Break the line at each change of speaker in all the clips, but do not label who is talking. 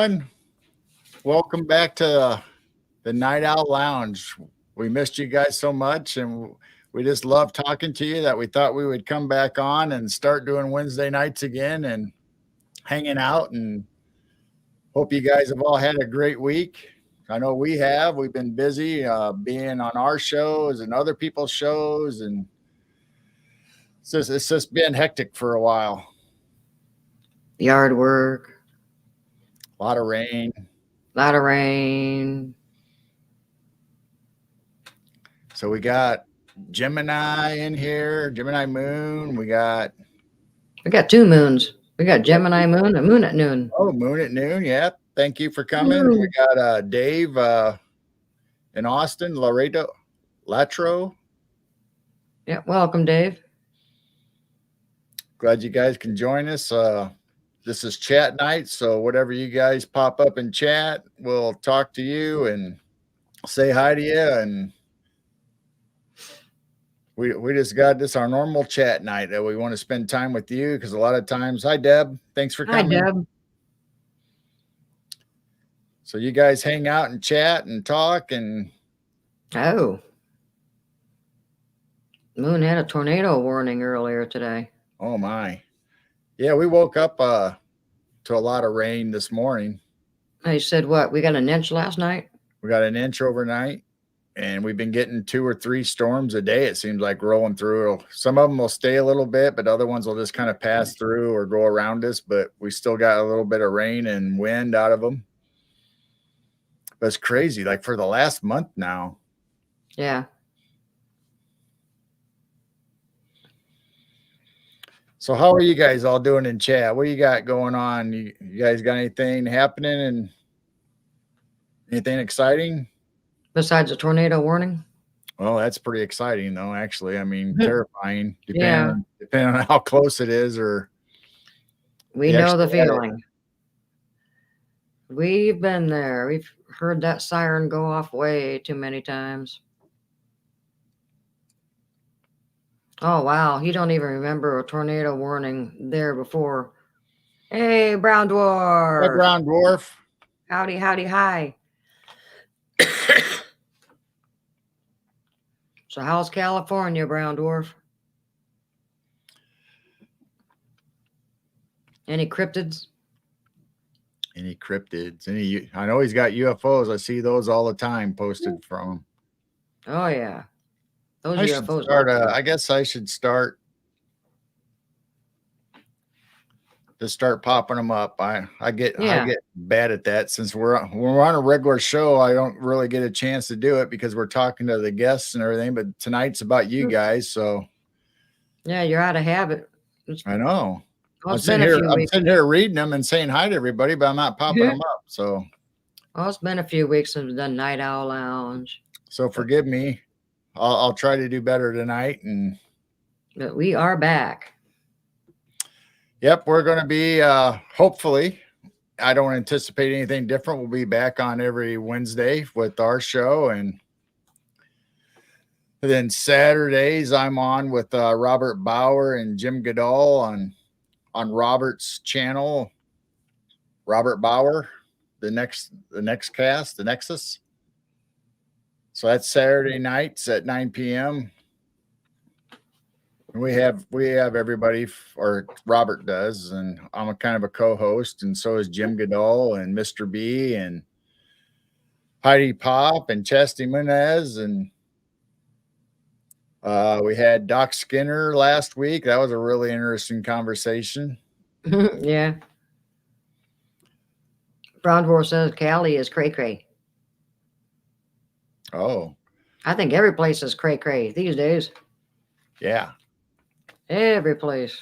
everyone. Welcome back to the Night Owl Lounge. We missed you guys so much, and we just love talking to you that we thought we would come back on and start doing Wednesday nights again and hanging out. And hope you guys have all had a great week. I know we have. We've been busy being on our shows and other people's shows, and it's just been hectic for a while.
Yard work,
A lot of rain.
a lot of rain.
So we got Gemini in here, Gemini Moon. We got
two moons. We got Gemini moon and moon at noon.
Moon at noon. Yeah, thank you for coming. We got Dave in Austin, Laredo, Latro.
Yeah, welcome, Dave.
Glad you guys can join us. This is chat night, so whatever you guys pop up in chat, we'll talk to you and say hi to you. And we just got this our normal chat night that we want to spend time with you, because a lot of times, hi Deb, thanks for coming.
Hi, Deb.
So you guys hang out and chat and talk. And
Oh, moon had a tornado warning earlier today.
oh my, yeah, we woke up to a lot of rain this morning.
They said what? We got an inch last night.
We got an inch overnight, and we've been getting 2 or 3 storms a day. It seems like rolling through. Some of them will stay a little bit, but other ones will just kind of pass through or go around us. But we still got a little bit of rain and wind out of them. But it's crazy. Like for the last month now.
Yeah.
So how are you guys all doing in chat? What do you got going on? You guys got anything happening and anything exciting?
Besides a tornado warning?
Well, that's pretty exciting, though, actually. I mean, terrifying, depending on how close it is. Or
we know the feeling. We've been there. We've heard that siren go off way too many times. Oh, wow. You don't even remember a tornado warning there before. Hey, Brown Dwarf.
Hey, Brown Dwarf.
Howdy, howdy, hi. So how's California, Brown Dwarf? Any cryptids?
Any cryptids? I know he's got UFOs. I see those all the time posted from him.
Oh, yeah. Those
I
UFOs.
I guess I should start popping them up. I get bad at that, since we're on a regular show. I don't really get a chance to do it because we're talking to the guests and everything. But tonight's about you guys, so
yeah, you're out of habit.
I know. I'm sitting here reading them and saying hi to everybody, but I'm not popping them up. So,
well, it's been a few weeks since we've done Night Owl Lounge.
So forgive me. I'll try to do better tonight.
But we are back.
Yep, we're going to be, hopefully, I don't anticipate anything different. We'll be back on every Wednesday with our show. And then Saturdays, I'm on with Robert Bauer and Jim Goodall on Robert's channel, Robert Bauer, the next cast, the Nexus. So that's Saturday nights at 9 p.m. We have everybody, or Robert does, and I'm a kind of a co-host, and so is Jim Goodall and Mr. B and Heidi Pop and Chesty Munez, and we had Doc Skinner last week. That was a really interesting conversation.
Yeah. Brown Dwarf says Cali is cray-cray.
Oh.
I think every place is cray-cray these days.
Yeah.
Every place.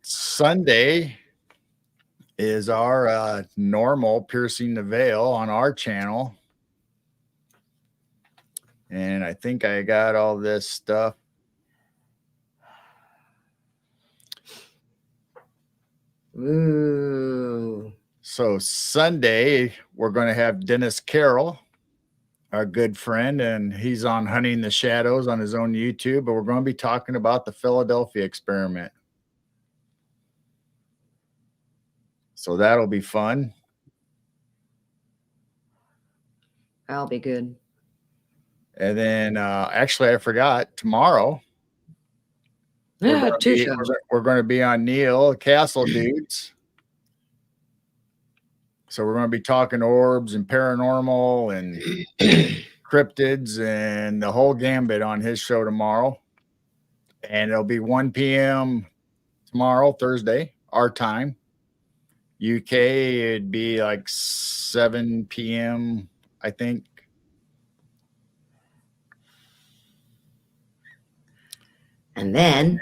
Sunday is our normal Piercing the Veil on our channel. And I think I got all this stuff.
Ooh.
So Sunday, we're going to have Dennis Carroll, our good friend, and he's on Hunting the Shadows on his own YouTube, but we're going to be talking about the Philadelphia experiment. So that'll be fun.
That'll be good.
And then actually I forgot, tomorrow
Yeah, two shows.
we're going to be on Neil Castle Dudes. So we're going to be talking orbs and paranormal and cryptids and the whole gambit on his show tomorrow. And it'll be 1 p.m. tomorrow, Thursday, our time. UK, it'd be like 7 p.m., I think.
And then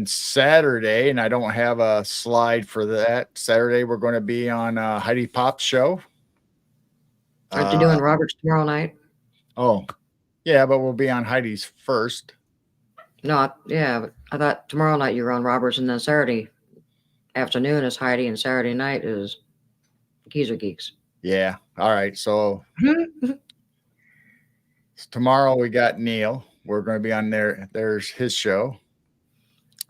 Saturday, and I don't have a slide for that. Saturday, we're going to be on Heidi Pop's show.
Aren't you doing Robert's tomorrow night?
Oh, yeah, but we'll be on Heidi's first.
No, yeah, but I thought tomorrow night you were on Robert's, and then Saturday afternoon is Heidi, and Saturday night is Geezer Geeks.
Yeah. All right. So tomorrow we got Neil. We're going to be on there. There's his show.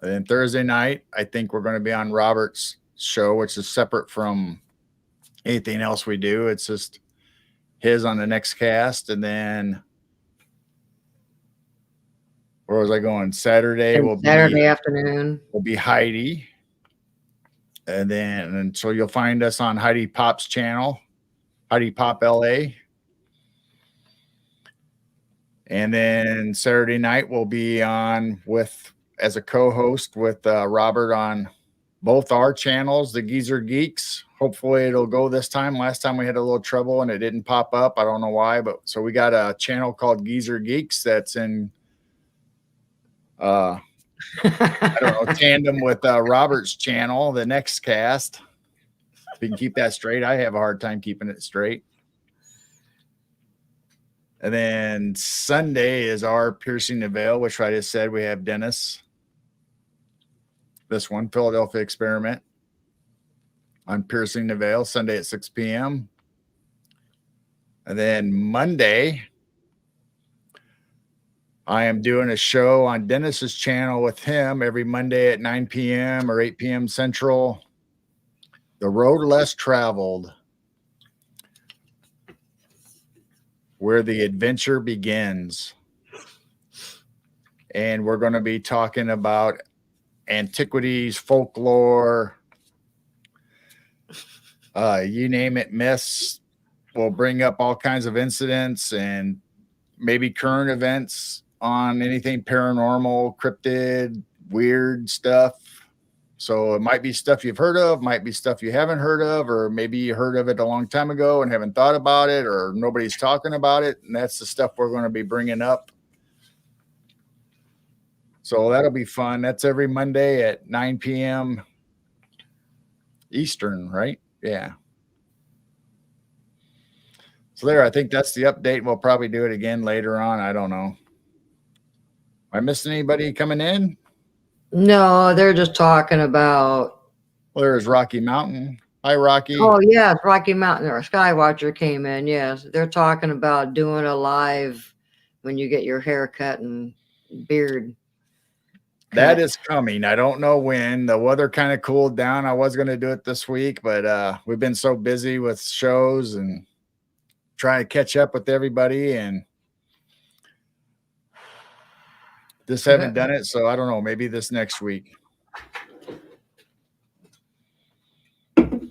And then Thursday night, I think we're going to be on Robert's show, which is separate from anything else we do. It's just his on the next cast. And then where was I going? Saturday
afternoon
will be Heidi. And so you'll find us on Heidi Pop's channel, Heidi Pop LA. And then Saturday night we'll be on as a co-host with Robert on both our channels, the Geezer Geeks. Hopefully it'll go this time. Last time we had a little trouble and it didn't pop up. I don't know why, but so we got a channel called Geezer Geeks that's in I don't know, tandem with Robert's channel, the next cast. If we can keep that straight. I have a hard time keeping it straight. And then Sunday is our Piercing the Veil, which I just said we have Dennis. This one, Philadelphia Experiment, on Piercing the Veil, Sunday at 6 p.m. And then Monday, I am doing a show on Dennis's channel with him every Monday at 9 p.m. or 8 p.m. Central. The Road Less Traveled, where the adventure begins. And we're going to be talking about antiquities, folklore, you name it, myths. We'll bring up all kinds of incidents and maybe current events on anything paranormal, cryptid, weird stuff. So it might be stuff you've heard of, might be stuff you haven't heard of, or maybe you heard of it a long time ago and haven't thought about it, or nobody's talking about it. And that's the stuff we're going to be bringing up. So that'll be fun. That's every Monday at 9 p.m. Eastern, right? Yeah. So there, I think that's the update. We'll probably do it again later on. I don't know. Am I missing anybody coming in?
No, they're just talking about.
Well, there's Rocky Mountain. Hi, Rocky.
Oh, yes, Rocky Mountain or Skywatcher came in. Yes, they're talking about doing a live when you get your hair cut and beard.
That is coming. I don't know when. The weather kind of cooled down. I was going to do it this week, but we've been so busy with shows and trying to catch up with everybody and just haven't done it. So I don't know, maybe this next week.
When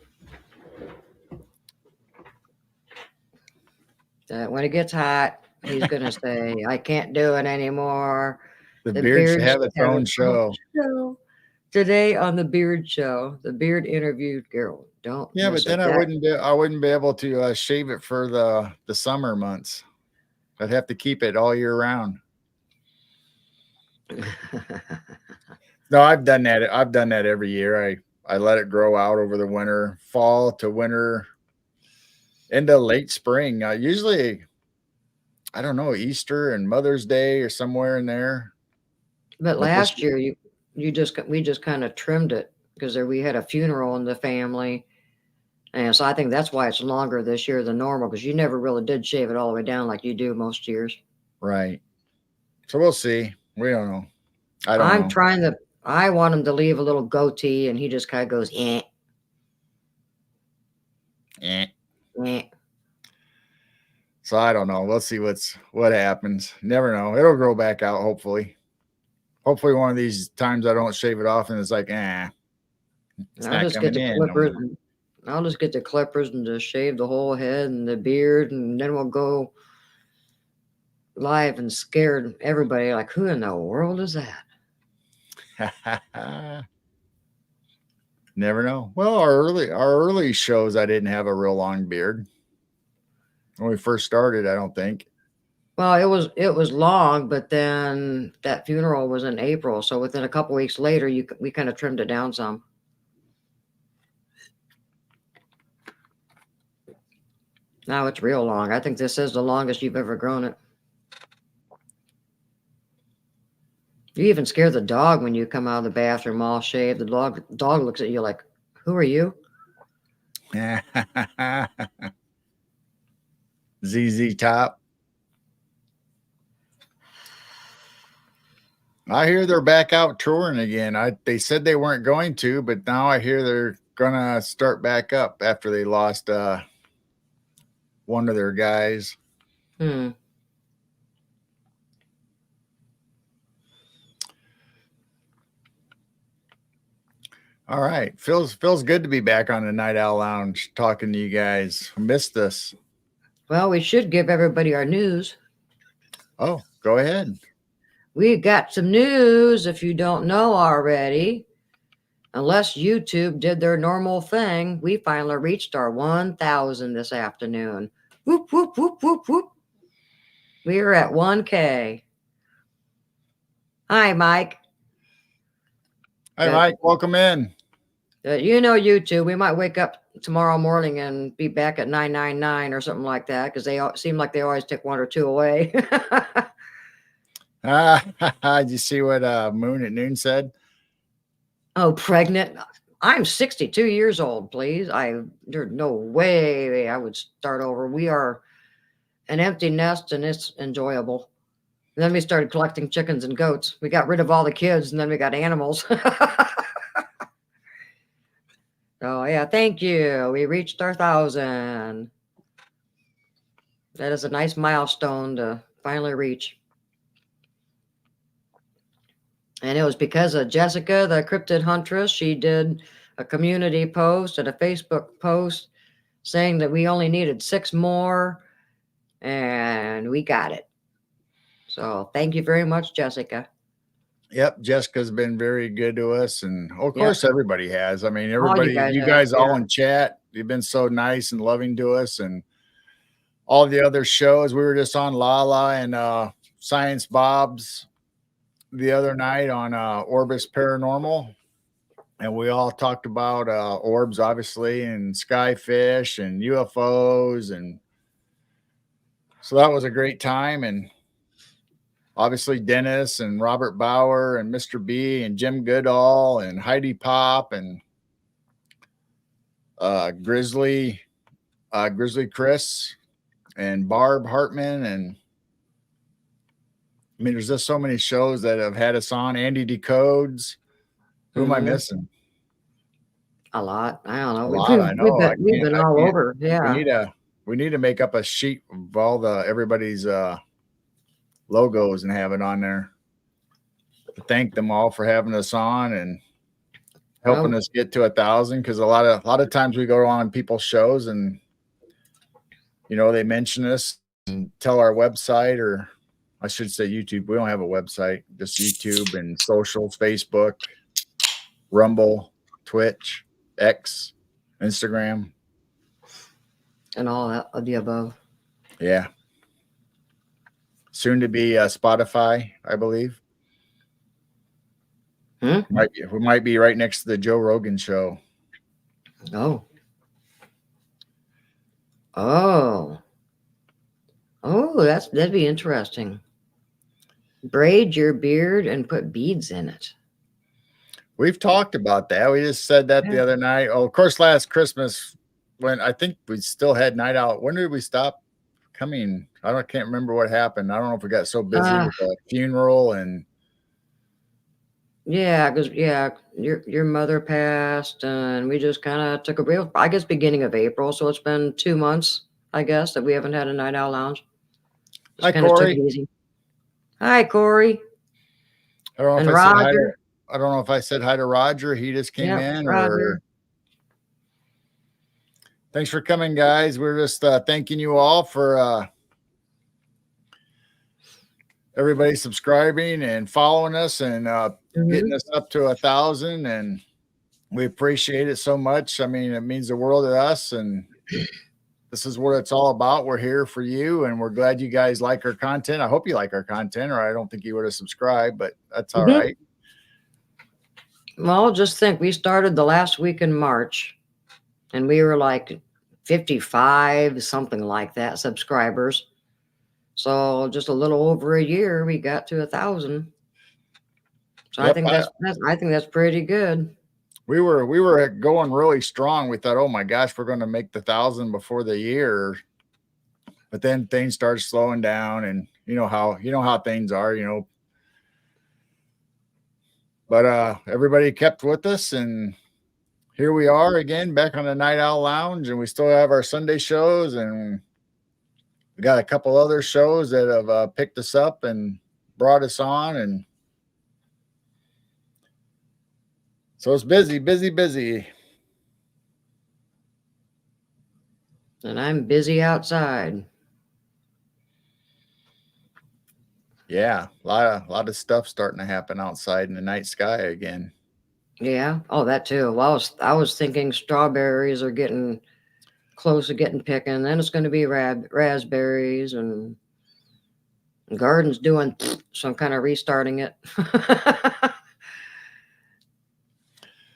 it gets hot, he's going to say, I can't do it anymore.
The Beard should have its own show.
Today on the Beard Show, the Beard interviewed Gerald. Don't.
Yeah, but then I wouldn't be able to shave it for the summer months. I'd have to keep it all year round. No, I've done that. I've done that every year. I let it grow out over the winter, fall to winter, into late spring. Usually, I don't know, Easter and Mother's Day or somewhere in there.
But last year, we just kind of trimmed it because we had a funeral in the family, and so I think that's why it's longer this year than normal, because you never really did shave it all the way down like you do most years.
Right. So we'll see. We don't know.
I want him to leave a little goatee, and he just kind of goes, eh.
Eh.
Eh.
So I don't know. We'll see what happens. Never know. It'll grow back out, hopefully. Hopefully one of these times I don't shave it off and it's like, it's
I'll
not
just get
coming
the
in no
clippers.
more.
I'll just get the clippers and just shave the whole head and the beard, and then we'll go live and scared everybody. Like, who in the world is that?
Never know. Well, our early shows, I didn't have a real long beard when we first started. I don't think.
Well, it was long, but then that funeral was in April, so within a couple weeks later, we kind of trimmed it down some. Now it's real long. I think this is the longest you've ever grown it. You even scare the dog when you come out of the bathroom all shaved. The dog looks at you like, "Who are you?"
ZZ Top. I hear they're back out touring again. They said they weren't going to, but now I hear they're gonna start back up after they lost one of their guys.
Hmm.
All right. Feels good to be back on the Night Owl Lounge talking to you guys. Missed us.
Well, we should give everybody our news.
Oh, go ahead.
We got some news if you don't know already. Unless YouTube did their normal thing, we finally reached our 1,000 this afternoon. Whoop, whoop, whoop, whoop, whoop. We are at 1K. Hi, Mike.
Hi, Mike. Welcome in.
You know YouTube. We might wake up tomorrow morning and be back at 999 or something like that because they seem like they always take one or two away.
Did you see what Moon at Noon said?
Oh, pregnant. I'm 62 years old, please. There's no way I would start over. We are an empty nest and it's enjoyable. And then we started collecting chickens and goats. We got rid of all the kids and then we got animals. Oh yeah, thank you. We reached our 1,000. That is a nice milestone to finally reach. And it was because of Jessica, the cryptid huntress. She did a community post and a Facebook post saying that we only needed 6 more, and we got it. So thank you very much, Jessica.
Yep, Jessica's been very good to us, and of
Yep.
course everybody has. I mean,
All
everybody, you guys
have,
all
yeah.
in chat, you've been so nice and loving to us, and all the other shows. We were just on Lala and Science Bob's the other night on Orbis Paranormal, and we all talked about orbs, obviously, and skyfish and UFOs, and so that was a great time. And obviously Dennis and Robert Bauer and Mr. B and Jim Goodall and Heidi Pop and Grizzly Chris and Barb Hartman. And I mean, there's just so many shows that have had us on. Andy Decodes. Who am I missing?
A lot. I don't know.
A lot, I know.
We've been all over. Yeah.
We need to make up a sheet of all everybody's logos and have it on there. Thank them all for having us on and helping us get to 1,000. Because a lot of times we go on people's shows and they mention us and tell our website, or I should say YouTube. We don't have a website, just YouTube and socials, Facebook, Rumble, Twitch, X, Instagram,
and all that of the above.
Yeah. Soon to be Spotify, I believe. We might be right next to the Joe Rogan show.
Oh, that'd be interesting. Braid your beard and put beads in it.
We've talked about that. We just said that the other night. Oh, of course, last Christmas, when I think we still had Night Out. When did we stop coming? Can't remember what happened. I don't know if we got so busy with the funeral and
Yeah, because your mother passed, and we just kind of took a real, I guess, beginning of April. So it's been 2 months, I guess, that we haven't had a Night Owl Lounge.
Hi,
Just kind of took it
Corey.
easy. Hi, Corey
I don't know if
and
I said hi to.
Roger.
I don't know if I said hi to Roger. He just came
Yep,
in, or
Roger.
thanks for coming, guys. We're just thanking you all for everybody subscribing and following us and getting
Mhm.
us up to 1,000, and we appreciate it so much. I mean, it means the world to us, and this is what it's all about. We're here for you, and we're glad you guys like our content. I hope you like our content, or I don't think you would have subscribed, but that's all
Mhm.
right.
Well, just think, we started the last week in March, and we were like 55, something like that, subscribers. So just a little over a year, we got to 1,000. So I
Yep,
think that's pretty good.
we were going really strong. We thought, oh my gosh, we're going to make the 1,000 before the year, but then things started slowing down, and you know how things are, But everybody kept with us, and here we are again, back on the Night Owl Lounge, and we still have our Sunday shows, and we got a couple other shows that have picked us up and brought us on, and so it's busy, busy, busy.
And I'm busy outside.
Yeah, a lot of stuff starting to happen outside in the night sky again.
Yeah. Oh, that too. Well, I was thinking strawberries are getting close to getting picking. Then it's going to be raspberries, and garden's doing, so I'm kind of restarting it.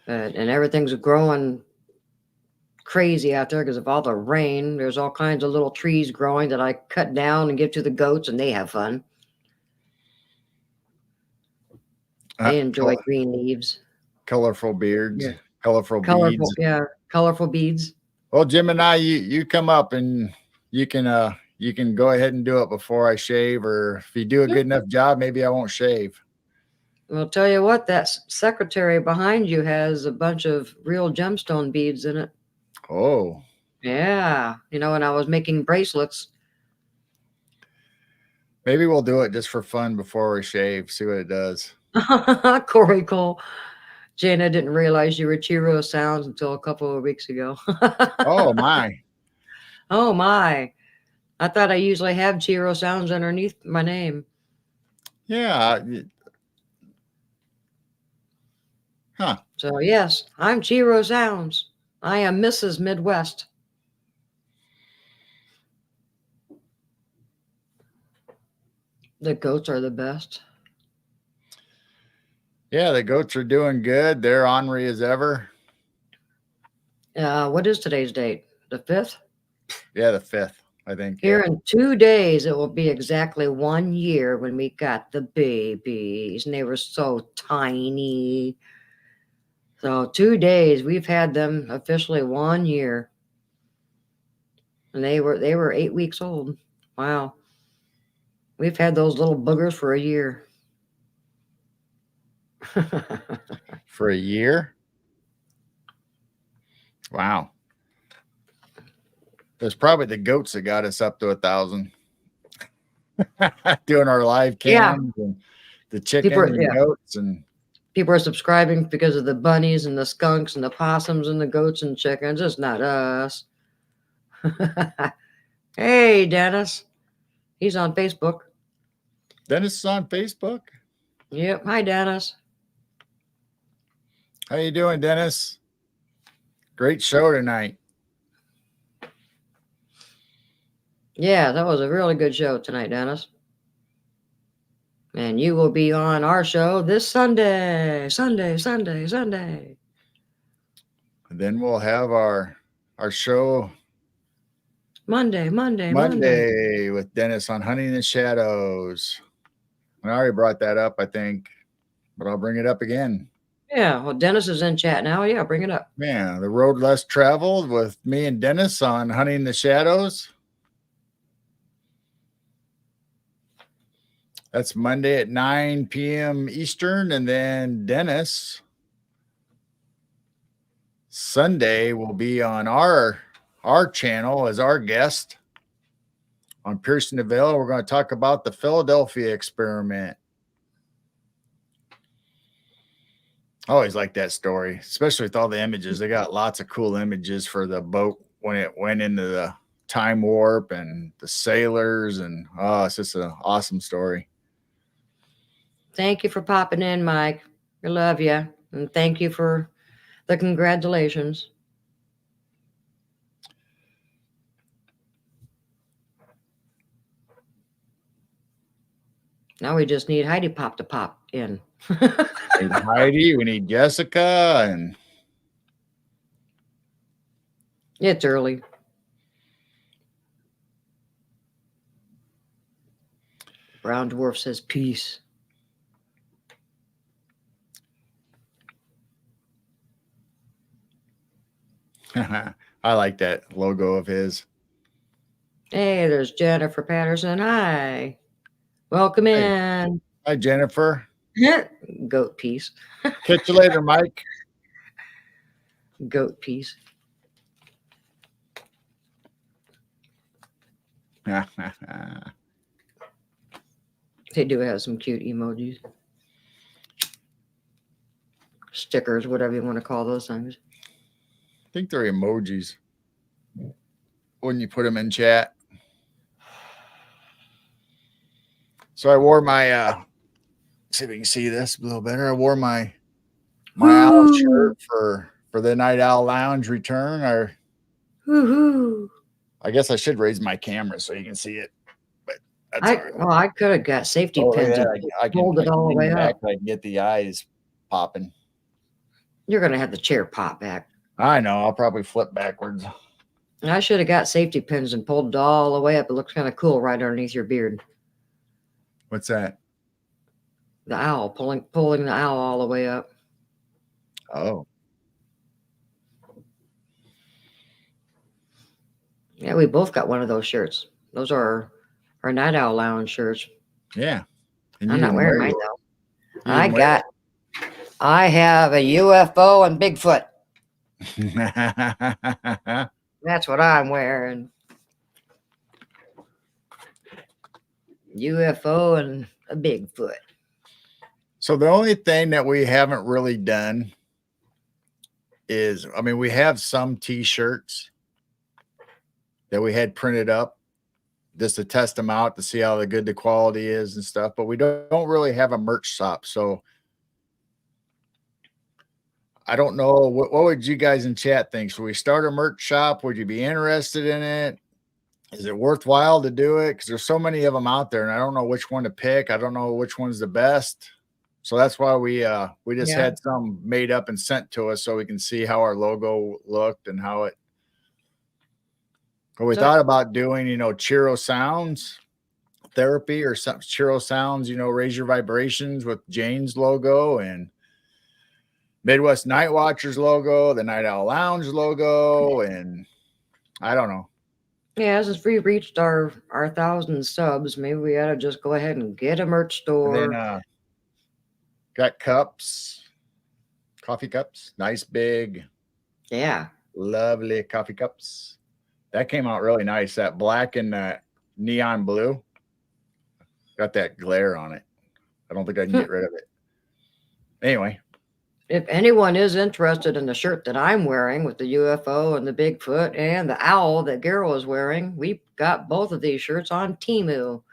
And everything's growing crazy out there because of all the rain. There's all kinds of little trees growing that I cut down and give to the goats, and they have fun. They enjoy green leaves.
Colorful beards,
Yeah.
colorful
Colorful,
beads.
yeah, colorful beads.
Well, Jim and I, you come up and you can go ahead and do it before I shave, or if you do a good enough job, maybe I won't shave.
Well, tell you what, that secretary behind you has a bunch of real gemstone beads in it.
Oh,
Yeah, when I was making bracelets.
maybe we'll do it just for fun before we shave. See what it does.
Corey Cole. Jana didn't realize you were Chiro Sounds until a couple of weeks ago.
Oh my.
Oh my. I thought I usually have Chiro Sounds underneath my name.
Yeah. Huh.
So yes, I'm Chiro Sounds. I am Mrs. Midwest. The goats are the best.
Yeah, the goats are doing good. They're ornery as ever.
What is today's date? The 5th?
Yeah, the 5th, I think.
Here
Yeah.
in 2 days, it will be exactly 1 year when we got the babies, and they were so tiny. So 2 days, we've had them officially 1 year, and they were 8 weeks old. Wow, we've had those little boogers for a year.
For a year. Wow. It was probably the goats that got us up to 1,000. Doing our live
Yeah,
cams and the chickens and goats, and
people are subscribing because of the bunnies and the skunks and the possums and the goats and chickens. It's not us. Hey, Dennis. He's on Facebook.
Dennis is on Facebook.
Yep. Hi, Dennis.
How you doing, Dennis? Great show tonight.
Yeah, that was a really good show tonight, Dennis. And you will be on our show this Sunday. Sunday.
And then we'll have our show
Monday.
with Dennis on Hunting the Shadows. I already brought that up, I think, but I'll bring it up again.
Yeah, well, Dennis is in chat now. Yeah, bring it up.
Yeah, the road less traveled with me and Dennis on Hunting the Shadows. That's Monday at 9 p.m. Eastern. And then Dennis, Sunday will be on our channel as our guest on Pearson DeVille. We're going to talk about the Philadelphia experiment. I always like that story, especially with all the images. They got lots of cool images for the boat when it went into the time warp and the sailors, and it's just an awesome story.
Thank you for popping in, Mike. I love you. And thank you for the congratulations. Now we just need Heidi Pop to pop in.
We need Heidi, we need Jessica, and
it's early. Brown Dwarf says peace.
I like that logo of his.
Hey, there's Jennifer Patterson. Hi. Welcome in.
Hi, Jennifer.
Goat piece.
Catch you later, Mike.
Goat piece. They do have some cute emojis. Stickers, whatever you want to call those things.
I think they're emojis when you put them in chat. So I wore my see if you can see this a little better. I wore my owl shirt for the Night Owl Lounge return. Or I guess I should raise my camera so you can see it. But that's all right.
Well, I could have got safety pins.
Yeah, I can
hold it all the way up.
I can get the eyes popping.
You're gonna have the chair pop back.
I know. I'll probably flip backwards.
I should have got safety pins and pulled it all the way up. It looks kind of cool right underneath your beard.
What's that?
The owl, pulling the owl all the way up.
Oh.
Yeah, we both got one of those shirts. Those are our Night Owl Lounge shirts.
Yeah.
I'm not wearing mine though. I have a UFO and Bigfoot. That's what I'm wearing. UFO and a Bigfoot.
So the only thing that we haven't really done is, I mean, we have some t-shirts that we had printed up just to test them out to see how good the quality is and stuff, but we don't really have a merch shop. So I don't know, what would you guys in chat think? Should we start a merch shop? Would you be interested in it? Is it worthwhile to do it? Because there's so many of them out there and I don't know which one to pick. I don't know which one's the best. So that's why we just had some made up and sent to us so we can see how our logo looked and how it. But we thought about doing, Chiro Sounds therapy or some Chiro Sounds, raise your vibrations with Jane's logo and Midwest Night Watchers logo, the Night Owl Lounge logo, and I don't know.
Yeah, since we reached our 1,000 subs, maybe we ought to just go ahead and get a merch store.
And then got cups, coffee cups, nice big, lovely coffee cups. That came out really nice. That black and that neon blue got that glare on it. I don't think I can get rid of it. Anyway.
If anyone is interested in the shirt that I'm wearing with the UFO and the Bigfoot and the owl that Garrow is wearing, we've got both of these shirts on Temu.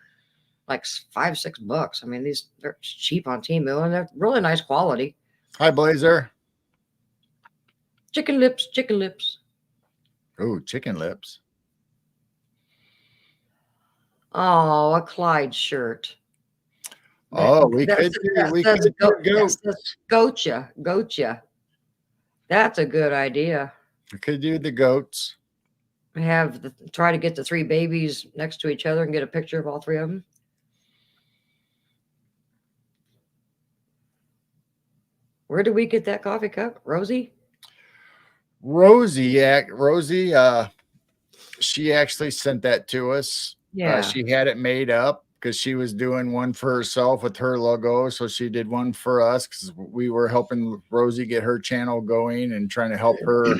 Like $5-6. I mean, they're cheap on Temu and they're really nice quality.
Hi, Blazer.
Chicken lips, chicken lips.
Ooh, chicken lips.
Oh, a Clyde shirt.
Oh, we could go.
Goatcha. That's a good idea.
We could do the goats.
Try to get the three babies next to each other and get a picture of all three of them. Where did we get that coffee cup? Rosie,
she actually sent that to us.
Yeah.
She had it made up because she was doing one for herself with her logo. So she did one for us because we were helping Rosie get her channel going and trying to help her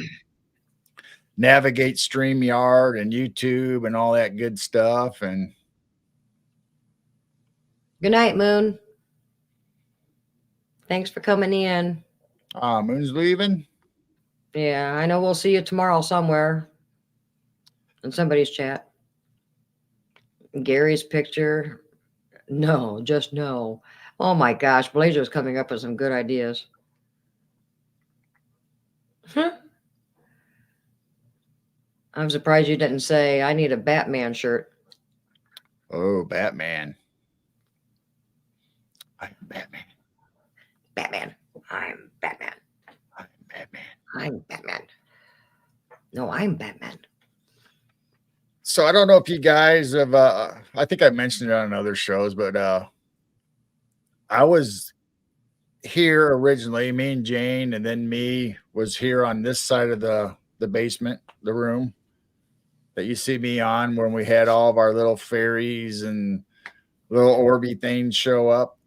navigate StreamYard and YouTube and all that good stuff. And
Good night, Moon. Thanks for coming in.
Moon's leaving.
Yeah, I know we'll see you tomorrow somewhere in somebody's chat. Gary's picture. No, just no. Oh my gosh, Blazer's coming up with some good ideas. I'm surprised you didn't say I need a Batman shirt.
Oh, Batman. I'm Batman.
Batman. I'm Batman.
I'm Batman.
I'm Batman. No, I'm Batman.
So I don't know if you guys have, I think I mentioned it on other shows, but I was here originally, me and Jane, and then me was here on this side of the basement, the room that you see me on when we had all of our little fairies and little Orby things show up.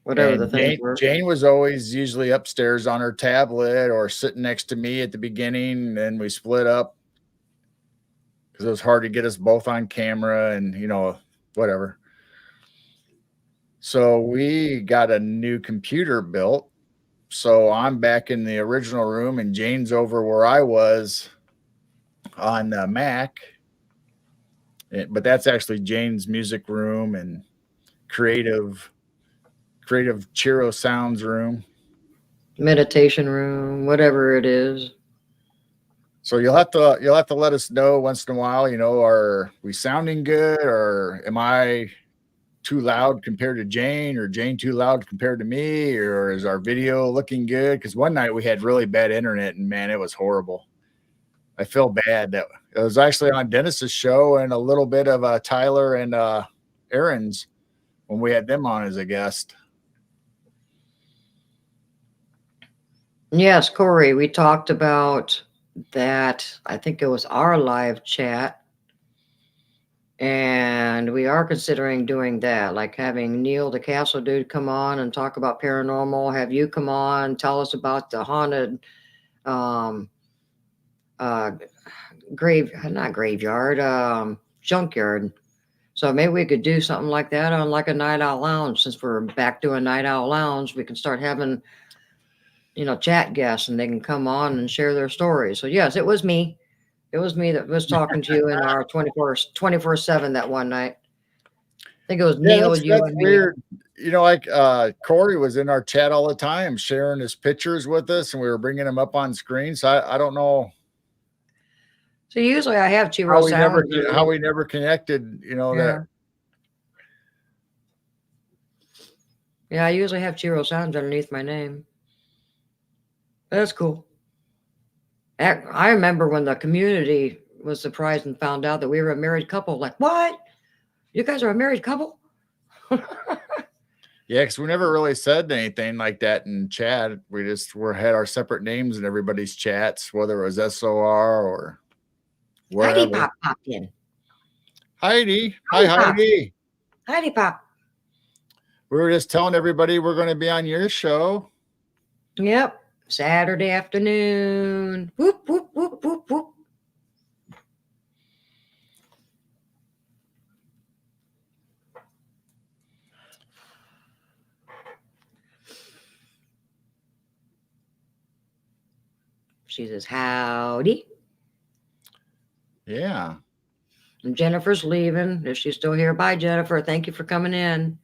Whatever
And
the things were.
Jane was always usually upstairs on her tablet or sitting next to me at the beginning. And then we split up because it was hard to get us both on camera and, you know, whatever. So we got a new computer built. So I'm back in the original room and Jane's over where I was on the Mac. But that's actually Jane's music room and creative Chiro sounds room.
Meditation room, whatever it is.
So you'll have to let us know once in a while, you know, are we sounding good or am I too loud compared to Jane or Jane too loud compared to me, or is our video looking good? Because one night we had really bad internet and man, it was horrible. I feel bad that it was actually on Dennis's show and a little bit of Tyler and Aaron's when we had them on as a guest.
Yes, Corey, we talked about that. I think it was our live chat. And we are considering doing that, like having Neil the Castle Dude come on and talk about paranormal, have you come on, tell us about the haunted junkyard. So maybe we could do something like that on like a Night Owl Lounge. Since we're back doing Night Owl Lounge, we can start having, you know, chat guests and they can come on and share their stories. So yes, it was me. It was me that was talking to you in our 24/7 that one night. I think it was Neil,
that's
you and me.
weird. You know, like Corey was in our chat all the time, sharing his pictures with us, and we were bringing them up on screen. So I don't know
So usually I have Chiro sound.
how we never connected. You know that.
Yeah, I usually have Chiro Sounds underneath my name. That's cool. I remember when the community was surprised and found out that we were a married couple. Like, what? You guys are a married couple?
Yeah, because we never really said anything like that in chat. We just had our separate names in everybody's chats, whether it was SOR or wherever.
Heidi Pop popped in.
Heidi. Hi, Heidi.
Heidi Pop.
We were just telling everybody we're going to be on your show.
Yep. Saturday afternoon. Whoop, whoop, whoop, whoop, whoop. She says, howdy.
Yeah.
And Jennifer's leaving. If she's still here, bye, Jennifer. Thank you for coming in.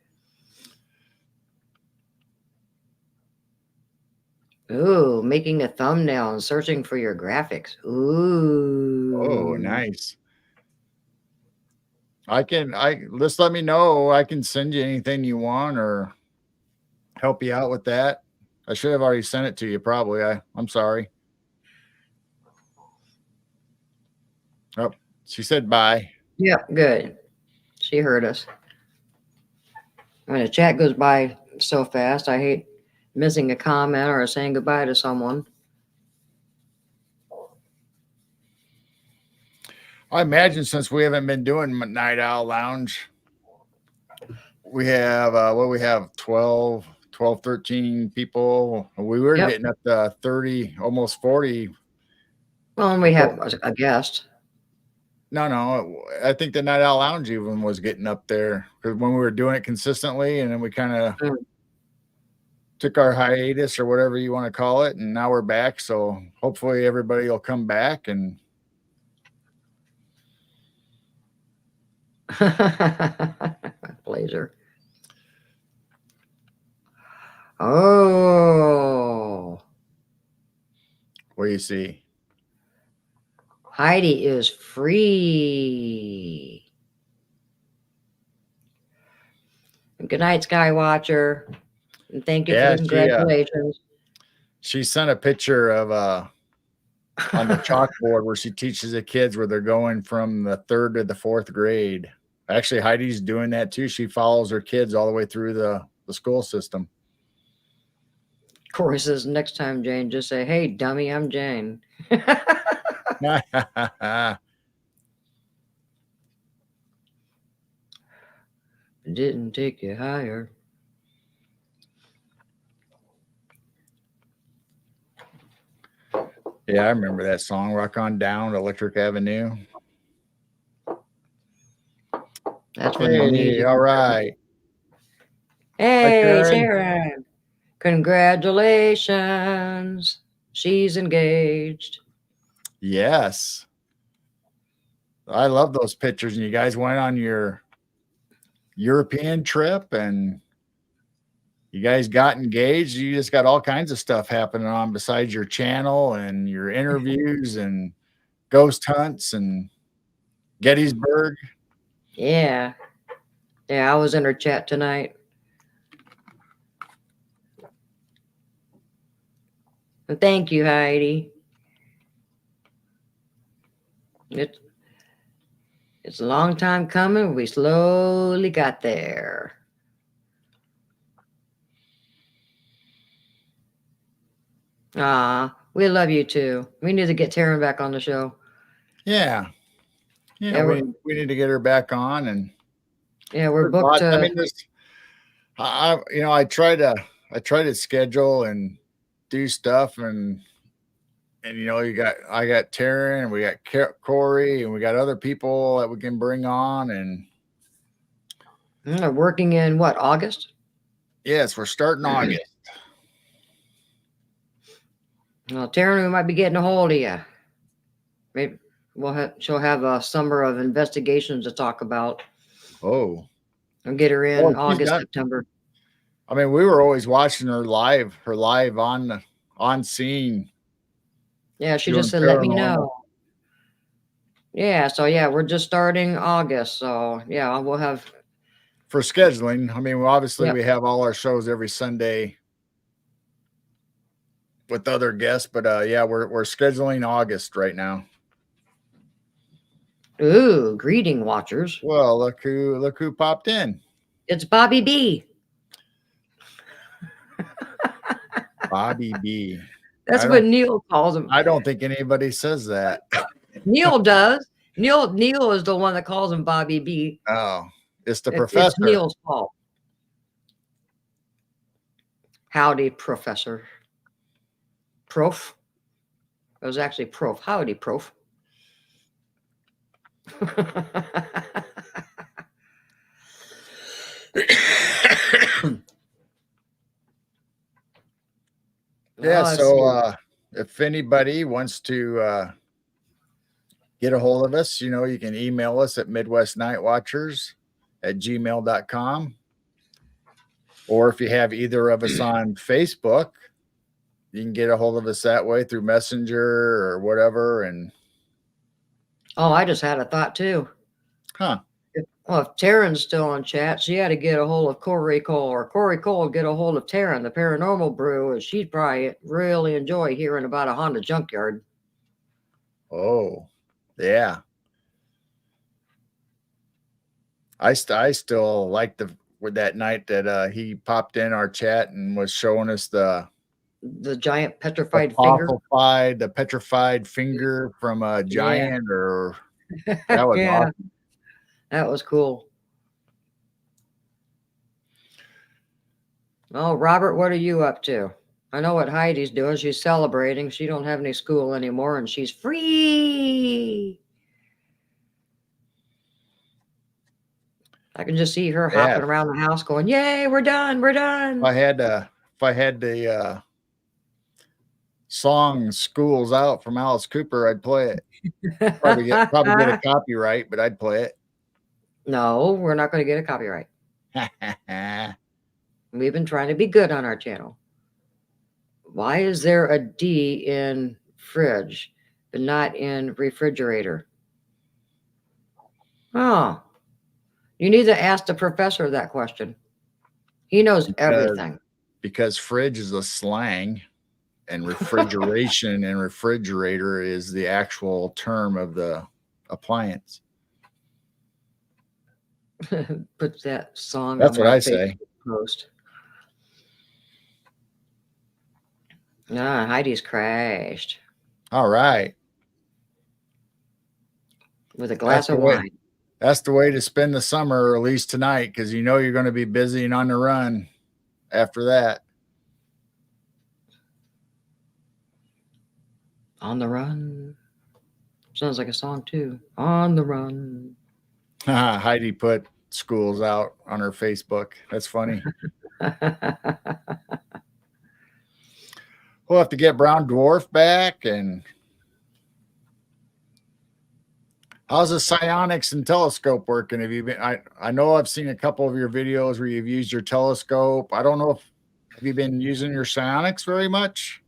Ooh, making a thumbnail and searching for your graphics. Ooh.
Oh, nice. Just let me know. I can send you anything you want or help you out with that. I should have already sent it to you probably. I'm sorry. Oh, she said bye.
Yep, good. She heard us. When the chat goes by so fast, I hate missing a comment or saying goodbye to someone.
I imagine since we haven't been doing Night Owl Lounge, we have we have 12, 13 people. We were
Yep.
getting up to 30, almost 40.
Well, and we have a guest.
No, I think the Night Owl Lounge even was getting up there because when we were doing it consistently, and then we kind of
Mm.
took our hiatus or whatever you want to call it, and now we're back. So hopefully everybody will come back. And
Blazer. Oh,
what do you see?
Heidi is free. Good night, Skywatcher. And thank you for
Yeah,
the congratulations.
she sent a picture of on the chalkboard where she teaches the kids where they're going from the 3rd to the 4th grade. Actually, Heidi's doing that too. She follows her kids all the way through the school system.
Corey says, next time, Jane, just say, hey, dummy, I'm Jane. Didn't take you higher.
Yeah, I remember that song, Rock On Down, Electric Avenue.
That's when they need you.
All right.
Hey,
Sharon.
Sharon. Congratulations. She's engaged.
Yes. I love those pictures. And you guys went on your European trip and you guys got engaged. You just got all kinds of stuff happening on besides your channel and your interviews and ghost hunts and Gettysburg.
Yeah. Yeah, I was in her chat tonight. And thank you, Heidi. It's a long time coming. We slowly got there. We love you too. We need to get Taryn back on the show.
Yeah.
Yeah,
we need to get her back on. And
yeah, we're booked.
I mean, I try to schedule and do stuff, and I got Taryn, and we got Corey, and we got other people that we can bring on. And
working in what, August?
Yes, we're starting August.
Well, Taryn, we might be getting a hold of you. Maybe she'll have a summer of investigations to talk about.
Oh,
and get her in August, September.
I mean, we were always watching her live on scene.
Yeah, she just said, let me know. Yeah, so yeah, we're just starting August. So yeah, we'll have.
For scheduling, I mean, obviously we have all our shows every Sunday with other guests, but yeah, we're scheduling August right now.
Ooh, greeting watchers.
Well, look who popped in.
It's Bobby B.
Bobby B.
That's what Neil calls him.
I don't think anybody says that.
Neil does. Neil is the one that calls him Bobby B.
Oh, it's the professor.
It's Neil's fault. Howdy, Professor. Prof. It was actually Prof. Howdy, Prof.
Yeah, so if anybody wants to get a hold of us, you can email us at midwestnightwatchers@gmail.com. Or if you have either of us on Facebook, you can get a hold of us that way through Messenger or whatever. And
I just had a thought too.
Huh.
If Taryn's still on chat, she had to get a hold of Corey Cole, or Corey Cole get a hold of Taryn, the paranormal brew, and she'd probably really enjoy hearing about a Honda junkyard.
Oh, yeah. I still like with that night that he popped in our chat and was showing us the
giant petrified finger.
The petrified finger from a giant or That was
Yeah,
awesome.
that was cool. Oh, Robert, what are you up to? I know what Heidi's doing. She's celebrating. She don't have any school anymore and she's free. I can just see her
Yeah.
hopping around the house going, "Yay, we're done. We're done."
If I had the song "School's Out" from Alice Cooper, I'd play it. Probably get a copyright, but I'd play
No, we're not going to get a copyright.
it.
We've been trying to be good on our channel. Why is there a D in fridge, but not in refrigerator? Oh, you need to ask the professor that question. He knows everything.
Because fridge is a slang and refrigeration and refrigerator is the actual term of the appliance.
Put that song
That's
on
what
my
I say.
Facebook post. Ah, Heidi's crashed
All right.
with a glass of
the way-
wine.
That's the way to spend the summer, or at least tonight, because you know you're going to be busy and on the run after that.
On the run. Sounds like a song too. On the run.
Heidi put "School's Out" on her Facebook. That's funny. We'll have to get Brown Dwarf back. And how's the psionics and telescope working? Have you been? I know I've seen a couple of your videos where you've used your telescope. I don't know if have you been using your psionics very much.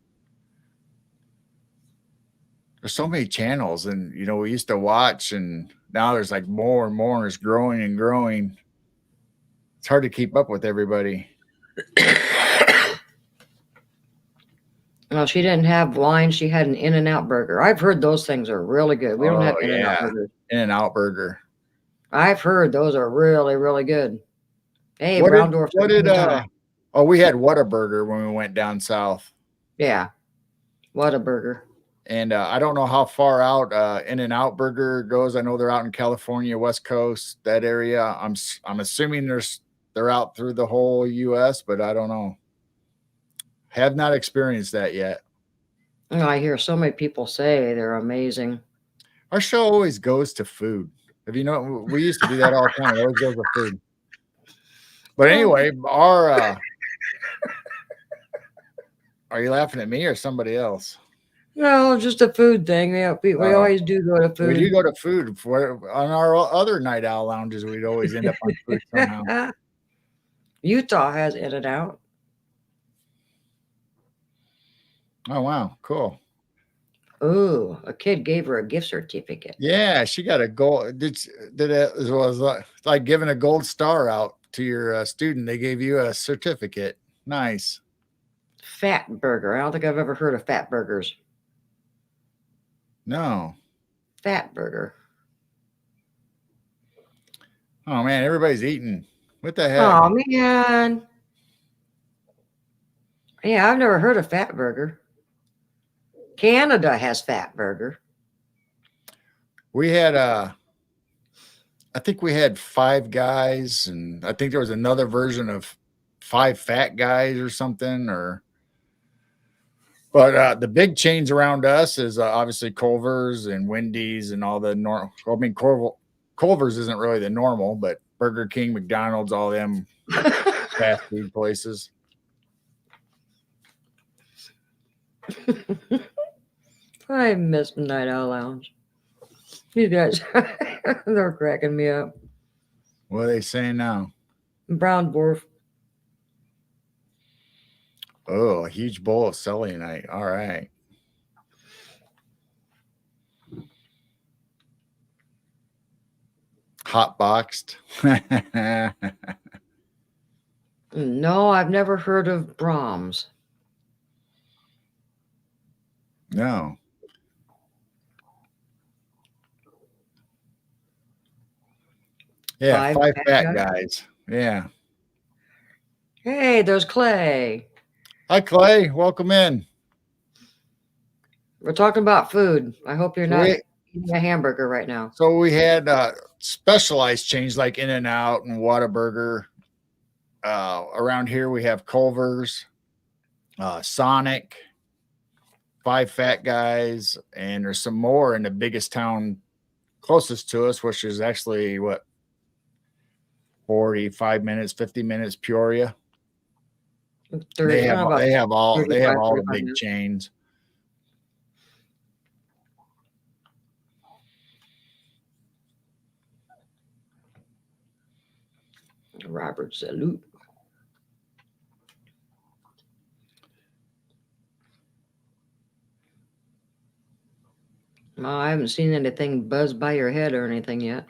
There's so many channels, and you know we used to watch, and now there's like more and more, and it's growing and growing. It's hard to keep up with everybody.
No, she didn't have wine. She had an In-N-Out burger. I've heard those things are really good. We don't have
Oh,
In-N-Out
yeah.
burgers.
In-N-Out burger.
I've heard those are really, really good. Hey,
What
Brown Dwarf.
oh, we had Whataburger when we went down south.
Yeah. What a burger.
And I don't know how far out In-N-Out Burger goes. I know they're out in California, West Coast, that area. I'm assuming they're out through the whole U.S., but I don't know. Have not experienced that yet.
Oh, I hear so many people say they're amazing.
Our show always goes to food. Have you know? We used to do that all the time. It always goes to food. But anyway, are you laughing at me or somebody else?
No, just a food thing. Yeah, we always do go to food.
We do go to food. On our other Night Owl lounges, we'd always end up on food somehow.
Utah has In-N-Out.
Oh, wow. Cool.
Ooh, a kid gave her a gift certificate.
Yeah, she got a gold. It was like giving a gold star out to your student. They gave you a certificate. Nice.
Fat burger. I don't think I've ever heard of fat burgers.
No.
Fat burger.
Oh man, everybody's eating. What the heck?
Oh man. Yeah, I've never heard of fat burger. Canada has fat burger.
We had I think we had Five Guys, and I think there was another version of Five Fat Guys or something. But the big chains around us is obviously Culver's and Wendy's and all the normal. I mean, Culver's isn't really the normal, but Burger King, McDonald's, all them fast food places.
I miss Night Owl Lounge. You guys, they're cracking me up.
What are they saying now?
Brown Dwarf.
Oh, a huge bowl of cellulite. All right. Hot boxed.
No, I've never heard of Brahms.
No. Yeah, five fat guys. Yeah.
Hey, there's Clay.
Hi, Clay. Welcome in.
We're talking about food. I hope you're not eating a hamburger right now.
So we had specialized chains like In-N-Out and Whataburger. Around here we have Culver's, Sonic, Five Fat Guys, and there's some more in the biggest town closest to us, which is actually what, 45 minutes, 50 minutes, Peoria.
30,
They have
about
they have all
35,
the
45
big
minutes.
chains.
Robert Salute. No, I haven't seen anything buzz by your head or anything yet.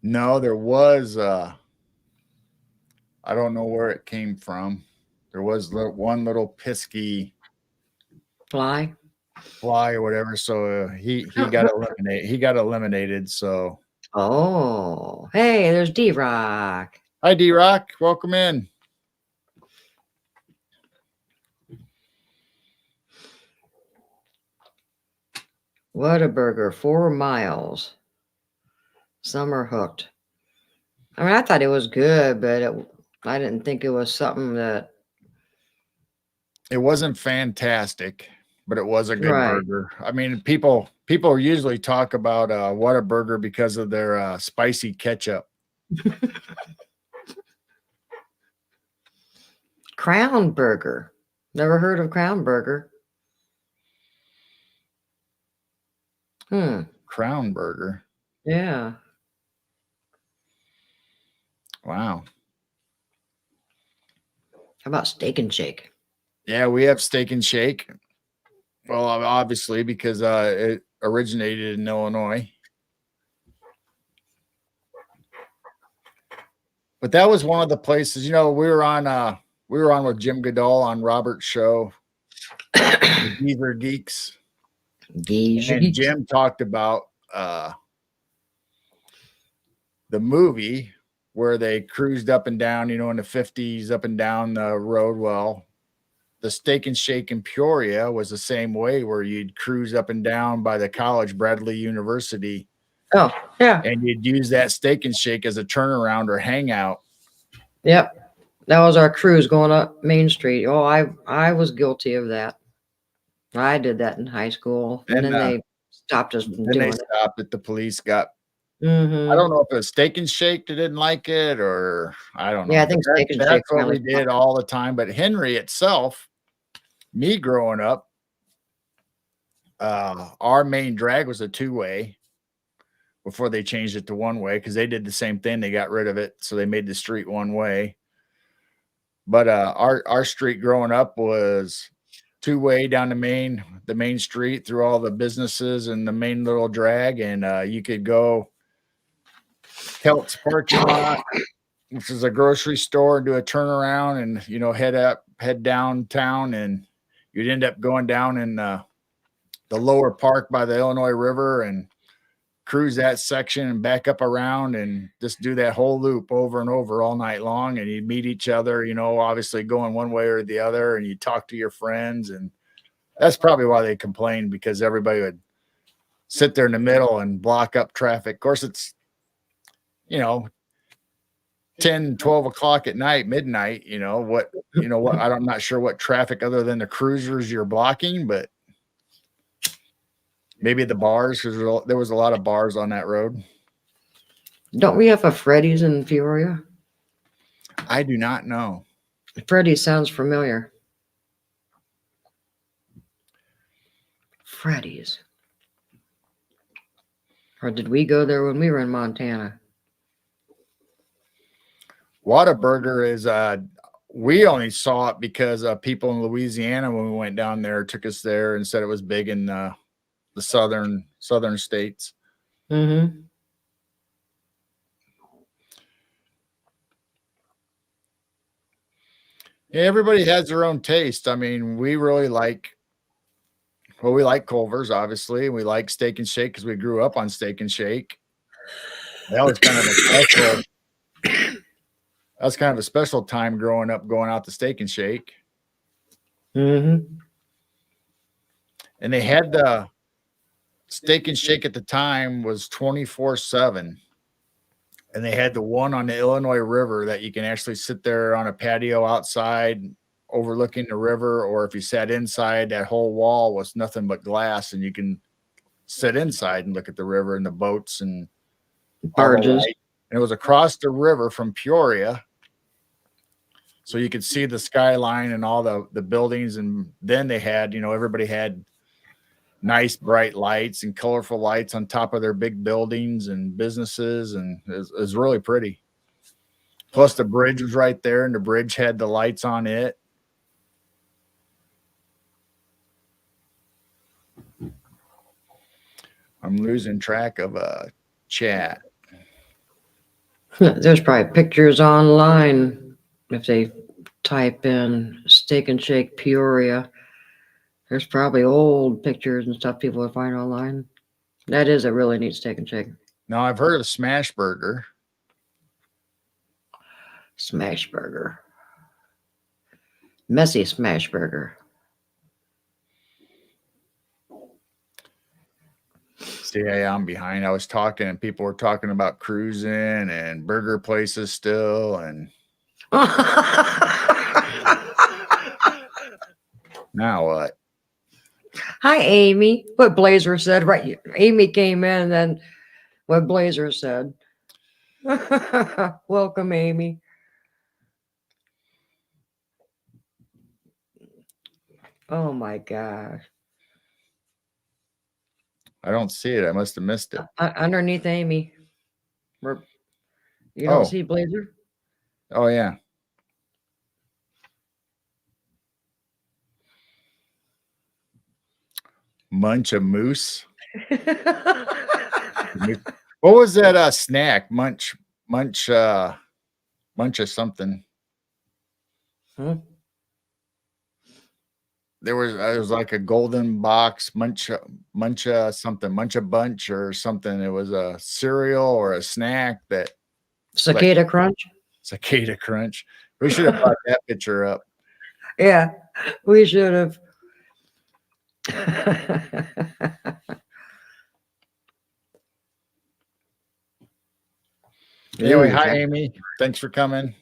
No, there was I don't know where it came from. There was one little pesky
Fly.
fly or whatever, so he got eliminated. He got eliminated. So,
Oh, hey, there's D-Rock.
hi D-Rock, welcome in.
Whataburger, 4 miles. Some are hooked. I mean, I thought it was good, but I didn't think it was something that.
It wasn't fantastic, but it was a good
Right.
burger. I mean, people usually talk about Whataburger because of their spicy ketchup.
Crown Burger. Never heard of Crown Burger.
Crown Burger.
Yeah.
Wow.
How about Steak and Shake?
Yeah, we have Steak and Shake. Well, obviously, because it originated in Illinois. But that was one of the places, we were on with Jim Goodall on Robert's show, the Beaver Geeks. And Jim talked about the movie where they cruised up and down, in the 50s, up and down the road. Well, the Steak and Shake in Peoria was the same way, where you'd cruise up and down by the college, Bradley University.
Oh, yeah.
And you'd use that Steak and Shake as a turnaround or hangout.
Yep. That was our cruise going up Main Street. Oh, I was guilty of that. I did that in high school. And then they stopped us from doing it.
Stopped it. The police got,
Mm-hmm.
I don't know if it was Steak and Shake that didn't like it, or I don't know.
Yeah, I think Steak and Shake.
That's what we did all the time. But Henry itself, me growing up, our main drag was a 2-way before they changed it to 1-way, because they did the same thing. They got rid of it, so they made the street 1-way. But our street growing up was 2-way down the main street through all the businesses and the main little drag, and you could go Kelt's parking lot, which is a grocery store, and do a turnaround, and head downtown, and you'd end up going down in the lower park by the Illinois River and cruise that section and back up around and just do that whole loop over and over all night long. And you'd meet each other, obviously going one way or the other, and you talk to your friends. And that's probably why they complained, because everybody would sit there in the middle and block up traffic. Of course, it's 10, 12 o'clock at night, midnight, I'm not sure what traffic other than the cruisers you're blocking, but maybe the bars, because there was a lot of bars on that road.
Don't we have a Freddy's in Peoria?
I do not know.
Freddy's sounds familiar. Freddy's. Or did we go there when we were in Montana?
Whataburger is we only saw it because people in Louisiana, when we went down there, took us there and said it was big in the southern states.
Mm-hmm.
Yeah, everybody has their own taste. I mean, we really like Culver's, obviously. We like Steak and Shake because we grew up on Steak and Shake. That was kind of a special. That's kind of a special time growing up, going out to Steak and Shake.
Mm-hmm.
And they had Steak and Shake at the time was 24/7. And they had the one on the Illinois River that you can actually sit there on a patio outside overlooking the river, or if you sat inside, that whole wall was nothing but glass, and you can sit inside and look at the river and the boats and all the
Barges.
light. And it was across the river from Peoria, so you could see the skyline and all the buildings. And then they had, everybody had nice bright lights and colorful lights on top of their big buildings and businesses, and it was really pretty. Plus the bridge was right there, and the bridge had the lights on it. I'm losing track of chat.
There's probably pictures online if they type in Steak and Shake Peoria. There's probably old pictures and stuff people will find online. That is a really neat Steak and Shake.
Now I've heard of Smash Burger.
Smash Burger. Messy Smash Burger.
See, I'm behind. I was talking and people were talking about cruising and burger places still. And now what?
Hi, Amy. What Blazer said, right? Amy came in, and then what Blazer said. Welcome, Amy. Oh my gosh.
I don't see it. I must have missed it.
Underneath Amy. You don't see Blazer?
Oh, yeah. Munch a moose. What was that snack? Munch of something.
Huh?
There was like a golden box munch something, munch a bunch or something. It was a cereal or a snack that
Cicada Crunch.
Cicada Crunch. We should have brought that picture up.
Yeah, we should have.
Anyway, hi Amy. Thanks for coming.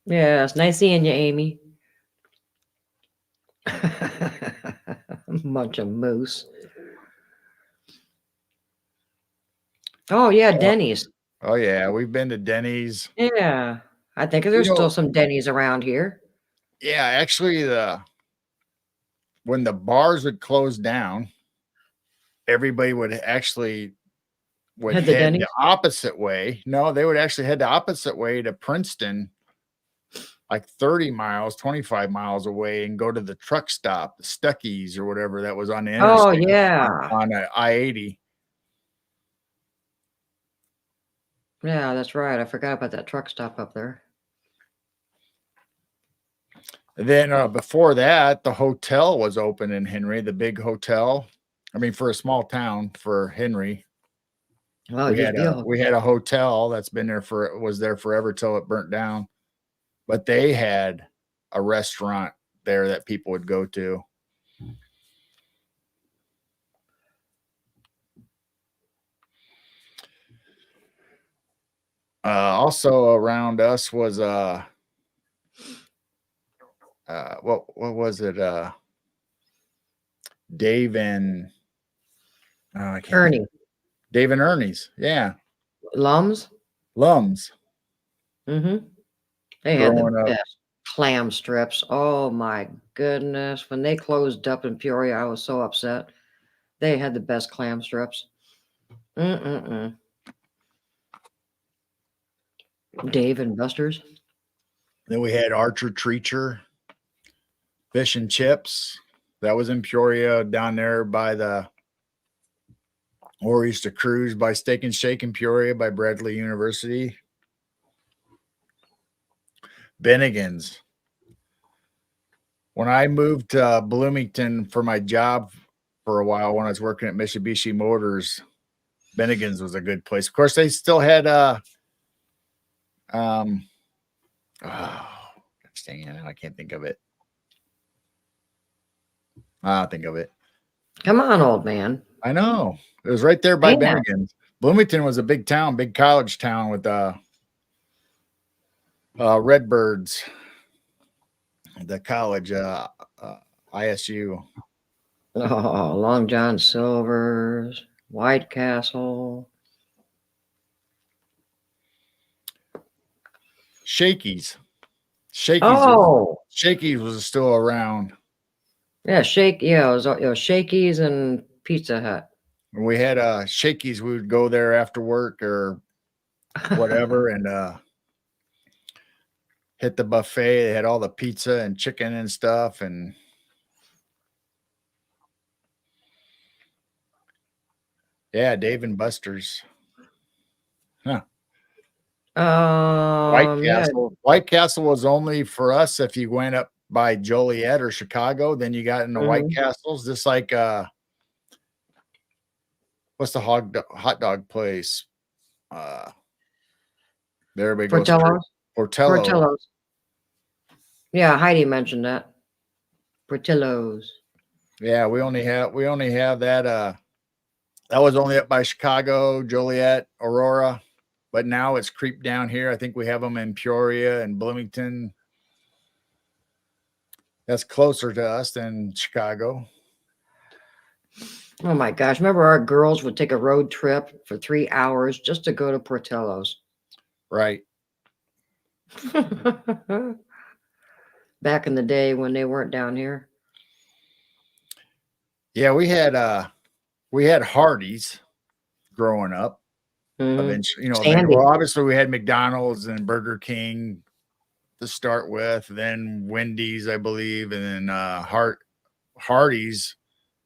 Yeah, it's nice seeing you, Amy. Bunch of moose. Oh yeah, Denny's.
Oh yeah, we've been to Denny's.
Yeah, I think there's still some Denny's around here.
Yeah, actually, when the bars would close down, everybody would actually head the opposite way. No, they would actually head the opposite way to Princeton, like 30 miles, 25 miles away, and go to the truck stop, the Stuckey's or whatever that was on the interstate.
Oh yeah,
on I-80.
Yeah, that's right. I forgot about that truck stop up there.
And then before that, the hotel was open in Henry, the big hotel. I mean, for a small town, for Henry.
Well,
we had a hotel that's been there was there forever till it burnt down. But they had a restaurant there that people would go to. Also around us was what was it? Dave and
Ernie.
Dave and Ernie's, yeah.
Lums.
Mm-hmm.
They had the best clam strips. Oh my goodness! When they closed up in Peoria, I was so upset. They had the best clam strips. Dave and Buster's.
Then we had Archer Treacher, Fish and Chips. That was in Peoria, down there by or used to cruise by Steak and Shake in Peoria by Bradley University. Bennigan's. When I moved to Bloomington for my job for a while, when I was working at Mitsubishi Motors, Bennigan's was a good place. Of course, they still had dang it, I can't think of it. I'll think of it.
Come on, old man.
I know. It was right there by
Yeah.
Bennigan's. Bloomington was a big town, big college town with Redbirds, the college, ISU.
Oh, Long John Silver's, White Castle.
Shakey's. Shakey's
Oh,
was still around.
yeah, it was Shakey's and Pizza Hut.
When we had Shakey's, we would go there after work or whatever and hit the buffet. They had all the pizza and chicken and stuff. And yeah, Dave and Buster's. Huh.
Yeah.
White Castle was only for us if you went up by Joliet or Chicago, then you got into White Castles, just like what's the hot dog place? There everybody goes.
Portillo's. Yeah, Heidi mentioned that. Portillo's.
Yeah, we only have that that was only up by Chicago, Joliet, Aurora, but now it's creeped down here. I think we have them in Peoria and Bloomington. That's closer to us than Chicago.
Oh my gosh. Remember our girls would take a road trip for 3 hours just to go to Portillo's.
Right.
Back in the day when they weren't down here.
Yeah, we had Hardee's growing up. Eventually, well, obviously we had McDonald's and Burger King to start with, then Wendy's, I believe, and then Hardee's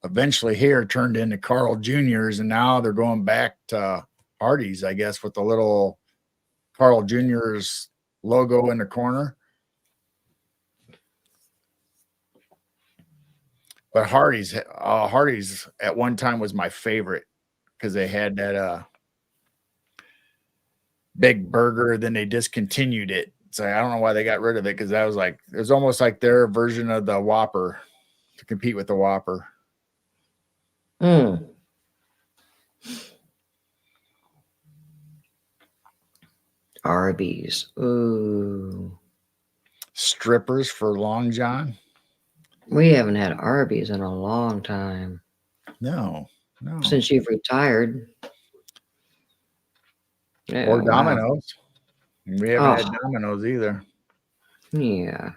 eventually here turned into Carl Jr.'s, and now they're going back to Hardee's, I guess, with the little Carl Jr.'s logo in the corner. But Hardee's at one time was my favorite because they had that big burger. Then they discontinued it. So I don't know why they got rid of it, because that was like, it was almost like their version of the Whopper to compete with the Whopper.
Arby's. Ooh.
Strippers for Long John.
We haven't had Arby's in a long time.
No.
Since you've retired.
Yeah, or Domino's. Wow. We haven't had Domino's either.
Yeah.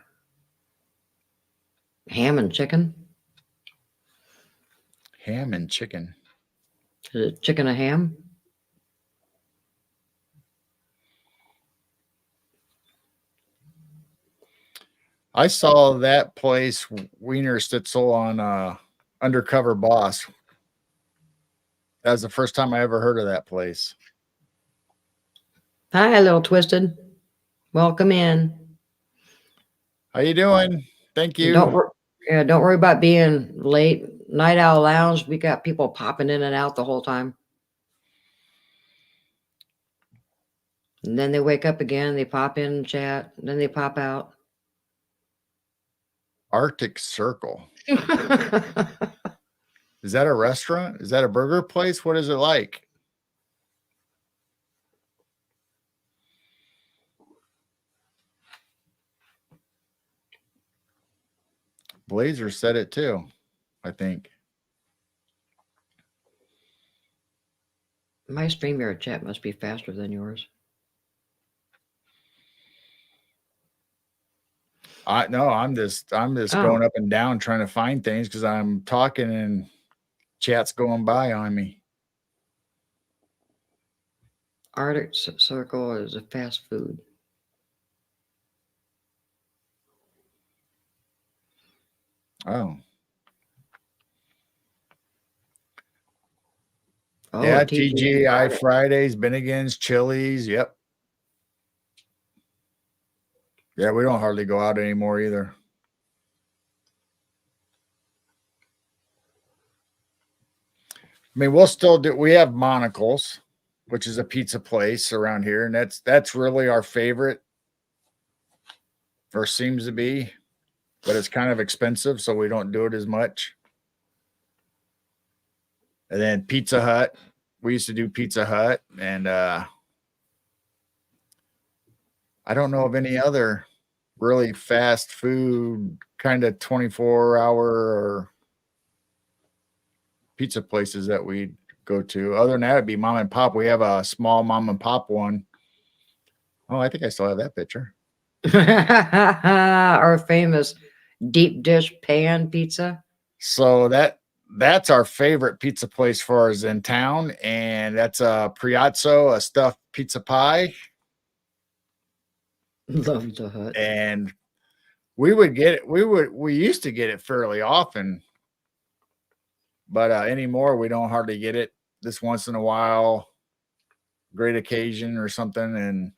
Ham and chicken.
Ham and chicken.
Is it chicken and ham?
I saw that place, Wiener Stitzel, on Undercover Boss. That was the first time I ever heard of that place.
Hi, Little Twisted. Welcome in.
How you doing? Thank you.
Don't worry about being late. Night Owl Lounge, we got people popping in and out the whole time. And then they wake up again, they pop in and chat, and then they pop out.
Arctic Circle. Is that a restaurant? Is that a burger place? What is it like? Blazer said it too, I think.
My StreamYard chat must be faster than yours.
I'm just going up and down trying to find things because I'm talking and chat's going by on me.
Arctic Circle is a fast food.
Oh, yeah, TGI Fridays, Bennigan's, Chili's. Yep. Yeah, we don't hardly go out anymore either. I mean, we'll still do. We have Monocle's, which is a pizza place around here, and that's really our favorite, or seems to be, but it's kind of expensive, so we don't do it as much. And then Pizza Hut. We used to do Pizza Hut, and I don't know of any other really fast food kind of 24-hour or pizza places that we go to. Other than that, it'd be mom and pop. We have a small mom and pop one. Oh, I think I still have that picture.
Our famous deep dish pan pizza.
So that's our favorite pizza place for us in town, and that's a Priazzo, a stuffed pizza pie.
Love the Hut.
And we would get it. We used to get it fairly often, but anymore we don't hardly get it. This once in a while, great occasion or something. And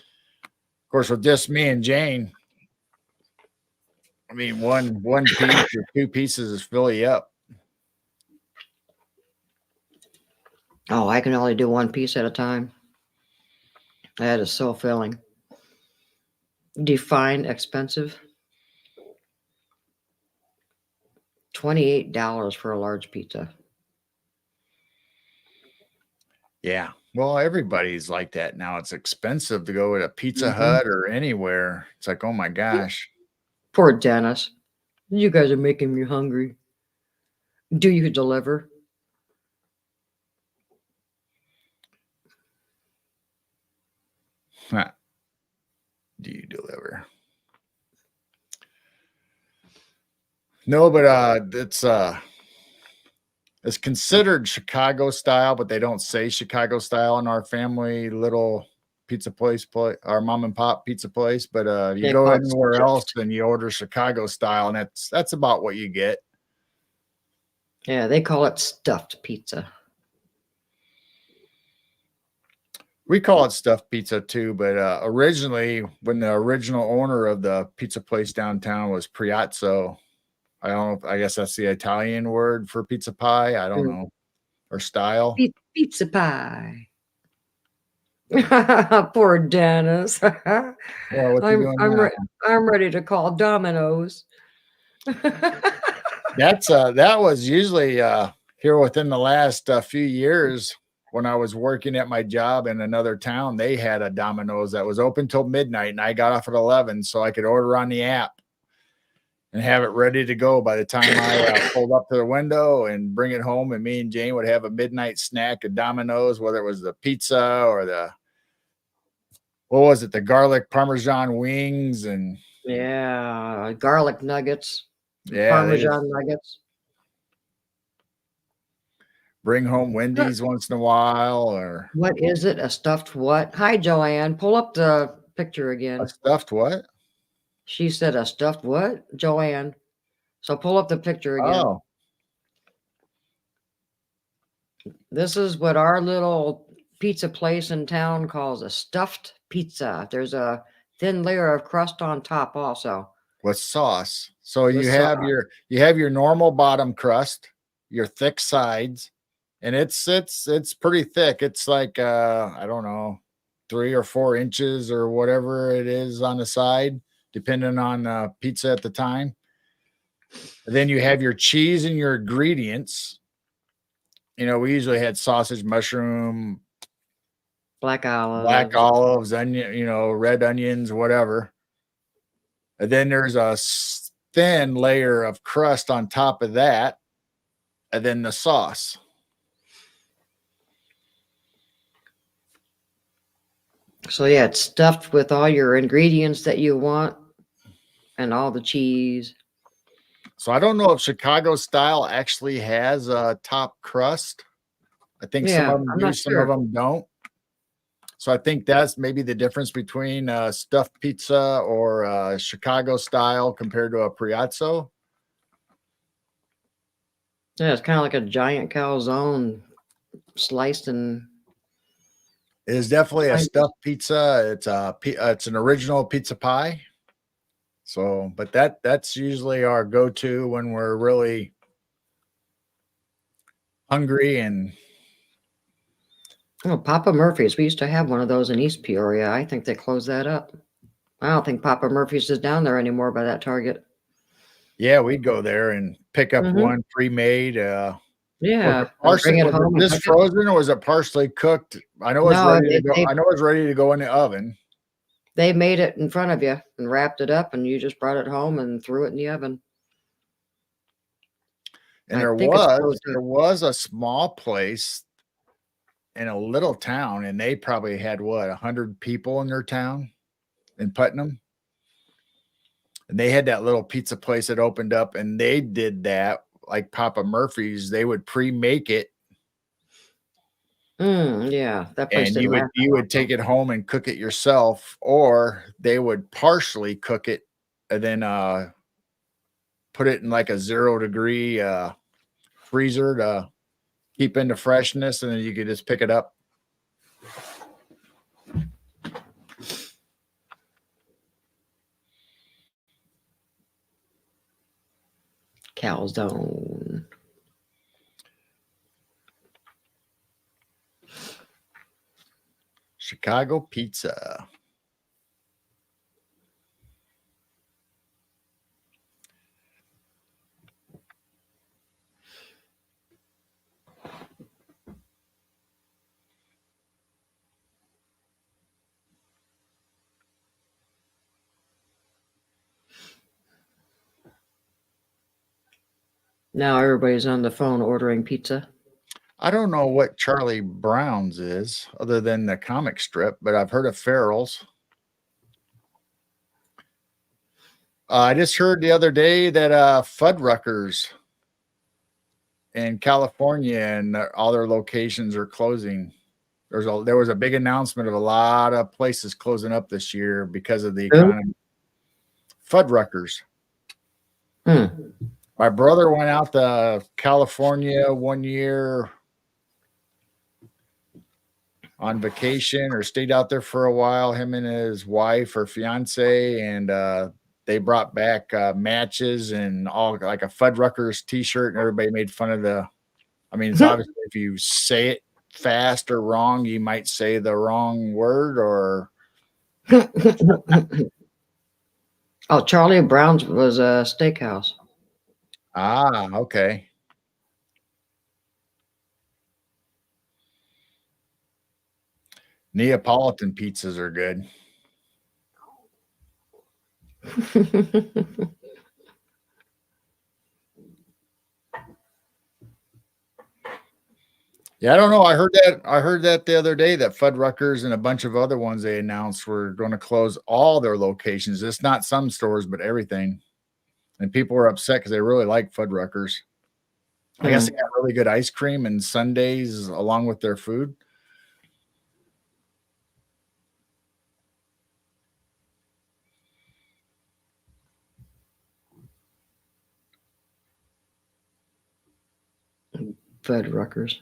of course, with just me and Jane, I mean, one piece or two pieces is fill you up.
Oh, I can only do one piece at a time. That is so filling. Define expensive. $28 for a large pizza.
Yeah. Well, everybody's like that now. It's expensive to go to a Pizza Hut or anywhere. It's like, oh my gosh.
Poor Dennis. You guys are making me hungry. Do you deliver?
Huh. Do you deliver? No, but it's considered Chicago style, but they don't say Chicago style in our family little pizza place, our mom and pop pizza place. But you
They
go
call it
anywhere
stuffed.
else and you order Chicago style, and that's about what you get.
Yeah, they call it stuffed pizza.
We call it stuffed pizza too, but originally, when the original owner of the pizza place downtown was Priazzo, I don't know. I guess that's the Italian word for pizza pie. I don't know, or style.
Pizza pie. Poor Dennis.
Well, what's he doing now?
I'm ready to call Domino's.
That was usually here within the last few years. When I was working at my job in another town, they had a Domino's that was open till midnight, and I got off at 11, so I could order on the app and have it ready to go by the time I pulled up to the window and bring it home. And me and Jane would have a midnight snack at Domino's, whether it was the pizza or the garlic Parmesan wings and
yeah, garlic nuggets,
yeah,
Parmesan nuggets.
Bring home Wendy's once in a while, or
what is it? A stuffed what? Hi, Joanne. Pull up the picture again.
a stuffed what?
She said a stuffed what? Joanne. So pull up the picture again.
Oh.
This is what our little pizza place in town calls a stuffed pizza. There's a thin layer of crust on top also.
With sauce. So you have your normal bottom crust, your thick sides, and it's pretty thick. It's like I don't know, 3 or 4 inches or whatever it is on the side, depending on pizza at the time. And then you have your cheese and your ingredients. You know, we usually had sausage, mushroom,
black olives,
onion, red onions, whatever. And then there's a thin layer of crust on top of that, and then the sauce.
So yeah, it's stuffed with all your ingredients that you want and all the cheese.
So I don't know if Chicago style actually has a top crust. I think some of them do, some of them don't. So I think that's maybe the difference between stuffed pizza or Chicago style compared to a Priazzo.
Yeah, it's kind of like a giant calzone sliced and.
It is definitely a stuffed pizza. It's an original pizza pie. So, but that's usually our go-to when we're really hungry. And
Papa Murphy's. We used to have one of those in East Peoria. I think they closed that up. I don't think Papa Murphy's is down there anymore by that Target.
Yeah, we'd go there and pick up one pre-made.
Yeah, and
partially,
bring it
was
home
it
and
just
cook it.
frozen or was it partially cooked? I know it's
No,
ready to go. I know it's ready to go in the oven.
they made it in front of you and wrapped it up, and you just brought it home and threw it in the oven.
And
I think it's closed
there
up.
was a small place in a little town, and they probably had what, 100 people in their town in Putnam. And they had that little pizza place that opened up, and they did that like Papa Murphy's. They would pre-make it,
Yeah, that place
and
didn't last that
you
long
would take
though.
it home and cook it yourself, or they would partially cook it and then put it in like a 0 degree freezer to keep in the freshness, and then you could just pick it up.
Calzone.
Chicago pizza.
Now everybody's on the phone ordering pizza.
I don't know what Charlie Brown's is other than the comic strip, but I've heard of Farrell's. I just heard the other day that Fuddruckers in California and all their locations are closing. There was a big announcement of a lot of places closing up this year because of the economy. Fuddruckers. My brother went out to California one year on vacation, or stayed out there for a while, him and his wife or fiance, and they brought back matches and all, like a Fuddruckers t-shirt, and everybody made fun of it's obviously if you say it fast or wrong, you might say the wrong word or
Oh, Charlie Brown's was a steakhouse.
Okay. Neapolitan pizzas are good. Yeah, I don't know. I heard that the other day that Fuddruckers and a bunch of other ones they announced were going to close all their locations. It's not some stores, but everything. And people were upset because they really like Fuddruckers. I guess they got really good ice cream and sundaes along with their food.
Fuddruckers.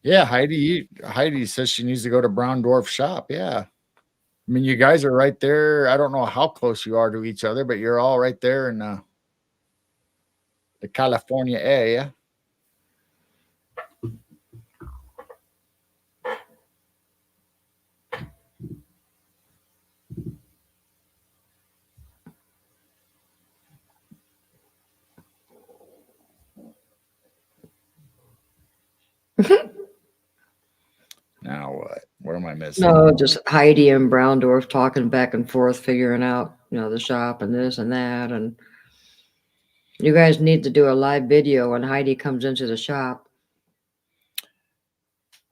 Yeah, Heidi says she needs to go to Brown Dwarf Shop. Yeah. I mean, you guys are right there. I don't know how close you are to each other, but you're all right there in the California area. Now what? What am I missing?
No, just Heidi and Browndorf talking back and forth, figuring out, the shop and this and that. And you guys need to do a live video when Heidi comes into the shop.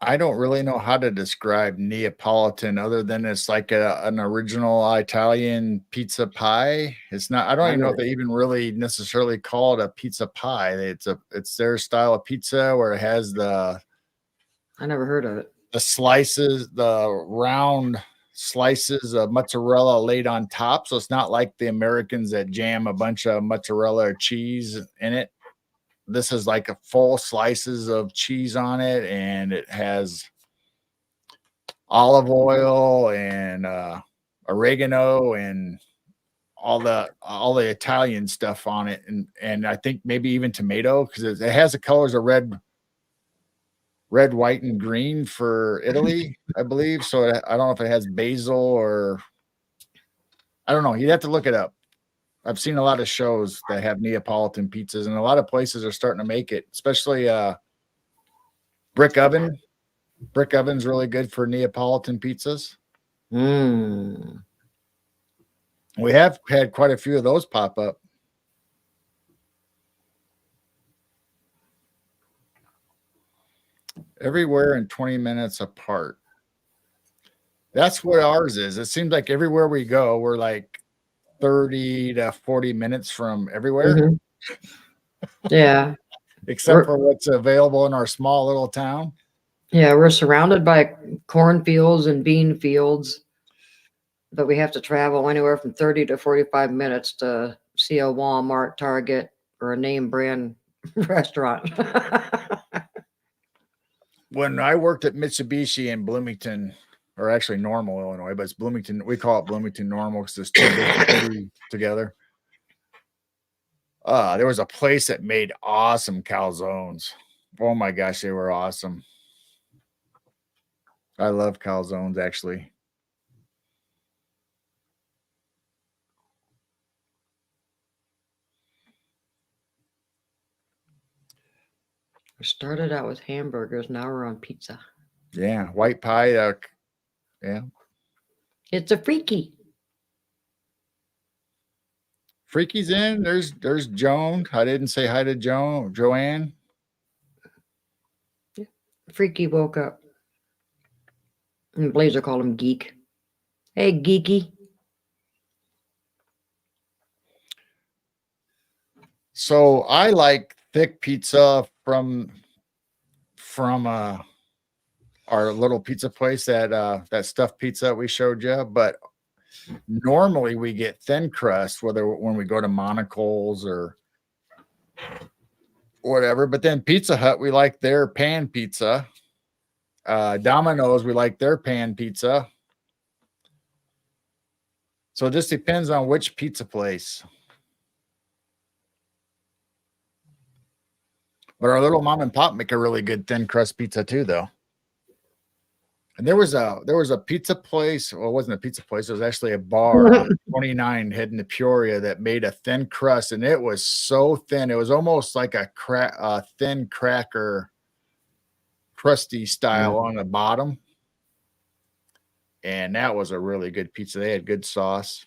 I don't really know how to describe Neapolitan other than it's like an original Italian pizza pie. It's not, I don't even know if they even really necessarily call it a pizza pie. It's their style of pizza where it has
I never heard of it.
The slices, the round slices of mozzarella laid on top. So it's not like the Americans that jam a bunch of mozzarella or cheese in it. This is like a full slices of cheese on it, and it has olive oil and oregano and all the Italian stuff on it, and I think maybe even tomato, because it has the colors of red, white, and green for Italy, I believe. So I don't know if it has basil or I don't know. You'd have to look it up. I've seen a lot of shows that have Neapolitan pizzas, and a lot of places are starting to make it, especially Brick Oven. Brick Oven's really good for Neapolitan pizzas.
Mm.
We have had quite a few of those pop up. Everywhere in 20 minutes apart. That's what ours is. It seems like everywhere we go, we're like 30 to 40 minutes from everywhere,
Mhm. Yeah.
except
We're,
for what's available in our small little town.
yeah, we're surrounded by cornfields and bean fields, but we have to travel anywhere from 30 to 45 minutes to see a Walmart, Target, or a name brand restaurant.
When I worked at Mitsubishi in Bloomington, or actually Normal, Illinois, but it's Bloomington. We call it Bloomington Normal because it's two big cities together. There was a place that made awesome calzones. Oh my gosh, they were awesome. I love calzones, actually.
We started out with hamburgers, now we're on pizza.
Yeah, white pie. Yeah,
It's a freaky.
Freaky's in. There's Joan. I didn't say hi to Joanne.
Freaky woke up. And Blazer called him Geek. Hey, Geeky.
So I like thick pizza from our little pizza place, that stuffed pizza we showed you, but normally we get thin crust when we go to Monocle's or whatever. But then Pizza Hut, we like their pan pizza. Domino's, we like their pan pizza. So it just depends on which pizza place. But our little mom and pop make a really good thin crust pizza too, though. And there was a pizza place. Well, it wasn't a pizza place. It was actually a bar on 29 heading to Peoria that made a thin crust, and it was so thin. It was almost like a thin cracker, crusty style on the bottom. And that was a really good pizza. They had good sauce.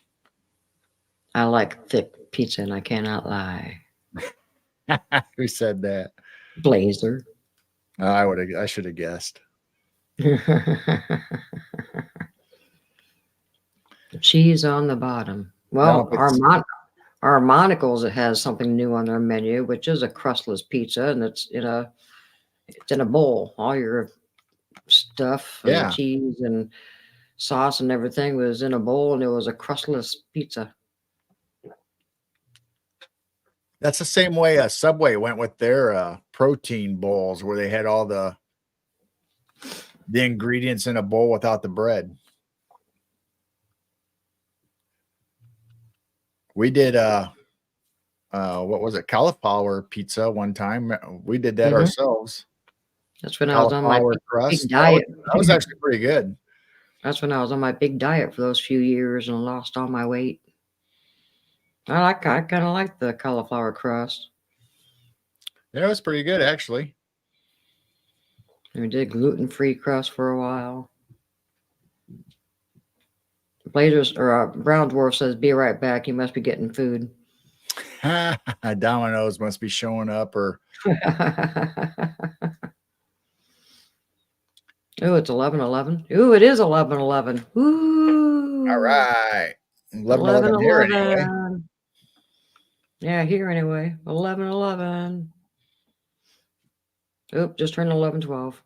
I like thick pizza, and I cannot lie.
Who said that?
Blazer.
I should have guessed.
Cheese on the bottom. Well,
No,
our Monocle's, it has something new on their menu, which is a crustless pizza, and it's in a bowl. All your stuff and
Yeah.
cheese and sauce and everything was in a bowl, and it was a crustless pizza.
That's the same way Subway went with their protein bowls, where they had all the ingredients in a bowl without the bread. We did what was it, cauliflower pizza one time. We did that ourselves.
That's when I was on my big diet.
That was actually pretty good.
That's when I was on my big diet for those few years and lost all my weight. I kind of like the cauliflower crust.
Yeah, it was pretty good, actually.
We did gluten-free crust for a while. Blazers or Brown Dwarf says, "Be right back. You must be getting food."
Domino's must be showing up, or
Oh, it's 11:11. Ooh, it is 11:11. Ooh.
all right. 11:11 here anyway.
Yeah, here anyway. 11:11. Oop, just turned 11:12.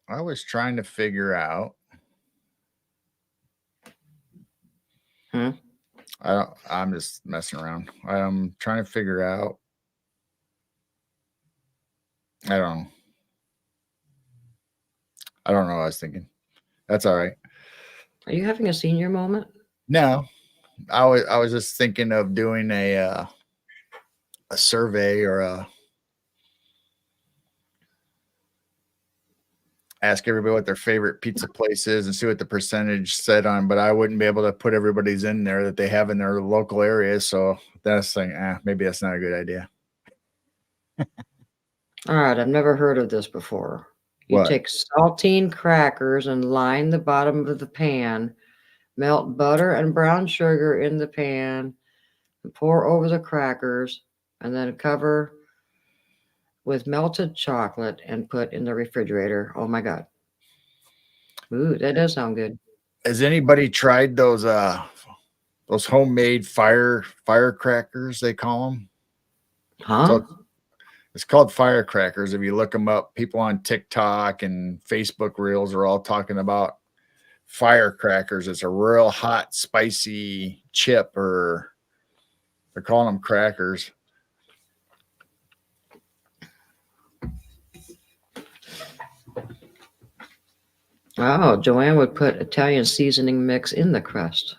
I was trying to figure out. I'm just messing around. I'm trying to figure out. I don't know what I was thinking. That's all right.
Are you having a senior moment?
No, I was just thinking of doing a survey or ask everybody what their favorite pizza place is and see what the percentage said on, but I wouldn't be able to put everybody's in there that they have in their local area. So that's like, maybe that's not a good idea.
All right, I've never heard of this before. You
What?
take saltine crackers and line the bottom of the pan, melt butter and brown sugar in the pan, and pour over the crackers, and then cover with melted chocolate and put in the refrigerator. Oh my God. Ooh, that does sound good.
Has anybody tried those homemade firecrackers, they call them?
Huh?
So it's called firecrackers. If you look them up, people on TikTok and Facebook Reels are all talking about firecrackers. It's a real hot, spicy chip, or they're calling them crackers.
Oh, Joanne would put Italian seasoning mix in the crust.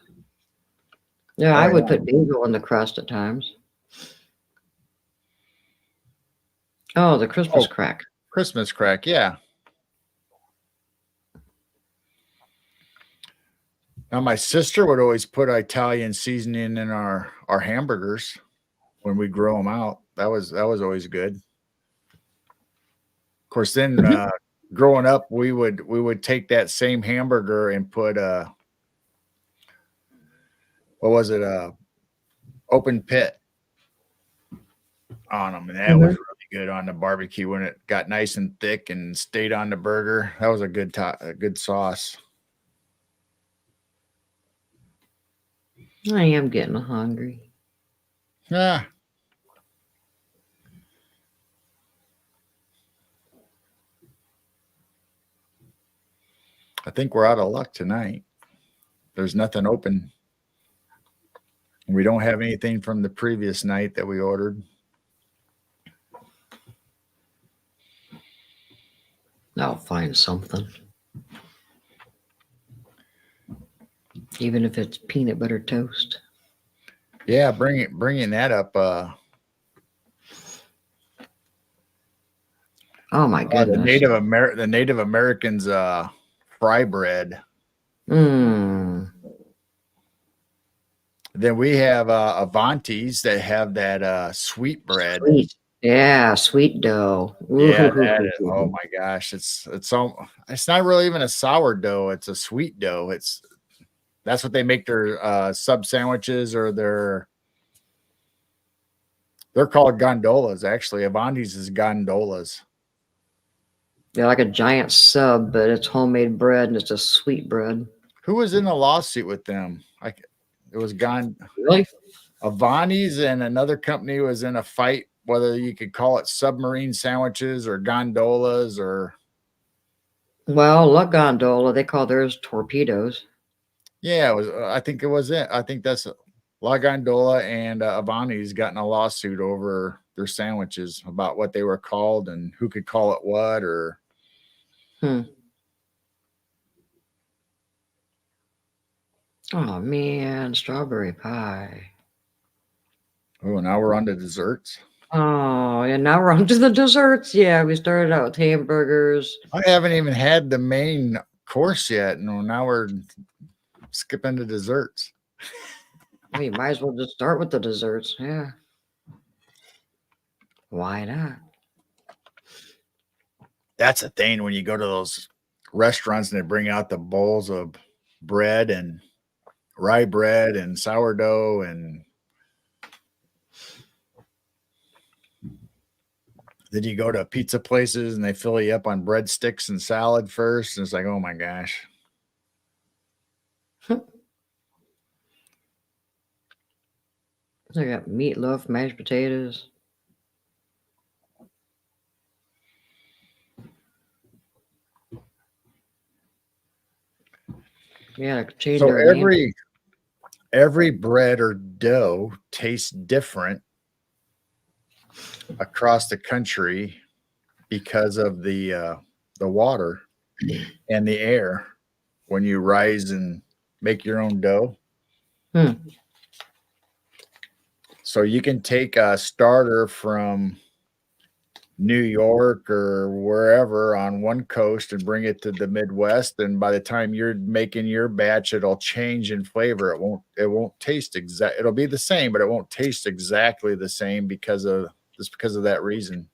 Yeah, I would put basil in the crust at times. Oh, the Christmas crack.
Christmas crack, yeah. Now, my sister would always put Italian seasoning in our hamburgers when we grow them out. That was always good. Of course, then growing up, we would take that same hamburger and put what was it? Open pit on them, and that was really good on the barbecue when it got nice and thick and stayed on the burger. That was a good sauce.
I am getting hungry.
Yeah. I think we're out of luck tonight. There's nothing open. We don't have anything from the previous night that we ordered.
I'll find something. Even if it's peanut butter toast.
Yeah, bringing that up.
Oh my goodness.
The Native Americans fry bread.
Mmm.
Then we have Avanti's that have that sweet bread.
Sweet. Yeah, sweet dough.
Yeah, that is, oh my gosh, it's not really even a sourdough, it's a sweet dough. That's what they make their sub sandwiches, or they're called gondolas. Actually, Avanti's is gondolas.
They're like a giant sub, but it's homemade bread and it's a sweet bread.
Who was in a lawsuit with them? It was
Really?
Avanti's and another company was in a fight, whether you could call it submarine sandwiches or gondolas or.
Well, La Gondola, they call theirs torpedoes.
Yeah, it was. I think it was it. I think that's La Gondola and Avanti's got in a lawsuit over their sandwiches about what they were called and who could call it what, or.
Oh man, strawberry pie.
Oh, now we're on to desserts.
Oh, and now we're on to the desserts. Yeah, we started out with hamburgers.
I haven't even had the main course yet. No, now we're skipping to desserts.
Well, you might as well just start with the desserts. Yeah. Why not?
That's a thing when you go to those restaurants and they bring out the bowls of bread and rye bread and sourdough, and then you go to pizza places and they fill you up on breadsticks and salad first, and it's like, oh my gosh.
I got meatloaf, mashed potatoes. Yeah, change
So
their name.
every bread or dough tastes different across the country because of the water and the air when you rise and make your own dough. So you can take a starter from New York or wherever on one coast and bring it to the Midwest. And by the time you're making your batch, it'll change in flavor. It won't taste exact. It'll be the same, but it won't taste exactly the same because of that reason.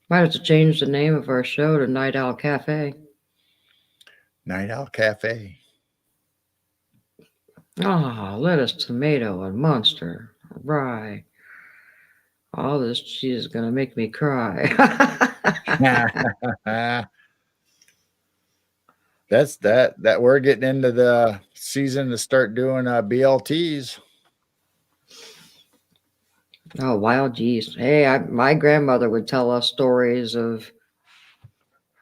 Might have to change the name of our show to Night Owl Cafe.
Night Owl Cafe.
Ah, lettuce, tomato, and monster. Rye. All this cheese is gonna make me cry.
That's that we're getting into the season to start doing BLTs.
Oh, wild yeast. Hey, my grandmother would tell us stories of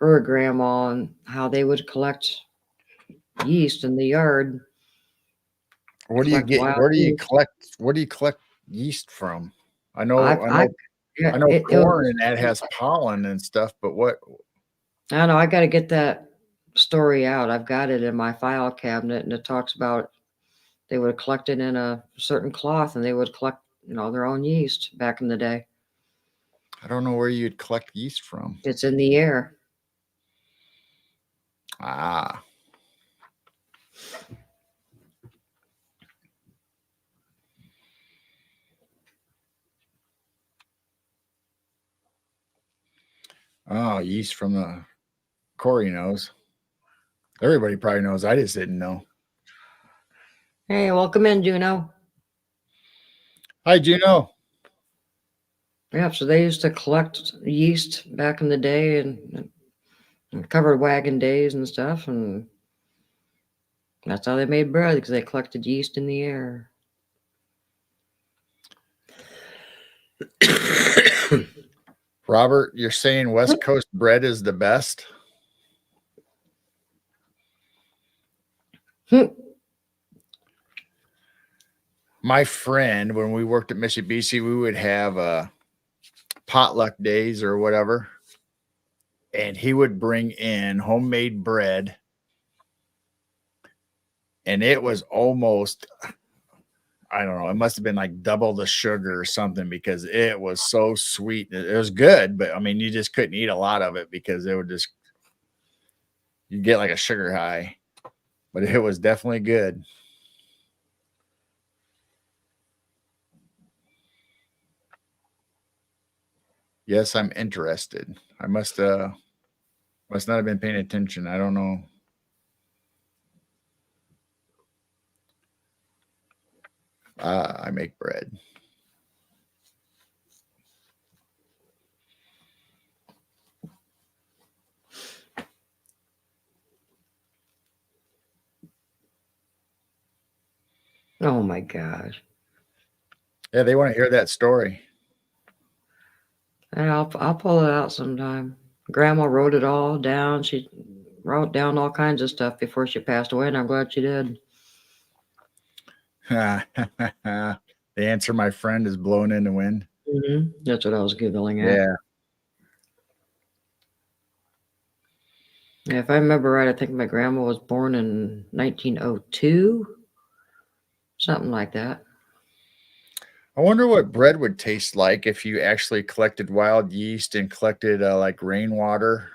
her grandma and how they would collect yeast in the yard.
What do you
Collect
get?
wild
Where do you
yeast.
collect? Where do you collect yeast from? I know,
I've,
I
I,
know,
yeah,
I know
it
corn
was,
and that has pollen and stuff, but what?
I don't know. I got to get that story out. I've got it in my file cabinet, and it talks about they would collect it in a certain cloth, and they would collect, their own yeast back in the day.
I don't know where you'd collect yeast from.
It's in the air.
Ah, oh, yeast from the Corey knows. Everybody probably knows. I just didn't know.
Hey, welcome in, Juno.
Hi, Juno.
Yeah, so they used to collect yeast back in the day and covered wagon days and stuff, and that's how they made bread because they collected yeast in the air.
Robert, you're saying West Coast bread is the best? My friend, when we worked at Mitsubishi, we would have potluck days or whatever, and he would bring in homemade bread, and it was almost, I don't know, it must have been like double the sugar or something because it was so sweet. It was good, but I mean, you just couldn't eat a lot of it because it would just, you get like a sugar high, but it was definitely good. Yes, I'm interested. I must not have been paying attention. I don't know. I make bread.
Oh my gosh.
Yeah, they want to hear that story.
And I'll pull it out sometime. Grandma wrote it all down. She wrote down all kinds of stuff before she passed away, and I'm glad she did.
The answer, my friend, is blown in the wind.
That's what I was giggling at.
Yeah.
Yeah, if I remember right, I think my grandma was born in 1902, something like that.
I wonder what bread would taste like if you actually collected wild yeast and collected like rainwater.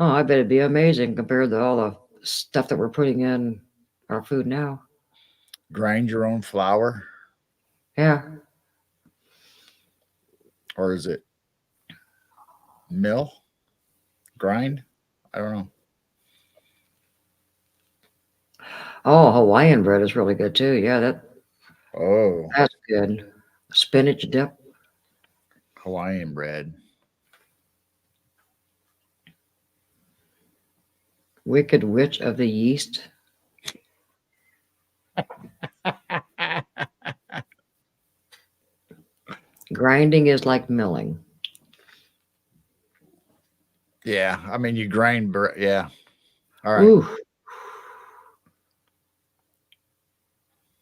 Oh, I bet it'd be amazing compared to all the stuff that we're putting in our food now.
Grind your own flour,
Yeah.
or is it mill? Grind? I don't know.
Oh, Hawaiian bread is really good too. Yeah,
Oh,
that's good. Spinach dip.
Hawaiian bread.
Wicked Witch of the Yeast. Grinding is like milling.
Yeah, I mean you grind bread. Yeah. All right.
Ooh.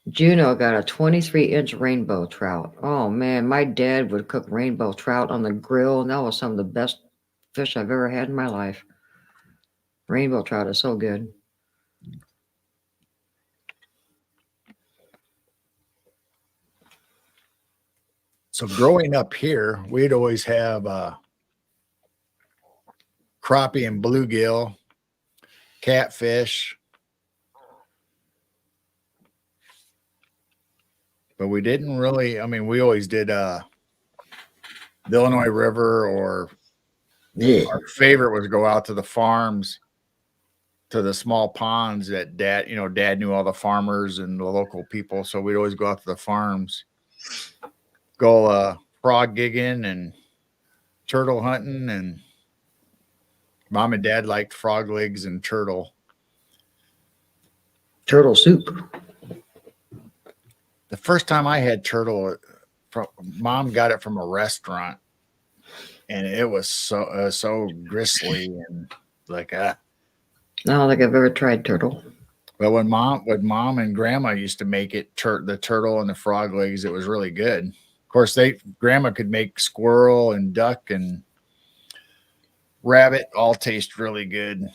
Juno got a 23-inch rainbow trout. Oh man, my dad would cook rainbow trout on the grill, and that was some of the best fish I've ever had in my life. Rainbow trout is so good.
So growing up here, we'd always have crappie and bluegill, catfish, but we didn't really. I mean, we always did the Illinois River, or
Yeah.
our favorite was go out to the farms, to the small ponds that dad knew all the farmers and the local people. So we'd always go out to the farms, go frog gigging and turtle hunting, and mom and dad liked frog legs and turtle.
Turtle soup.
The first time I had turtle, mom got it from a restaurant, and it was so gristly and like
I don't think I've ever tried turtle.
But when mom and grandma used to make it, the turtle and the frog legs, it was really good. Of course, grandma could make squirrel and duck and rabbit all taste really good.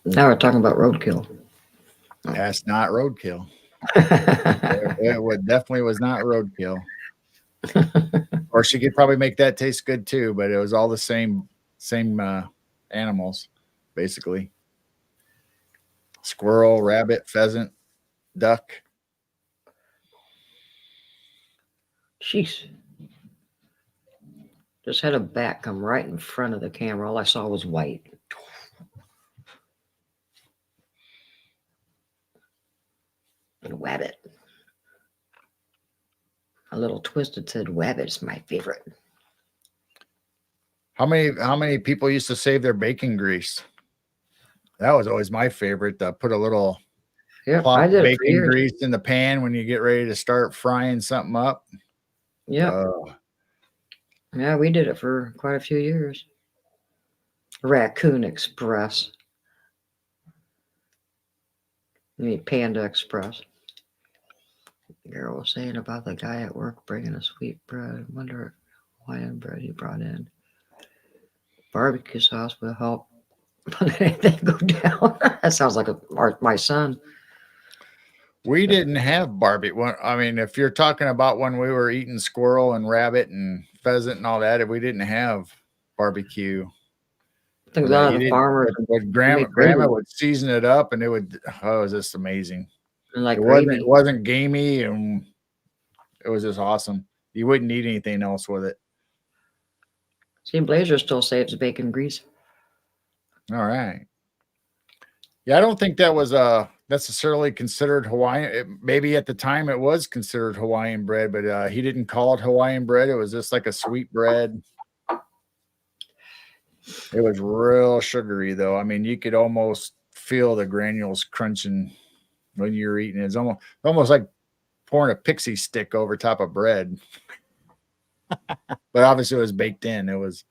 Now we're talking about roadkill.
That's not roadkill. It definitely was not roadkill. Or she could probably make that taste good too, but it was all the same animals, basically. Squirrel, rabbit, pheasant, duck.
Jeez. Just had a bat come right in front of the camera. All I saw was white. And wabbit. A little twisted said wabbit's my favorite.
How many people used to save their bacon grease? That was always my favorite. Put a little
I did
bacon grease in the pan when you get ready to start frying something up.
Yeah. Yeah, we did it for quite a few years. Raccoon Express. You mean Panda Express. The girl was saying about the guy at work bringing a sweet bread. I wonder what Hawaiian bread he brought in. Barbecue sauce will help anything go down. That sounds like my son.
We didn't have barbecue. I mean, if you're talking about when we were eating squirrel and rabbit and pheasant and all that, we didn't have barbecue.
I think a lot of the farmers.
But grandma would season it up, and it was just amazing.
And like
it wasn't gamey, and it was just awesome. You wouldn't need anything else with it.
See, Blazer still saves bacon grease.
All right. Yeah, I don't think that was necessarily considered Hawaiian. Maybe at the time it was considered Hawaiian bread, but he didn't call it Hawaiian bread. It was just like a sweet bread. It was real sugary, though. I mean, you could almost feel the granules crunching when you're eating it. It's almost like pouring a pixie stick over top of bread. But obviously it was baked in. It was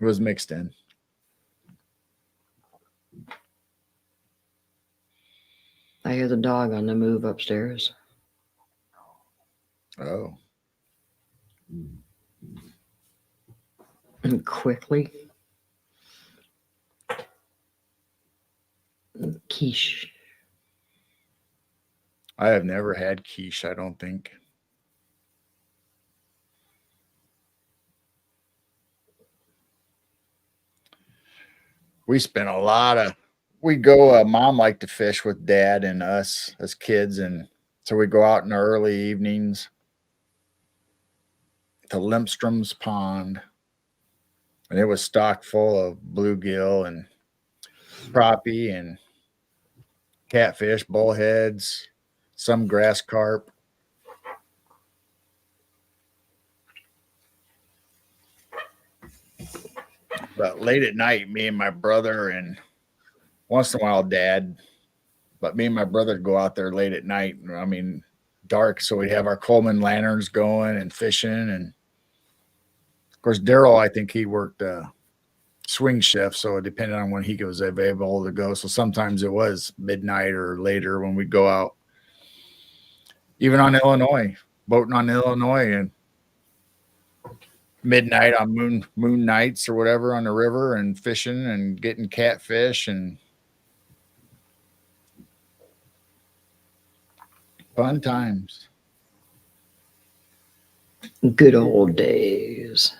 mixed in.
I hear the dog on the move upstairs.
Oh.
And quickly. Quiche.
I have never had quiche, I don't think. We spent mom liked to fish with dad and us as kids. And so we go out in the early evenings to Limpstrom's Pond. And it was stocked full of bluegill and crappie and catfish, bullheads, some grass carp. But late at night, me and my brother, and once in a while dad, but me and my brother would go out there late at night. I mean, dark. So we'd have our Coleman lanterns going and fishing. And of course, Daryl, I think he worked swing shift. So it depended on when he was available to go. So sometimes it was midnight or later when we'd go out, even on Illinois, boating on Illinois, and midnight on moon nights or whatever on the river, and fishing and getting catfish. And Fun times.
Good old days.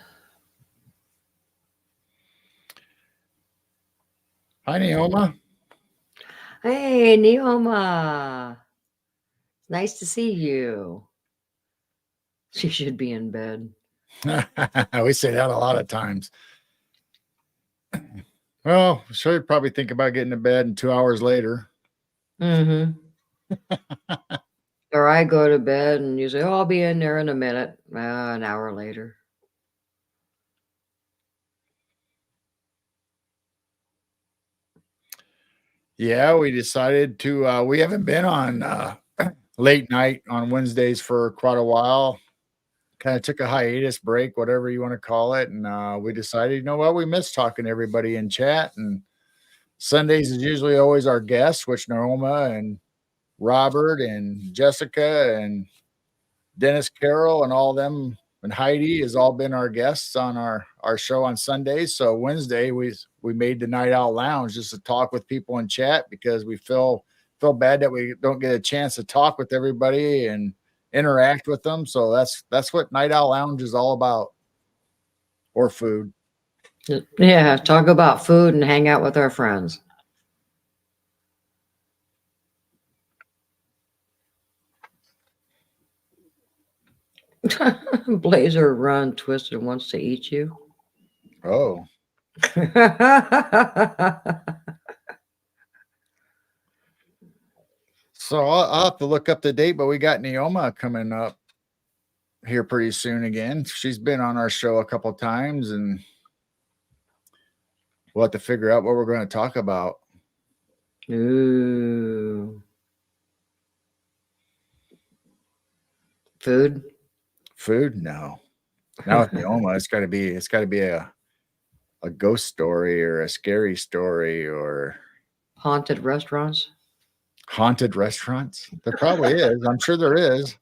Hi, Neoma.
Hey, Neoma. Nice to see you. She should be in bed.
We say that a lot of times. Well, she'll probably think about getting to bed, and 2 hours later.
Mm-hmm. Or I go to bed and you say, oh, I'll be in there in a minute. An hour later.
Yeah, we decided to, we haven't been on late night on Wednesdays for quite a while. Kind of took a hiatus break, whatever you want to call it. And we decided, you know what, we miss talking to everybody in chat. And Sundays is usually always our guests, which Noroma and Robert and Jessica and Dennis Carroll and all them and Heidi has all been our guests on our show on Sundays. So Wednesday we made the Night Owl Lounge just to talk with people in chat because we feel bad that we don't get a chance to talk with everybody and interact with them. So that's what Night Owl Lounge is all about. Or food.
Yeah, talk about food and hang out with our friends. Blazer run twisted wants to eat you.
Oh. So I'll have to look up the date, but we got Neoma coming up here pretty soon again. She's been on our show a couple times, and we'll have to figure out what we're going to talk about.
Ooh. Food?
No. Now with Neoma, it's got to be a ghost story or a scary story or
Haunted restaurants.
Haunted restaurants. There probably is. I'm sure there is.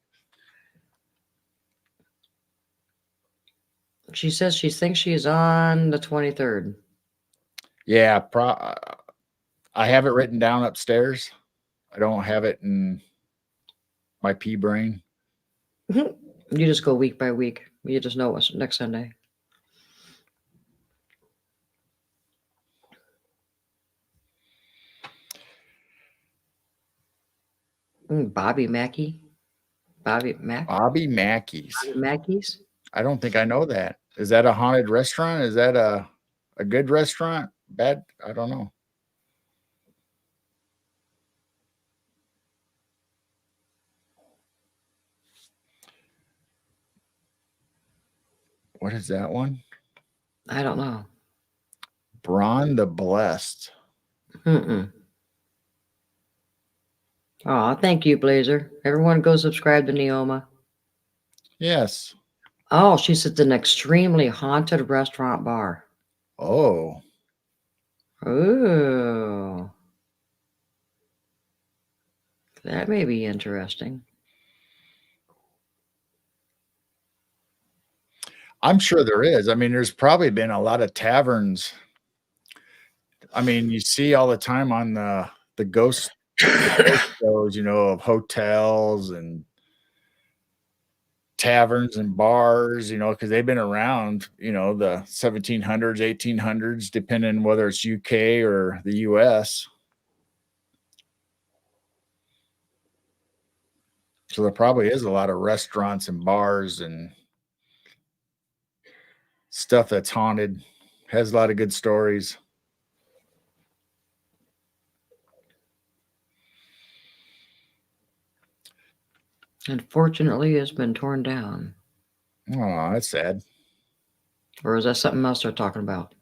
She says she thinks she's on the 23rd.
Yeah, I have it written down upstairs. I don't have it in my pea brain.
You just go week by week. You just know what's next Sunday. Bobby Mackey. Bobby Mackey's.
Bobby Mackey's. I don't think I know that. Is that a haunted restaurant? Is that a good restaurant? Bad? I don't know. What is that one?
I don't know.
Braun the Blessed.
Oh, thank you, Blazer. Everyone go subscribe to Neoma.
Yes.
Oh, she said an extremely haunted restaurant bar.
Oh.
Ooh. That may be interesting.
I'm sure there is. I mean, there's probably been a lot of taverns. I mean, you see all the time on the ghost shows, you know, of hotels and taverns and bars, you know, because they've been around, you know, the 1700s, 1800s, depending whether it's UK or the US. So there probably is a lot of restaurants and bars and stuff that's haunted. Has a lot of good stories.
Unfortunately, it's been torn down.
Oh, that's sad.
Or is that something else they're talking about?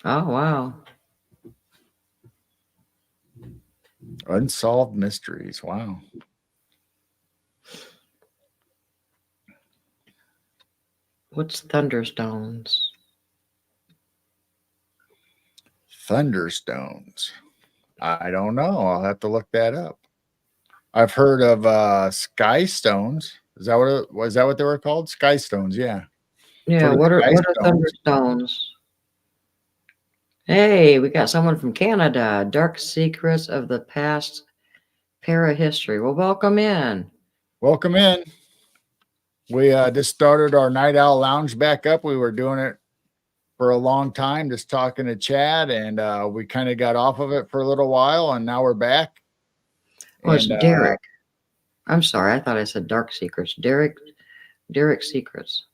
Oh, wow.
Unsolved mysteries. Wow.
What's Thunderstones?
Thunderstones. I don't know. I'll have to look that up. I've heard of Sky Stones. Is that what they were called? Sky Stones, yeah.
Yeah,
For the
what are
Sky Stones,
Thunderstones? Hey, we got someone from Canada. Dark Secrets of the Past Parahistory. Well, welcome in.
Welcome in. We just started our Night Owl Lounge back up. We were doing it for a long time, just talking to Chad, and we kind of got off of it for a little while, and now we're back.
Oh, it's
And
Derek. I'm sorry. I thought I said Dark Secrets. Derek Secrets.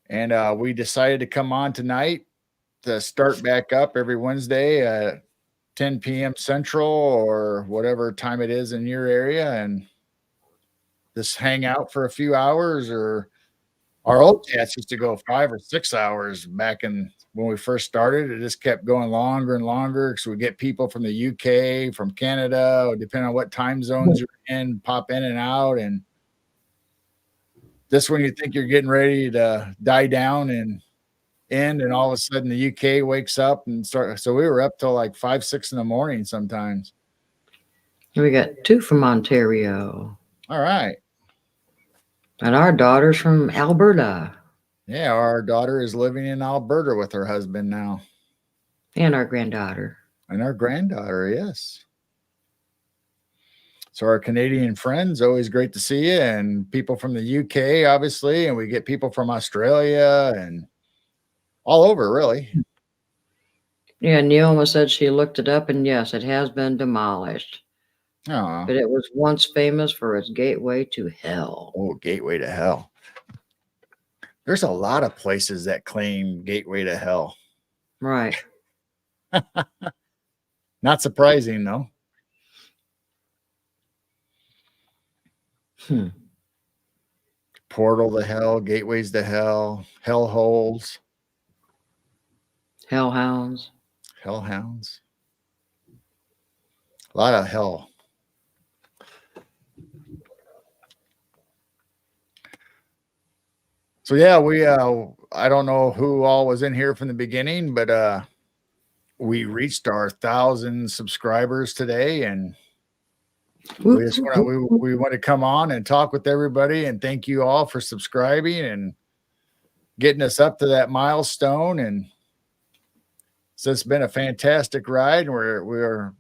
And we decided to come on tonight to start back up every Wednesday at 10 p.m. Central or whatever time it is in your area, and just hang out for a few hours. Or our old chats used to go 5 or 6 hours back in when we first started. It just kept going longer and longer because we get people from the UK, from Canada, depending on what time zones you're in, pop in and out. And just when you think you're getting ready to die down and end, and all of a sudden the UK wakes up and start. So we were up till like 5, 6 in the morning sometimes.
We got 2 from Ontario.
All right.
And our daughter's from Alberta.
Yeah, our daughter is living in Alberta with her husband now.
And our granddaughter.
And our granddaughter, yes. So our Canadian friends, always great to see you, and people from the UK, obviously, and we get people from Australia and all over, really.
Yeah, Neoma said she looked it up, and yes, it has been demolished.
Oh,
But it was once famous for its gateway to hell.
oh, gateway to hell. There's a lot of places that claim gateway to hell.
Right.
Not surprising, though. Portal to hell, gateways to hell, hell holes,
Hellhounds.
hellhounds. A lot of hell. So yeah, we I don't know who all was in here from the beginning, but we reached our 1,000 subscribers today, and we just want to come on and talk with everybody and thank you all for subscribing and getting us up to that milestone. And so it's been a fantastic ride, and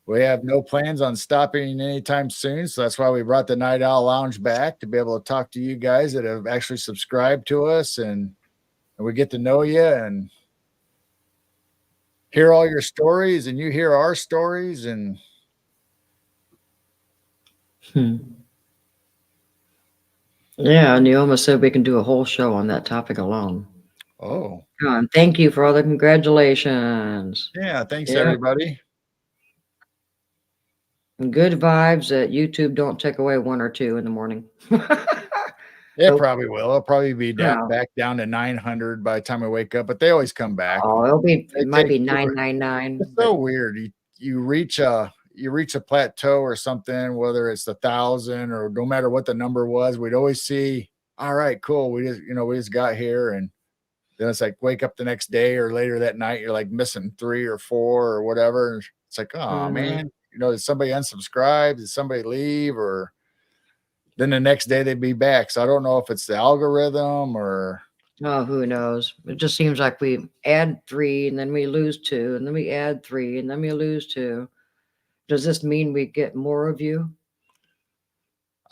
we have no plans on stopping anytime soon. So that's why we brought the Night Owl Lounge back, to be able to talk to you guys that have actually subscribed to us, and we get to know you and hear all your stories, and you hear our stories. And
Yeah, Neoma said we can do a whole show on that topic alone.
oh,
Thank you for all the congratulations.
yeah, thanks
Yeah.
everybody.
Good vibes that YouTube don't take away 1 or 2 in the morning.
It probably will. It'll probably be
Yeah.
back down to 900 by the time we wake up, but they always come back.
Oh, it might be
take
999.
It's so weird. You reach a plateau or something, whether it's 1,000 or no matter what the number was, we'd always see, all right, cool. We just got here, and then it's like wake up the next day or later that night, you're like missing 3 or 4 or whatever. It's like, oh man, did somebody unsubscribe? Did somebody leave? Or then the next day they'd be back. So I don't know if it's the algorithm or
Oh, who knows? It just seems like we add 3 and then we lose 2 and then we add 3 and then we lose 2. Does this mean we get more of you?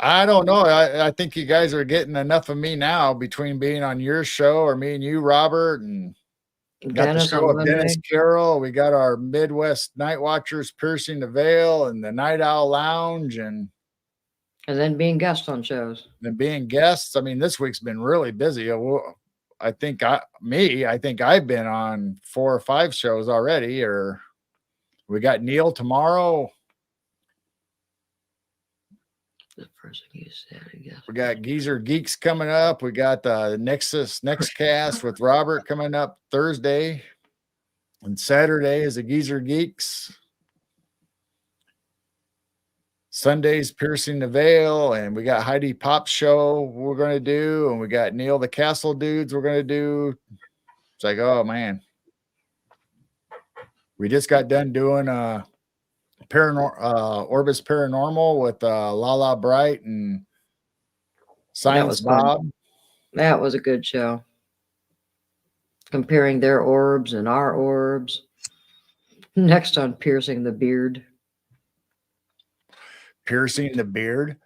I don't know. I think you guys are getting enough of me now between being on your show, or me and you, Robert, and got
Dennis
the show
on
of Dennis
Monday.
Carroll. We got our Midwest Night Watchers piercing the veil, and the Night Owl Lounge, and
then being guests on shows.
And being guests. I mean, this week's been really busy. I think I've been on 4 or 5 shows already. Or we got Neil tomorrow.
The first thing you said, I guess.
We got Geezer Geeks coming up. We got the Next Cast with Robert coming up Thursday, and Saturday is the Geezer Geeks. Sunday's Piercing the Veil, and we got Heidi Pop's show we're going to do, and we got Neil the Castle Dudes we're going to do. It's like, oh man, we just got done doing Orbis Paranormal with Lala Bright and Science Bob.
That was a good show. comparing their orbs and our orbs. Next on piercing the beard.
Piercing the beard.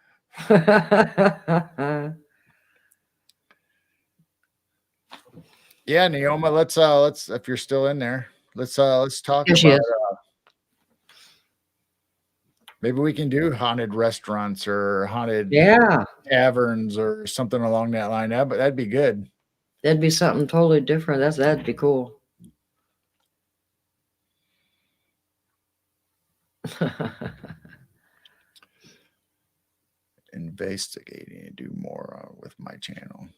Yeah, Neoma, let's if you're still in there, let's talk
Here she
about
is.
maybe we can do haunted restaurants or haunted
Yeah,
taverns or something along that line. But that'd be good.
that'd be something totally different. That'd be cool.
Investigating and do more with my channel.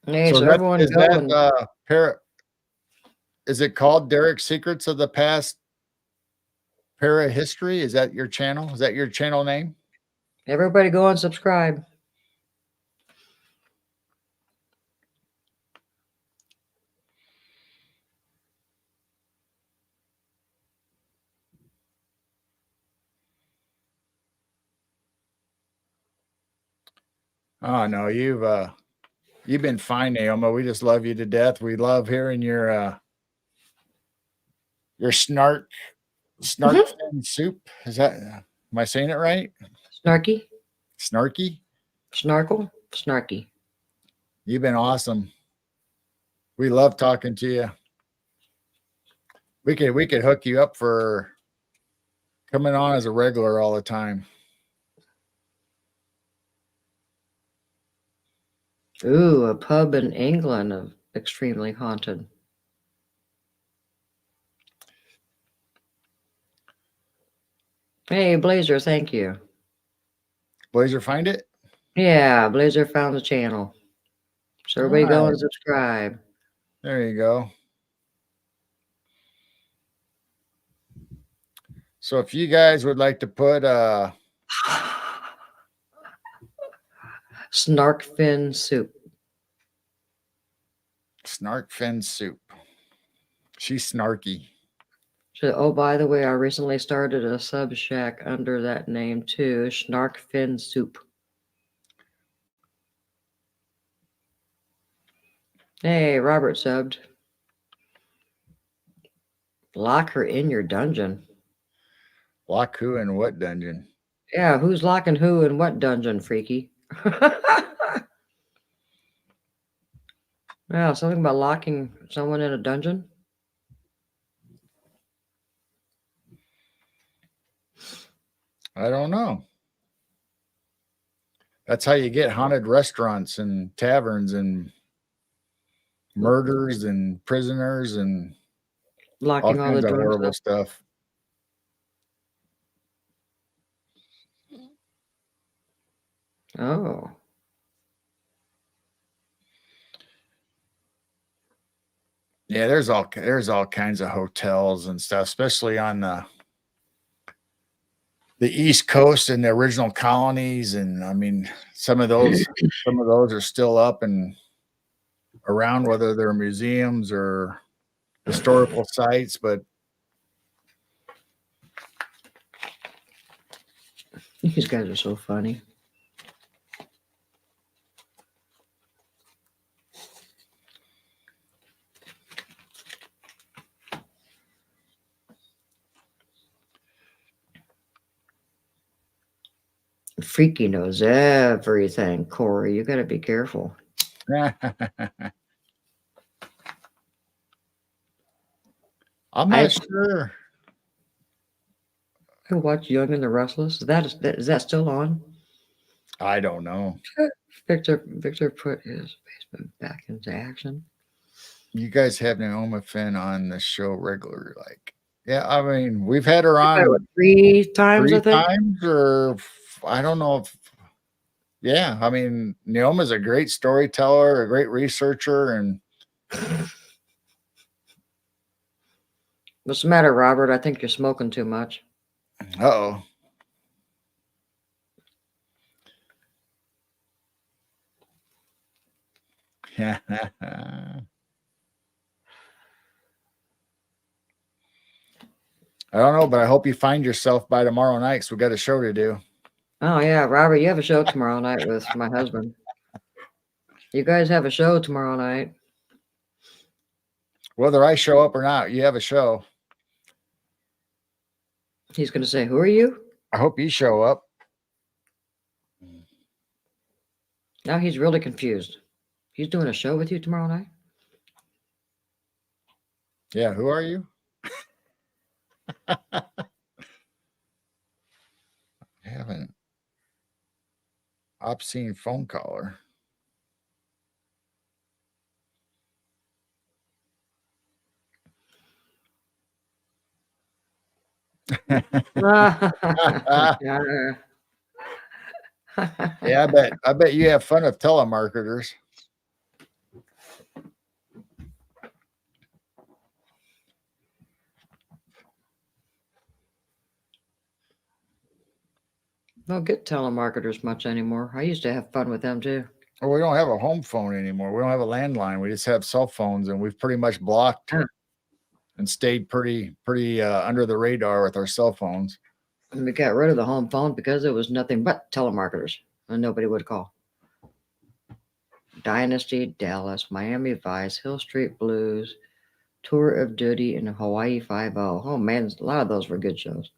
Hey, so
that,
everyone
is
go
that
and
is it called Derek's Secrets of the Past Para History? Is that your channel? Is that your channel name?
everybody go and subscribe.
Oh no, you've been fine, Naoma. We just love you to death. We love hearing your snark fin soup. Is that am I saying it right?
Snarky,
Snarky?
snarkle, snarky.
You've been awesome. We love talking to you. We could hook you up for coming on as a regular all the time.
Ooh, a pub in England, extremely haunted. Hey, Blazer, thank you.
Blazer, find it?
Yeah, Blazer found the channel. So everybody go and
Alright.
subscribe.
There you go. So if you guys would like to put
Snark fin soup.
snark fin soup. She's snarky.
So, oh, by the way, I recently started a sub shack under that name too. Snark fin soup. Hey, Robert subbed. Lock her in your dungeon.
Lock who in what dungeon?
Yeah, who's locking who in what dungeon, freaky? Yeah, something about locking someone in a dungeon.
I don't know. That's how you get haunted restaurants and taverns and murders and prisoners and all
Locking all the
kinds of
doors
horrible
up.
stuff.
Oh.
Yeah, there's all kinds of hotels and stuff, especially on the East Coast and the original colonies. And I mean, some of those are still up and around, whether they're museums or historical sites. But
These guys are so funny. Freaky knows everything, Corey. You got to be careful.
I'm not sure.
I watch Young and the Restless. Is that still on?
I don't know.
Victor put his basement back into action.
You guys have Naoma Finn on the show regularly, like, yeah. I mean, we've had her on
three times, I think.
or I don't know if. Yeah, I mean, Naoma's a great storyteller, a great researcher, and
What's the matter, Robert? I think you're smoking too much.
uh-oh. Yeah. I don't know, but I hope you find yourself by tomorrow night because we got a show to do.
Oh yeah, Robert, you have a show tomorrow night with my husband. You guys have a show tomorrow night.
Whether I show up or not, you have a show.
He's going to say, "Who are you?"
I hope you show up.
Now he's really confused. He's doing a show with you tomorrow night?
Yeah, who are you? I haven't. Obscene phone caller. Yeah, I bet you have fun with telemarketers.
Don't get telemarketers much anymore. I used to have fun with them too.
Well, we don't have a home phone anymore. We don't have a landline. We just have cell phones, and we've pretty much blocked
Huh.
and stayed pretty under the radar with our cell phones.
And we got rid of the home phone because it was nothing but telemarketers and nobody would call. Dynasty, Dallas, Miami Vice, Hill Street Blues, Tour of Duty, and Hawaii Five-0. Oh man, a lot of those were good shows.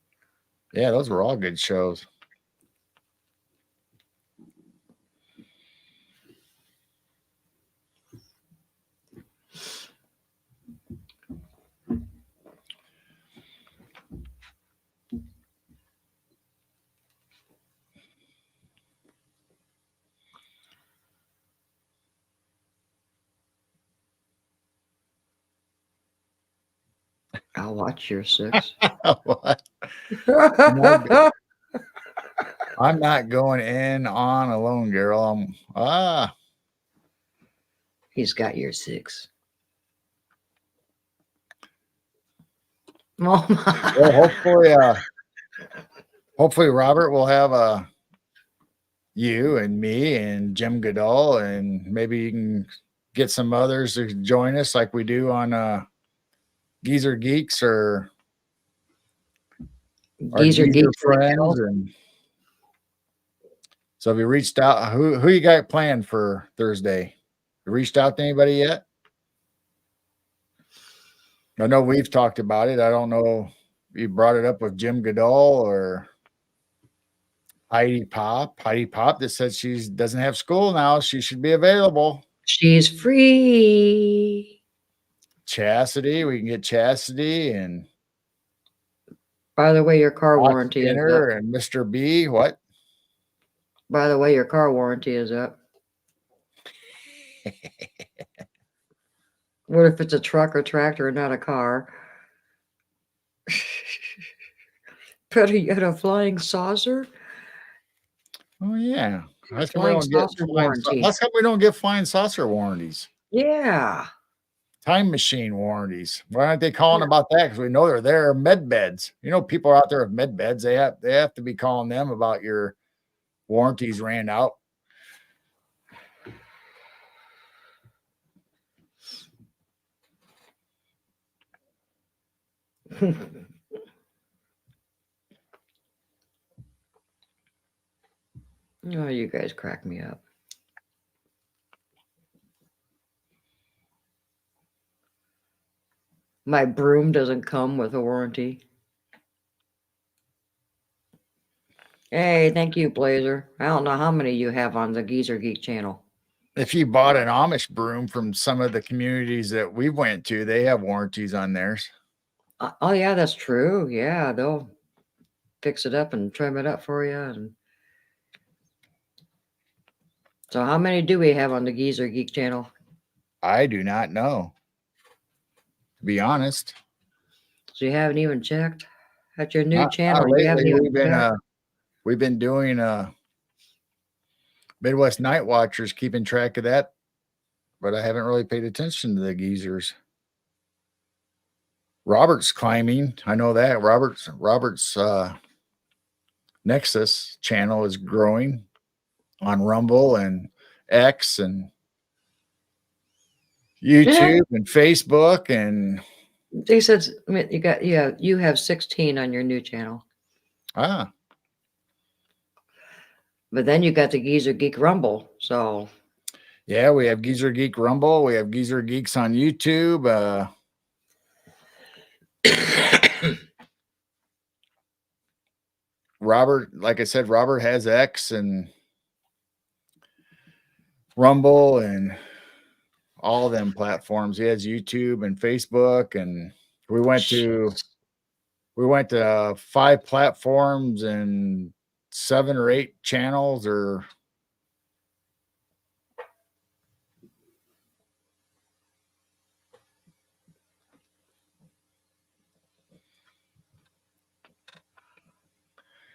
Yeah, those were all good shows.
I'll watch your 6.
What? I'm not going in on alone, girl.
He's got your 6. Oh my.
Well, hopefully Robert will have you and me and Jim Goodall, and maybe you can get some others to join us like we do on Geezer Geeks or
Geezer Geeks
friends. And so have you reached out? Who you got planned for Thursday? You reached out to anybody yet? I know we've talked about it. I don't know if you brought it up with Jim Goodall or Heidi Pop. Heidi Pop that said she doesn't have school now. She should be available.
She's free.
Chastity, we can get Chastity and
By the way, your car warranty is up.
and Mr. B. What?
By the way, your car warranty is up. What if it's a truck or tractor and not a car? Better yet, a flying saucer?
Oh yeah. How come
Flying saucer warranty.
How come we don't get flying saucer warranties?
Yeah.
Time machine warranties. Why aren't they calling about that? Because we know they're there. Med beds. You know, people are out there with med beds. They have to be calling them about your warranties ran out.
Oh, you guys crack me up. My broom doesn't come with a warranty. Hey, thank you, Blazer. I don't know how many you have on the Geezer Geek channel.
If you bought an Amish broom from some of the communities that we went to, they have warranties on theirs.
Oh, yeah, that's true. Yeah, they'll fix it up and trim it up for you. And so how many do we have on the Geezer Geek channel?
I do not know, to be honest.
So you haven't even checked at your new channel?
Lately,
You haven't even
we've been doing Midwest Night Watchers, keeping track of that, but I haven't really paid attention to the geezers. Robert's climbing. I know that Robert's Nexus channel is growing on Rumble and X and YouTube and Facebook. And
they said you have 16 on your new channel.
But
then you got the Geezer Geek Rumble. So
Yeah, we have Geezer Geek Rumble. We have Geezer Geeks on YouTube. Robert, like I said, Robert has X and Rumble and all of them platforms. He has YouTube and Facebook, and we went to 5 platforms and 7 or 8 channels or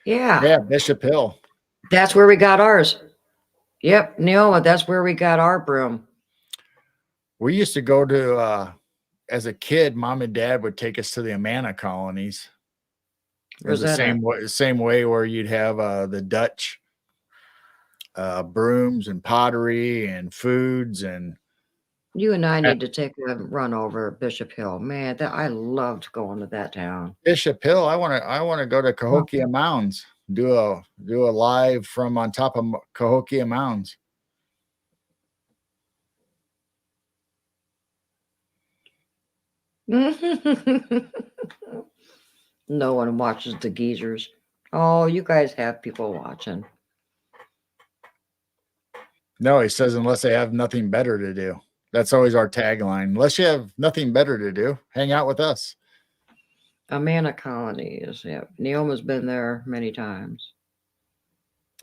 Yeah,
Bishop Hill.
that's where we got ours. Yep, Neoma, that's where we got our broom.
We used to go to as a kid, mom and dad would take us to the Amana colonies. It was the same way where you'd have the Dutch brooms and pottery and foods, and
you and I need to take a run over Bishop Hill. Man, that I loved going to that town.
Bishop Hill. I want to go to Cahokia Mounds. Do a live from on top of Cahokia Mounds.
No one watches the geezers. Oh, you guys have people watching.
No, he says unless they have nothing better to do. That's always our tagline. Unless you have nothing better to do, hang out with us.
Amana colonies. Yeah, Neoma's been there many times.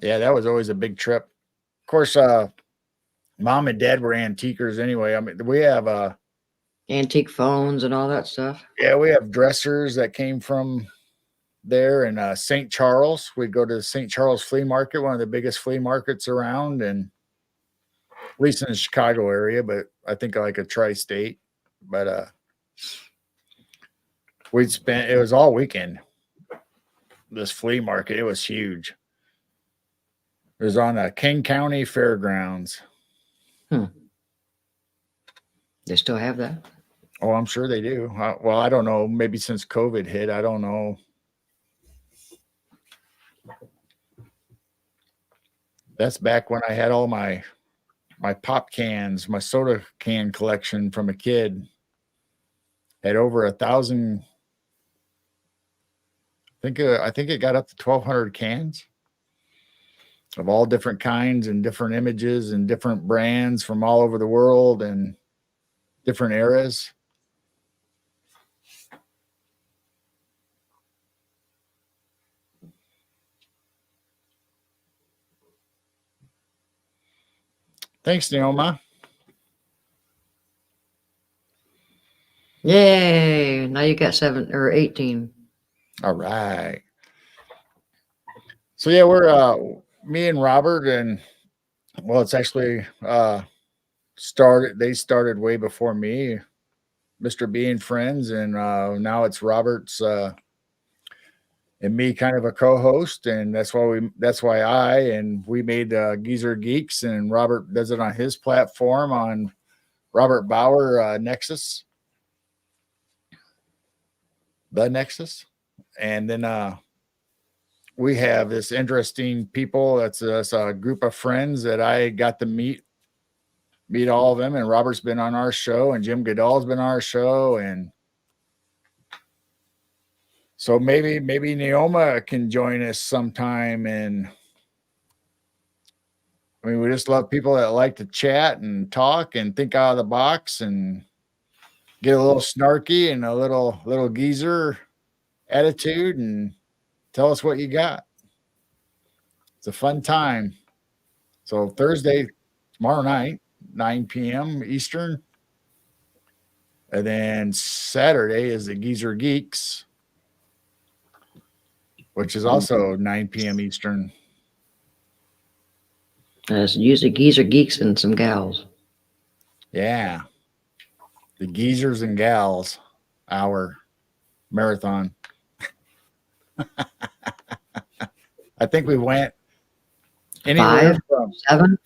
Yeah, that was always a big trip. Of course, mom and dad were antiquers anyway. I mean, we have
antique phones and all that stuff.
Yeah, we have dressers that came from there in St. Charles. We'd go to the St. Charles Flea Market, one of the biggest flea markets around, and at least in the Chicago area, but I think like a tri-state. But it was all weekend. This flea market, it was huge. It was on the King County Fairgrounds.
They still have that?
Oh, I'm sure they do. Well, I don't know. Maybe since COVID hit, I don't know. That's back when I had all my pop cans, my soda can collection from a kid. Had over 1,000. I think it got up to 1,200 cans of all different kinds and different images and different brands from all over the world and different eras. Thanks, Neoma.
Yay! Now you got 7 or 18.
All right. So yeah, we're me and Robert, and well, it's actually they started way before me, Mr. Being Friends, and now it's Robert's and me kind of a co-host, and that's why we made Geezer Geeks, and Robert does it on his platform on Robert Bauer Nexus, the Nexus, and then we have this interesting people. That's a group of friends that I got to meet all of them, and Robert's been on our show, and Jim Goodall's been on our show, and so maybe Neoma can join us sometime. And I mean, we just love people that like to chat and talk and think out of the box and get a little snarky and a little geezer attitude and tell us what you got. It's a fun time. So Thursday, tomorrow night, 9 p.m. Eastern. And then Saturday is the Geezer Geeks, which is also 9 p.m. Eastern.
It's usually Geezer Geeks and some gals.
Yeah. The Geezers and Gals hour marathon. I think we went anywhere from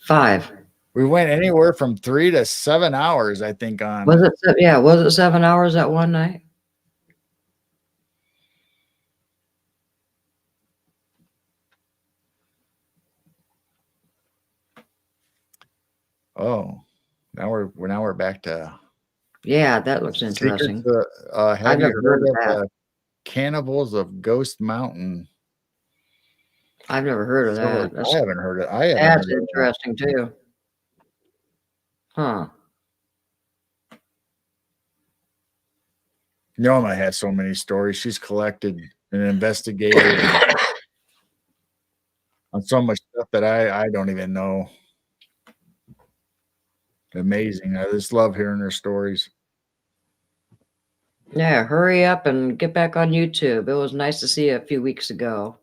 5.
We went anywhere from 3 to 7 hours, I think, on.
Was it? Yeah, was it 7 hours that one night?
Oh, now we're back to
Yeah, that looks
Secrets.
interesting.
Have
I've
you
never
heard
heard of
of
that.
the Cannibals of Ghost Mountain?
I've never heard of
So
that.
I haven't heard it. I haven't
That's
heard of that.
interesting too. Huh.
Norma has so many stories. She's collected and investigated on so much stuff that I don't even know. Amazing. I just love hearing her stories.
Yeah, hurry up and get back on YouTube. It was nice to see you a few weeks ago.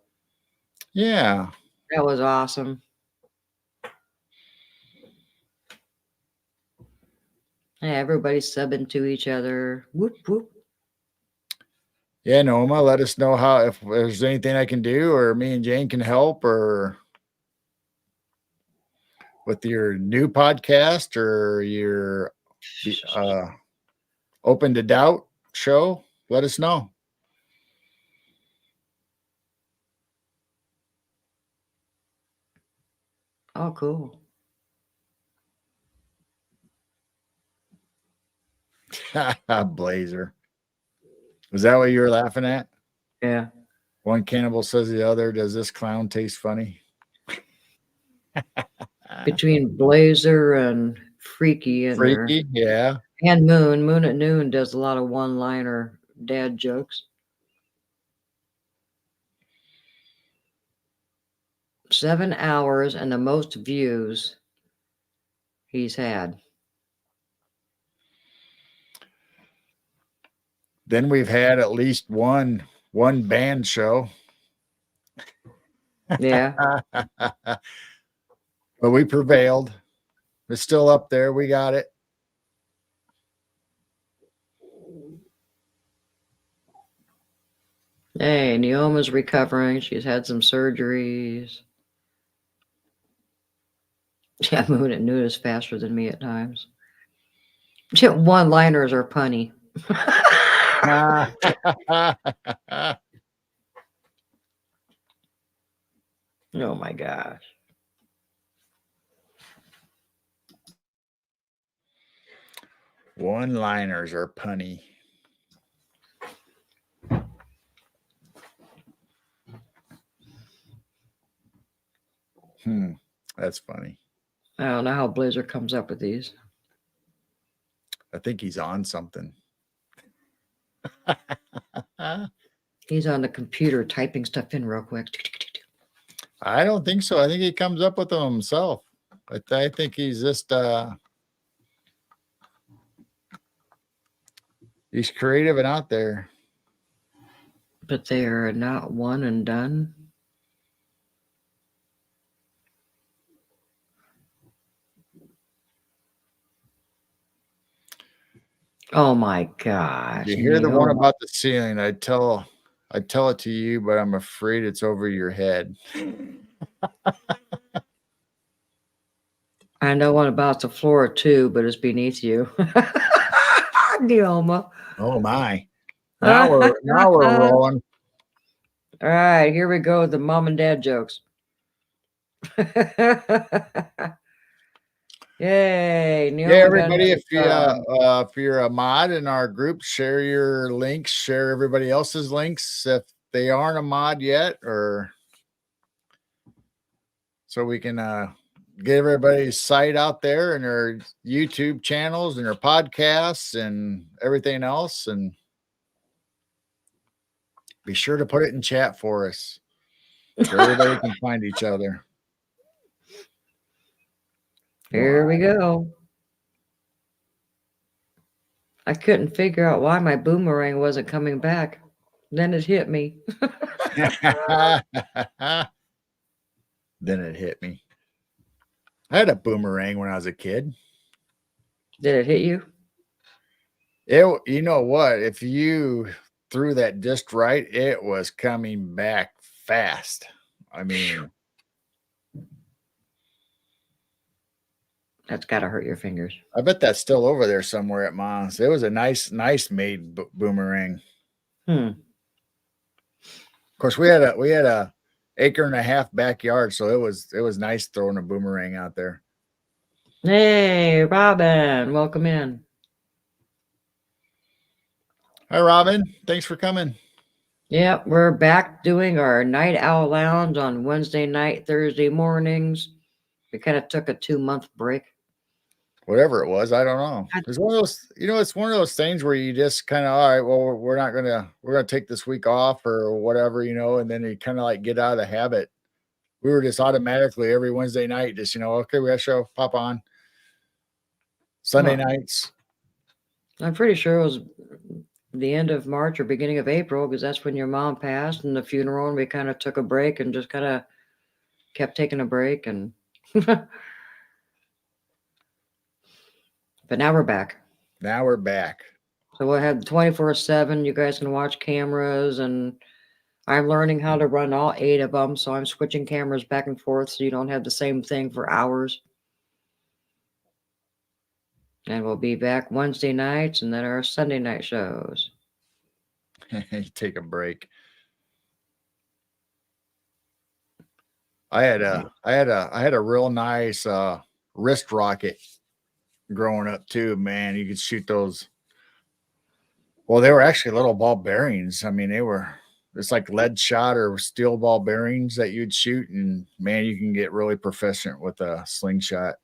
Yeah.
That was awesome. Yeah, everybody's subbing to each other. Whoop whoop.
Yeah, Norma, let us know how if there's anything I can do or me and Jane can help or with your new podcast or your Open to Doubt show. Let us know.
Oh, cool.
Blazer. Was that what you were laughing at?
Yeah.
One cannibal says the other, does this clown taste funny?
Between Blazer and Freaky in there.
Freaky, yeah.
And Moon. Moon at Noon does a lot of one-liner dad jokes. 7 hours and the most views he's had.
Then we've had at least one band show.
Yeah.
But we prevailed. It's still up there. We got it.
Hey, Neoma's recovering. She's had some surgeries. Yeah, Moon at Noon is faster than me at times. One-liners are punny. Oh my gosh.
One-liners are punny. That's funny.
I don't know how Blazer comes up with these.
I think he's on something.
He's on the computer typing stuff in real quick.
I don't think so. I think he comes up with them himself. I think he's just he's creative and out there.
But they are not one and done. Oh my gosh.
You hear the one about the ceiling. I tell it to you, but I'm afraid it's over your head.
I know one about the floor too, but it's beneath you. Neoma.
Oh my. Now we're rolling.
All right, here we go with the mom and dad jokes. Yay. Neoma,
yeah, everybody, if you're a mod in our group, share your links, share everybody else's links if they aren't a mod yet, or so we can get everybody's site out there and their YouTube channels and their podcasts and everything else, and be sure to put it in chat for us so everybody can find each other.
Here we go. I couldn't figure out why my boomerang wasn't coming back. Then it hit me.
Then it hit me. I had a boomerang when I was a kid.
Did it hit you?
You know what? If you threw that just right, it was coming back fast. I mean,
That's got to hurt your fingers.
I bet that's still over there somewhere at Mom's. It was a nice made boomerang. Of course, we had a acre and a half backyard, so it was nice throwing a boomerang out there.
Hey, Robin, welcome in.
Hi, Robin. Thanks for coming.
Yep, we're back doing our Night Owl Lounge on Wednesday night, Thursday mornings. We kind of took a 2-month break.
Whatever it was, I don't know.
I-
It's one of those, it's one of those things where you just kind of, all right, well, we're gonna take this week off or whatever, and then you kind of like get out of the habit. We were just automatically every Wednesday night, just okay, we got a show, pop on. Sunday
Well,
nights.
I'm pretty sure it was the end of March or beginning of April because that's when your mom passed and the funeral, and we kind of took a break and just kind of kept taking a break and but now we're back.
Now we're back.
So we'll have 24/7. You guys can watch cameras, and I'm learning how to run all 8 of them. So I'm switching cameras back and forth so you don't have the same thing for hours. And we'll be back Wednesday nights and then our Sunday night shows.
Take a break. I had a real nice wrist rocket growing up too, man. You could shoot those. Well, they were actually little ball bearings. I mean, it's like lead shot or steel ball bearings that you'd shoot, and man, you can get really proficient with a slingshot.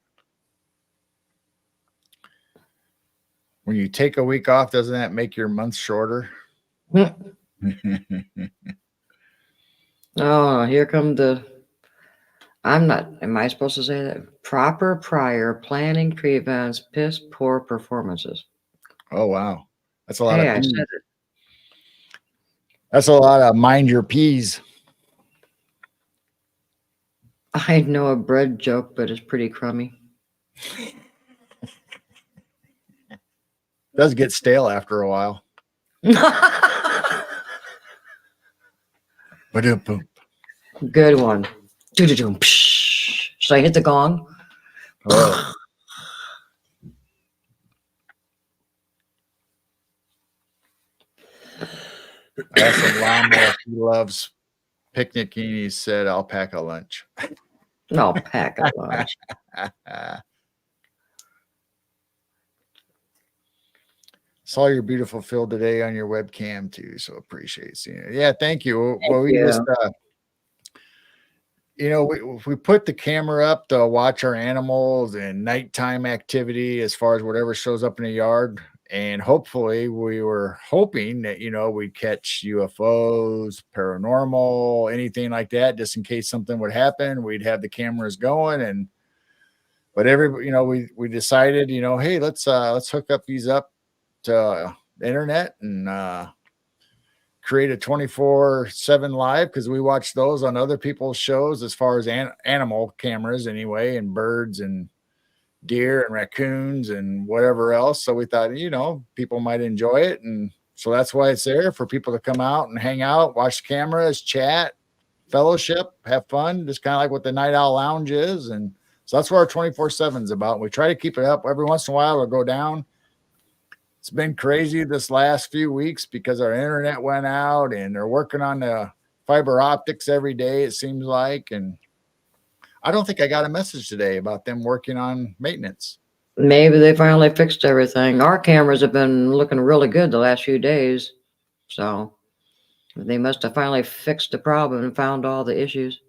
When you take a week off, doesn't that make your month shorter?
Oh, here come am I supposed to say that? Proper prior planning prevents piss poor performances.
Oh, wow. That's a lot
Hey,
of
I
P's.
said it.
That's a lot of mind your P's.
I know a bread joke, but it's pretty crummy.
Does get stale after a while.
Good one. Should I hit the gong?
Oh. I asked him Lawnmower if he loves picnicking. He said, I'll pack a lunch.
No, pack a lunch.
Saw your beautiful Phil today on your webcam too, so appreciate seeing it. Yeah, thank you.
Thank
well, we
you.
just we put the camera up to watch our animals and nighttime activity as far as whatever shows up in the yard. And hopefully we were hoping that, we'd catch UFOs, paranormal, anything like that, just in case something would happen. We'd have the cameras going. But we decided, hey, let's hook up these up to the internet and create a 24/7 live, because we watch those on other people's shows as far as animal cameras anyway, and birds and deer and raccoons and whatever else. So we thought, people might enjoy it. And so that's why it's there, for people to come out and hang out, watch the cameras, chat, fellowship, have fun, just kind of like what the Night Owl Lounge is. And so that's what our 24/7 is about. We try to keep it up. Every once in a while it'll go down. It's been crazy this last few weeks because our internet went out, and they're working on the fiber optics every day, it seems like. And I don't think I got a message today about them working on maintenance.
Maybe they finally fixed everything. Our cameras have been looking really good the last few days. So they must have finally fixed the problem and found all the issues.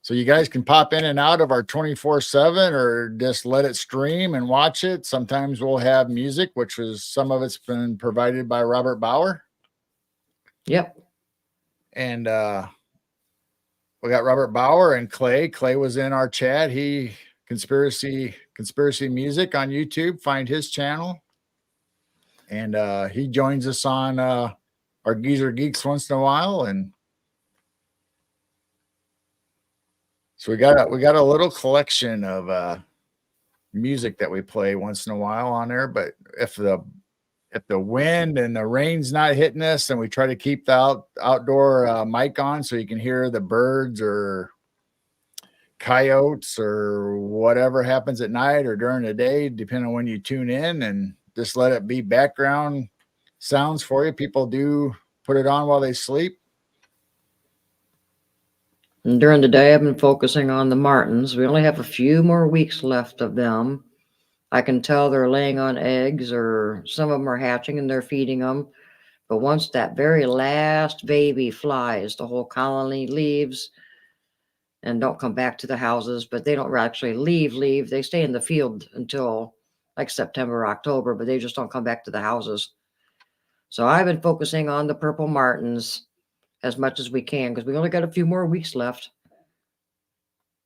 So you guys can pop in and out of our 24/7 or just let it stream and watch it. Sometimes we'll have music, which was some of it's been provided by Robert Bauer.
Yep.
And we got Robert Bauer and Clay. Clay was in our chat. He conspiracy music on YouTube. Find his channel. And he joins us on our Geezer Geeks once in a while. And so we got a little collection of music that we play once in a while on there. But if the wind and the rain's not hitting us, and we try to keep the outdoor mic on so you can hear the birds or coyotes or whatever happens at night or during the day, depending on when you tune in, and just let it be background sounds for you. People do put it on while they sleep.
And during the day, I've been focusing on the martins. We only have a few more weeks left of them. I can tell they're laying on eggs, or some of them are hatching and they're feeding them. But once that very last baby flies, the whole colony leaves and don't come back to the houses. But they don't actually leave. They stay in the field until like September, October, but they just don't come back to the houses. So I've been focusing on the purple martins as much as we can, because we only got a few more weeks left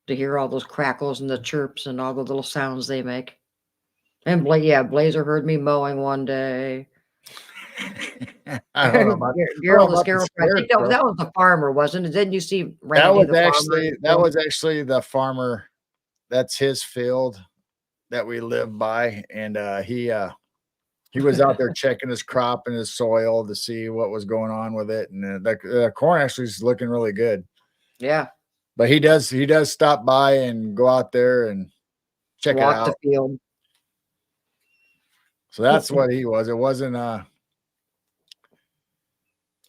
to hear all those crackles and the chirps and all the little sounds they make. And Blazer heard me mowing one day.
I don't know about,
Gerald the
about the
Scarecrow. I think that
Scarecrow.
was the farmer, wasn't it? Didn't you see Randy
That was
the farmer?
actually the farmer. That's his field that we live by, and he was out there checking his crop and his soil to see what was going on with it, and the corn actually is looking really good.
Yeah,
But he does stop by and go out there and check it
walk
out.
the field.
So that's what he was. It wasn't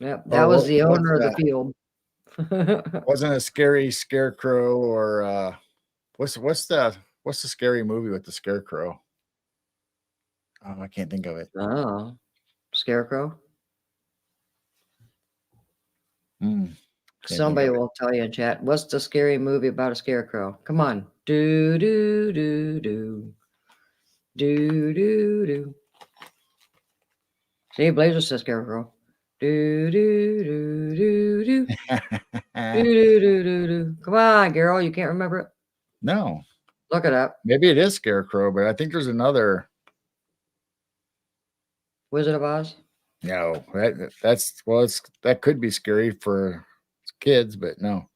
Yep, that was the
what's
owner of the
that?
field.
Wasn't a scary scarecrow, or what's the scary movie with the scarecrow? Oh, I can't think of it.
Oh, Scarecrow.
Can't think
Somebody
of it.
will tell you in chat. What's the scary movie about a scarecrow? Come on. Do do do do. Do do do. See, Blazer says scarecrow. Do do do do do. Do do do do do. Come on, Gerald. You can't remember it?
No,
Look it up.
maybe it is Scarecrow, but I think there's another.
Wizard of Oz.
No, that could be scary for kids, but no.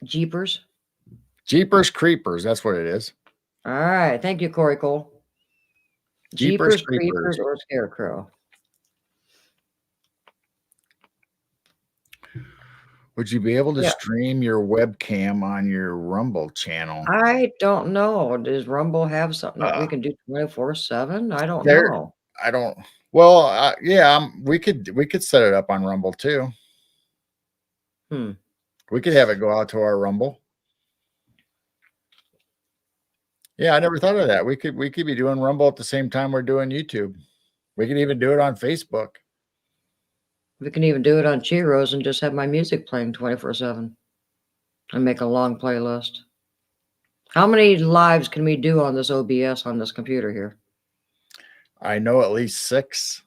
Jeepers.
Jeepers Creepers, that's what it is.
All right. Thank you, Corey Cole.
Jeepers
Jeepers Creepers or Scarecrow.
Would you be able to stream your webcam on your Rumble channel?
I don't know. Does Rumble have something that we can do 24/7? I don't
There-
know.
I don't. Well, yeah, we could set it up on Rumble too. We could have it go out to our Rumble. Yeah, I never thought of that. We could be doing Rumble at the same time we're doing YouTube. We could even do it on Facebook.
We can even do it on Cheeros and just have my music playing 24/7 and make a long playlist. How many lives can we do on this OBS on this computer here?
I know at least 6.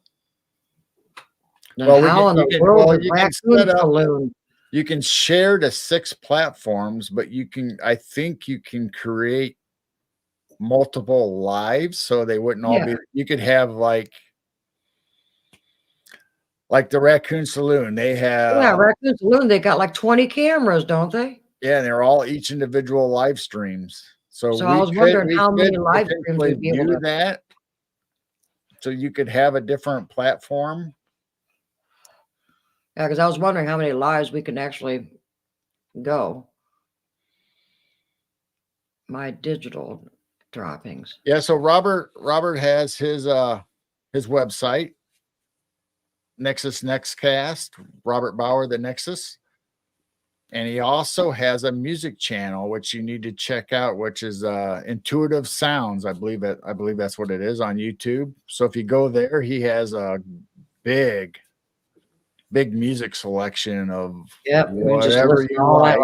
Now, how in the world is Raccoon Saloon?
You can share to 6 platforms, but I think you can create multiple lives, so they wouldn't all be. You could have like the Raccoon Saloon. They have
Raccoon Saloon. They got like 20 cameras, don't they?
Yeah, and they're all each individual live streams. So
I was wondering how many live streams we'd be able to
do that. So you could have a different platform.
Yeah, because I was wondering how many lives we can actually go. My digital droppings.
Yeah, so Robert has his website, Nexus Nextcast, Robert Bauer, the Nexus. And he also has a music channel, which you need to check out, which is Intuitive Sounds. I believe that's what it is on YouTube. So if you go there, he has a big music selection of whatever you like.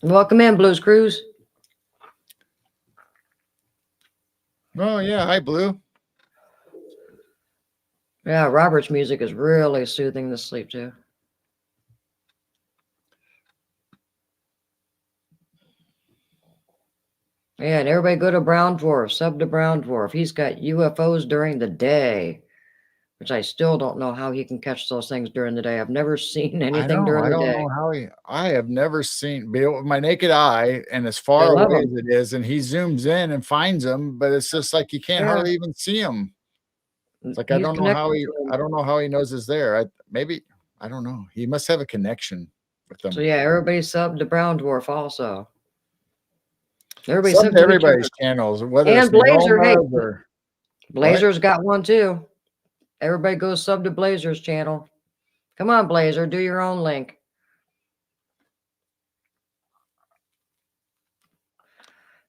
Welcome in, Blues Cruise.
Oh yeah, hi Blue.
Yeah, Robert's music is really soothing to sleep to. Yeah, and everybody go to Brown Dwarf, sub to Brown Dwarf. He's got UFOs during the day, which I still don't know how he can catch those things during the day. I've never seen anything during the day.
I don't know how I have never seen with my naked eye, and as far away as it is, and he zooms in and finds them, but it's just like you can't hardly even see him. It's like I don't know how he knows it's there. I don't know. He must have a connection with them.
So yeah, everybody sub to Brown Dwarf also.
Everybody sub to everybody's channels, whether
and
it's
Blazer. Hey,
or
Blazer's got one too. Everybody go sub to Blazer's channel. Come on, Blazer, do your own link.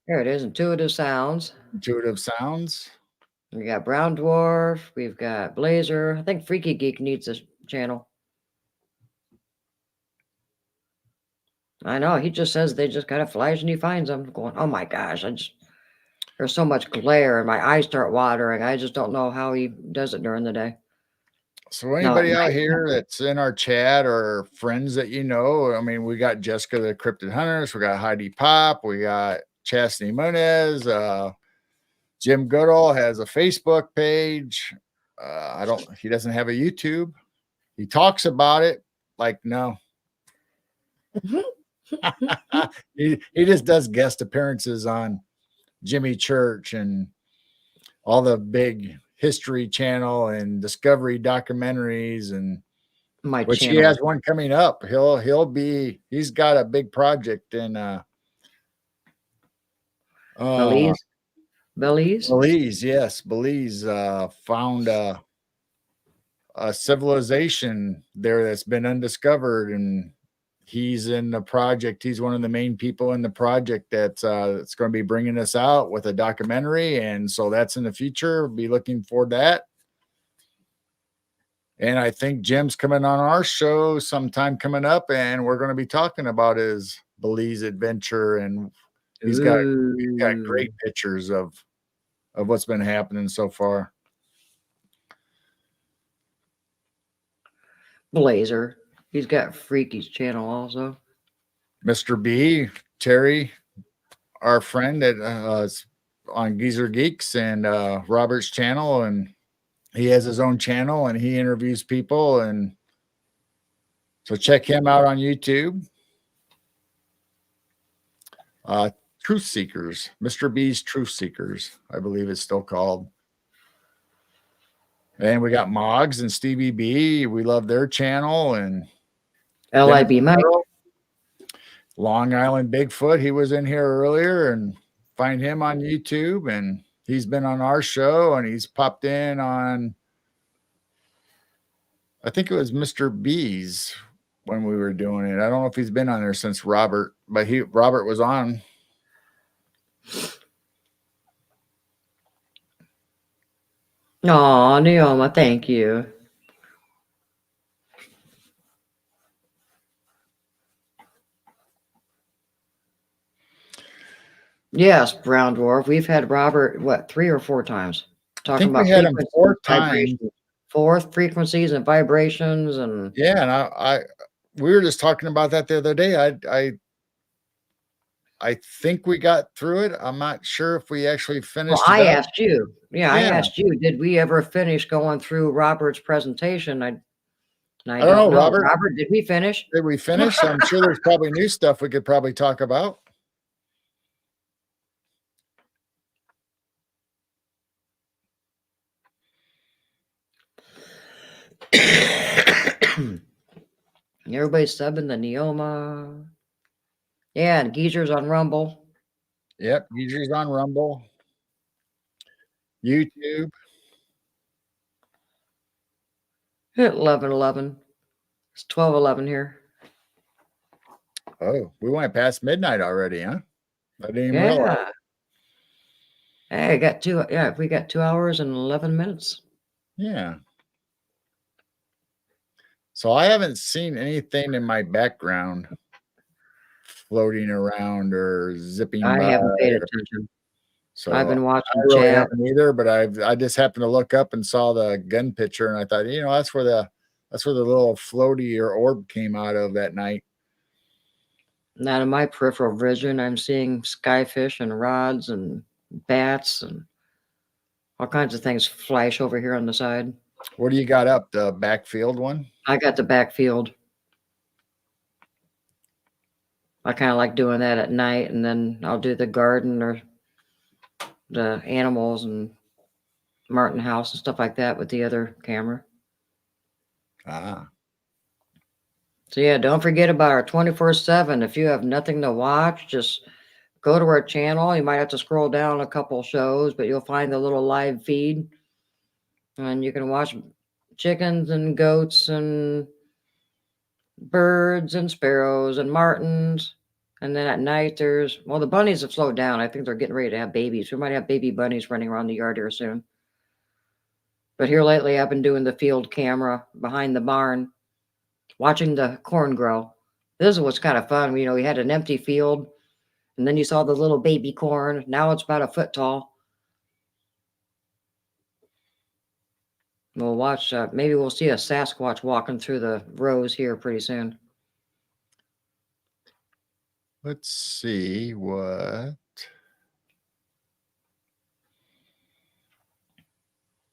There it is, Intuitive Sounds.
Intuitive Sounds.
We got Brown Dwarf. We've got Blazer. I think Freaky Geek needs a channel. I know. He just says they just kind of flash and he finds them. Going, oh my gosh! There's so much glare and my eyes start watering. I just don't know how he does it during the day.
So anybody out here that's in our chat or friends that you know, I mean, we got Jessica the Cryptid Hunters, we got Heidi Pop, we got Chastity Munez, Jim Goodall has a Facebook page. He doesn't have a YouTube. He talks about it like, no. he just does guest appearances on Jimmy Church and all the big History Channel and Discovery documentaries, and which he has one coming up. He's got a big project in
Belize.
Yes, Belize found a civilization there that's been undiscovered, and he's in the project. He's one of the main people in the project that's going to be bringing us out with a documentary. And so that's in the future. Be looking forward to that. And I think Jim's coming on our show sometime coming up, and we're going to be talking about his Belize adventure. And he's got great pictures of what's been happening so far.
Blazer. He's got Freaky's channel also.
Mr. B, Terry, our friend that on Geezer Geeks and Robert's channel, and he has his own channel and he interviews people, and so check him out on YouTube. Truth Seekers, Mr. B's Truth Seekers, I believe it's still called. And we got Moggs and Stevie B. We love their channel. And
LIB Mike.
Long Island Bigfoot. He was in here earlier, and find him on YouTube. And he's been on our show, and he's popped in on, I think it was Mr. B's when we were doing it. I don't know if he's been on there since Robert, but Robert was on.
Oh, Neoma, thank you. Yes, Brown Dwarf. We've had Robert, 3 or 4 times talking about.
We had him 4 times.
4 frequencies and vibrations, and
yeah, and we were just talking about that the other day. I think we got through it. I'm not sure if we actually finished.
Well, I asked you. Yeah, I asked you. Did we ever finish going through Robert's presentation? I don't know, Robert. Robert, did we finish?
Did we finish? I'm sure there's probably new stuff we could probably talk about.
Everybody's subbing the Neoma. Yeah, and Geezer's on Rumble.
Yep, Geezer's on Rumble. YouTube.
Hit 11:11. It's 12:11 here.
Oh, we went past midnight already, huh? I didn't even realize.
Hey, we got 2 hours and 11 minutes.
Yeah. So I haven't seen anything in my background floating around or zipping by.
I haven't paid attention. So I've been watching
I really haven't either, but I just happened to look up and saw the gun picture, and I thought, that's where the little floaty or orb came out of that night.
Not in my peripheral vision. I'm seeing skyfish and rods and bats and all kinds of things flash over here on the side.
What do you got up? The backfield one?
I got the backfield. I kind of like doing that at night, and then I'll do the garden or the animals and Martin House and stuff like that with the other camera. So yeah, don't forget about our 24/7. If you have nothing to watch, just go to our channel. You might have to scroll down a couple shows, but you'll find the little live feed, and you can watch chickens and goats and birds and sparrows and martins. And then at night, the bunnies have slowed down. I think they're getting ready to have babies. We might have baby bunnies running around the yard here soon. But here lately, I've been doing the field camera behind the barn, watching the corn grow. This is what's kind of fun. You know, we had an empty field, and then you saw the little baby corn. Now it's about a foot tall. We'll watch, maybe we'll see a Sasquatch walking through the rows here pretty soon.
Let's see what.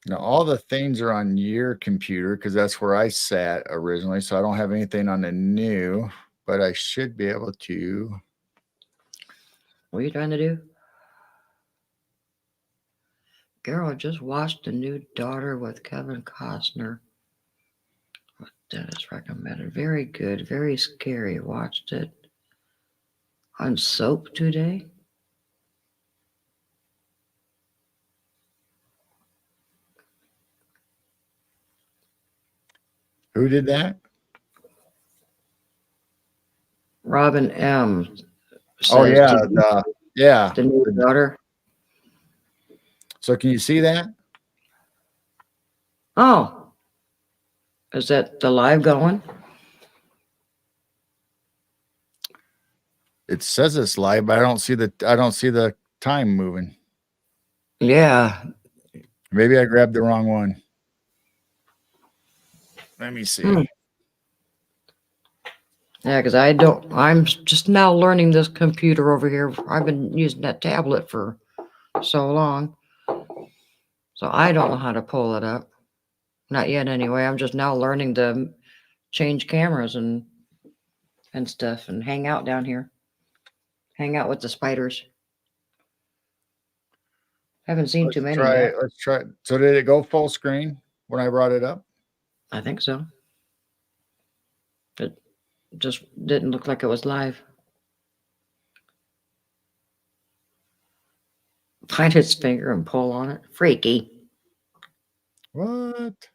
Now, all the things are on your computer because that's where I sat originally. So I don't have anything on the new, but I should be able to.
What are you trying to do? Girl, I just watched The New Daughter with Kevin Costner. What Dennis recommended. Very good, very scary. Watched it on soap today.
Who did that?
Robin M.
Oh,
says,
yeah.
"Did you
Yeah.
The New Daughter?"
So can you see that?
Oh, is that the live going?
It says it's live, but I don't see the time moving.
Yeah.
Maybe I grabbed the wrong one. Let me see.
Yeah, because I'm just now learning this computer over here. I've been using that tablet for so long. So I don't know how to pull it up. Not yet anyway. I'm just now learning to change cameras and stuff and hang out down here. Hang out with the spiders. Haven't seen too many yet.
Let's try it. So did it go full screen when I brought it up?
I think so. It just didn't look like it was live. Find his finger and pull on it. Freaky.
What?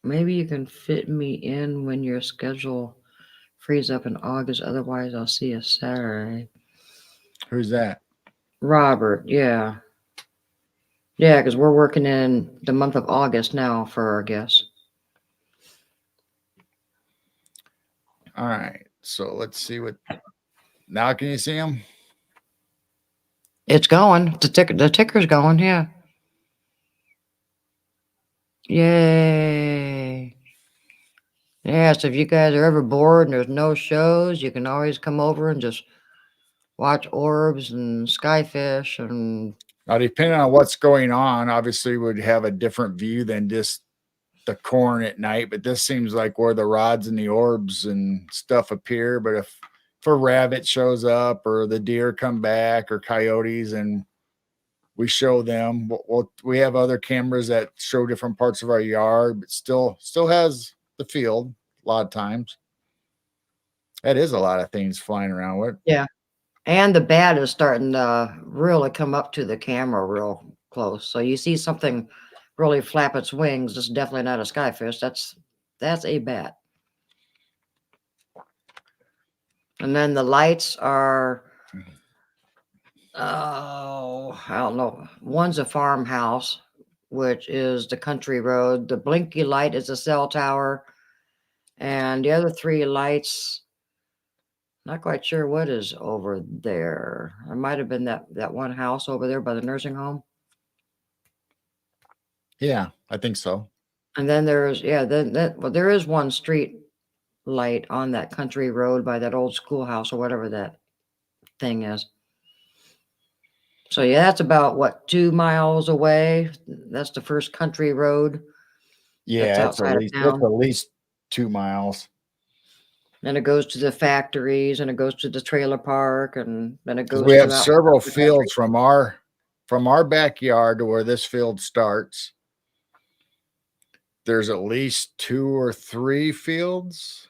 Maybe you can fit me in when your schedule frees up in August. Otherwise, I'll see you Saturday.
Who's that?
Robert, yeah. Yeah, because we're working in the month of August now for our guests.
All right. So let's see what. Now can you see him?
It's going. The ticker's going, yeah. Yay. Yeah, so if you guys are ever bored and there's no shows, you can always come over and just watch orbs and skyfish and
Now, depending on what's going on, obviously would have a different view than just the corn at night. But this seems like where the rods and the orbs and stuff appear. But if a rabbit shows up or the deer come back or coyotes and we show them, we have other cameras that show different parts of our yard, but still has the field a lot of times. That is a lot of things flying around. What?
yeah. And the bat is starting to really come up to the camera real close. So you see something really flap its wings. It's definitely not a skyfish. That's a bat. And then the lights are, I don't know. One's a farmhouse, which is the country road. The blinky light is a cell tower. And the other three lights, not quite sure what is over there. It might have been that one house over there by the nursing home.
Yeah, I think so.
And then there's, there is one street light on that country road by that old schoolhouse or whatever that thing is. So yeah, that's about 2 miles away. That's the first country road.
Yeah, it's at least 2 miles.
Then it goes to the factories and it goes to the trailer park and then it goes.
We have several fields from our backyard to where this field starts. There's at least 2 or 3 fields.